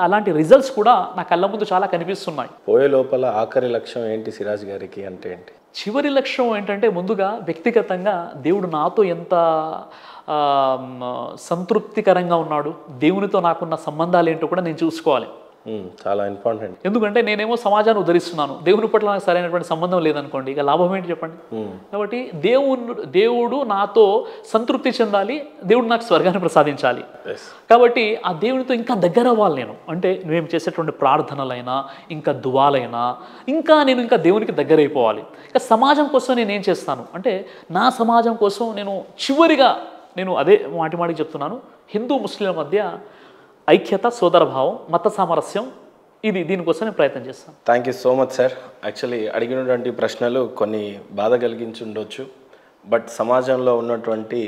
అలాంటి రిజల్ట్స్ కూడా నా కళ్ళ ముందు చాలా కనిపిస్తున్నాయి. పోయే లోపల ఆఖరి లక్ష్యం ఏంటి సిరాజ్ గారికి అంటే ఏంటి? చివరి లక్ష్యం ఏంటంటే ముందుగా వ్యక్తిగతంగా దేవుడు నాతో ఎంత సంతృప్తికరంగా ఉన్నాడు, దేవునితో నాకున్న సంబంధాలు ఏంటో కూడా నేను చూసుకోవాలి. చాలా ఇంపార్టెంట్. ఎందుకంటే నేనేమో సమాజాన్ని ఉద్ధరిస్తున్నాను, దేవుని పట్ల నాకు సరైనటువంటి సంబంధం లేదనుకోండి, ఇక లాభం ఏంటి చెప్పండి. కాబట్టి దేవుడు నాతో సంతృప్తి చెందాలి, దేవుడు నాకు స్వర్గాన్ని ప్రసాదించాలి. కాబట్టి ఆ దేవునితో ఇంకా దగ్గర అవ్వాలి నేను. అంటే మేము చేసేటువంటి ప్రార్థనలైనా ఇంకా దువాలైనా నేను ఇంకా దేవునికి దగ్గర అయిపోవాలి. ఇక సమాజం కోసం నేనేం చేస్తాను అంటే నా సమాజం కోసం నేను చివరిగా అదే మాటికి చెప్తున్నాను, హిందూ ముస్లింల మధ్య ఐక్యత, సోదరభావం, మత సామరస్యం, దీనికోసం నేను ప్రయత్నం చేస్తాను. Thank you so much sir. Actually అడిగినటువంటి ప్రశ్నలు కొన్ని బాధ కలిగించి ఉండొచ్చు, బట్ సమాజంలో ఉన్నటువంటి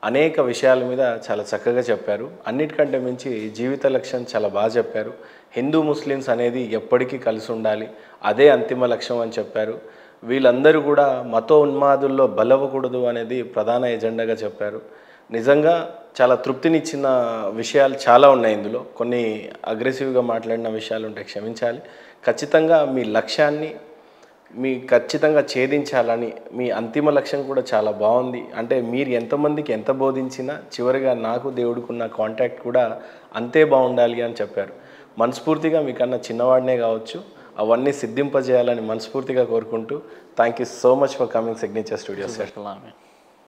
అనేక విషయాల మీద చాలా చక్కగా చెప్పారు. అన్నిటికంటే మించి జీవిత లక్ష్యం చాలా బాగా చెప్పారు. హిందూ ముస్లిమ్స్ అనేది ఎప్పటికీ కలిసి ఉండాలి, అదే అంతిమ లక్ష్యం అని చెప్పారు. వీళ్ళందరూ కూడా మత ఉన్మాదుల్లో బలవ్వకూడదు అనేది ప్రధాన ఎజెండాగా చెప్పారు. నిజంగా చాలా తృప్తినిచ్చిన విషయాలు చాలా ఉన్నాయి. ఇందులో కొన్ని అగ్రెసివ్గా మాట్లాడిన విషయాలు ఉంటే క్షమించాలి. ఖచ్చితంగా మీ లక్ష్యాన్ని ఖచ్చితంగా ఛేదించాలని మీ అంతిమ లక్ష్యం కూడా చాలా బాగుంది. అంటే మీరు ఎంతమందికి ఎంత బోధించినా చివరిగా నాకు దేవుడికున్న కాంటాక్ట్ కూడా అంతే బాగుండాలి అని చెప్పారు. మనస్ఫూర్తిగా మీకన్నా చిన్నవాడినే కావచ్చు, అవన్నీ సిద్ధింపజేయాలని మనస్ఫూర్తిగా కోరుకుంటూ thank you so much for coming signature studios sir.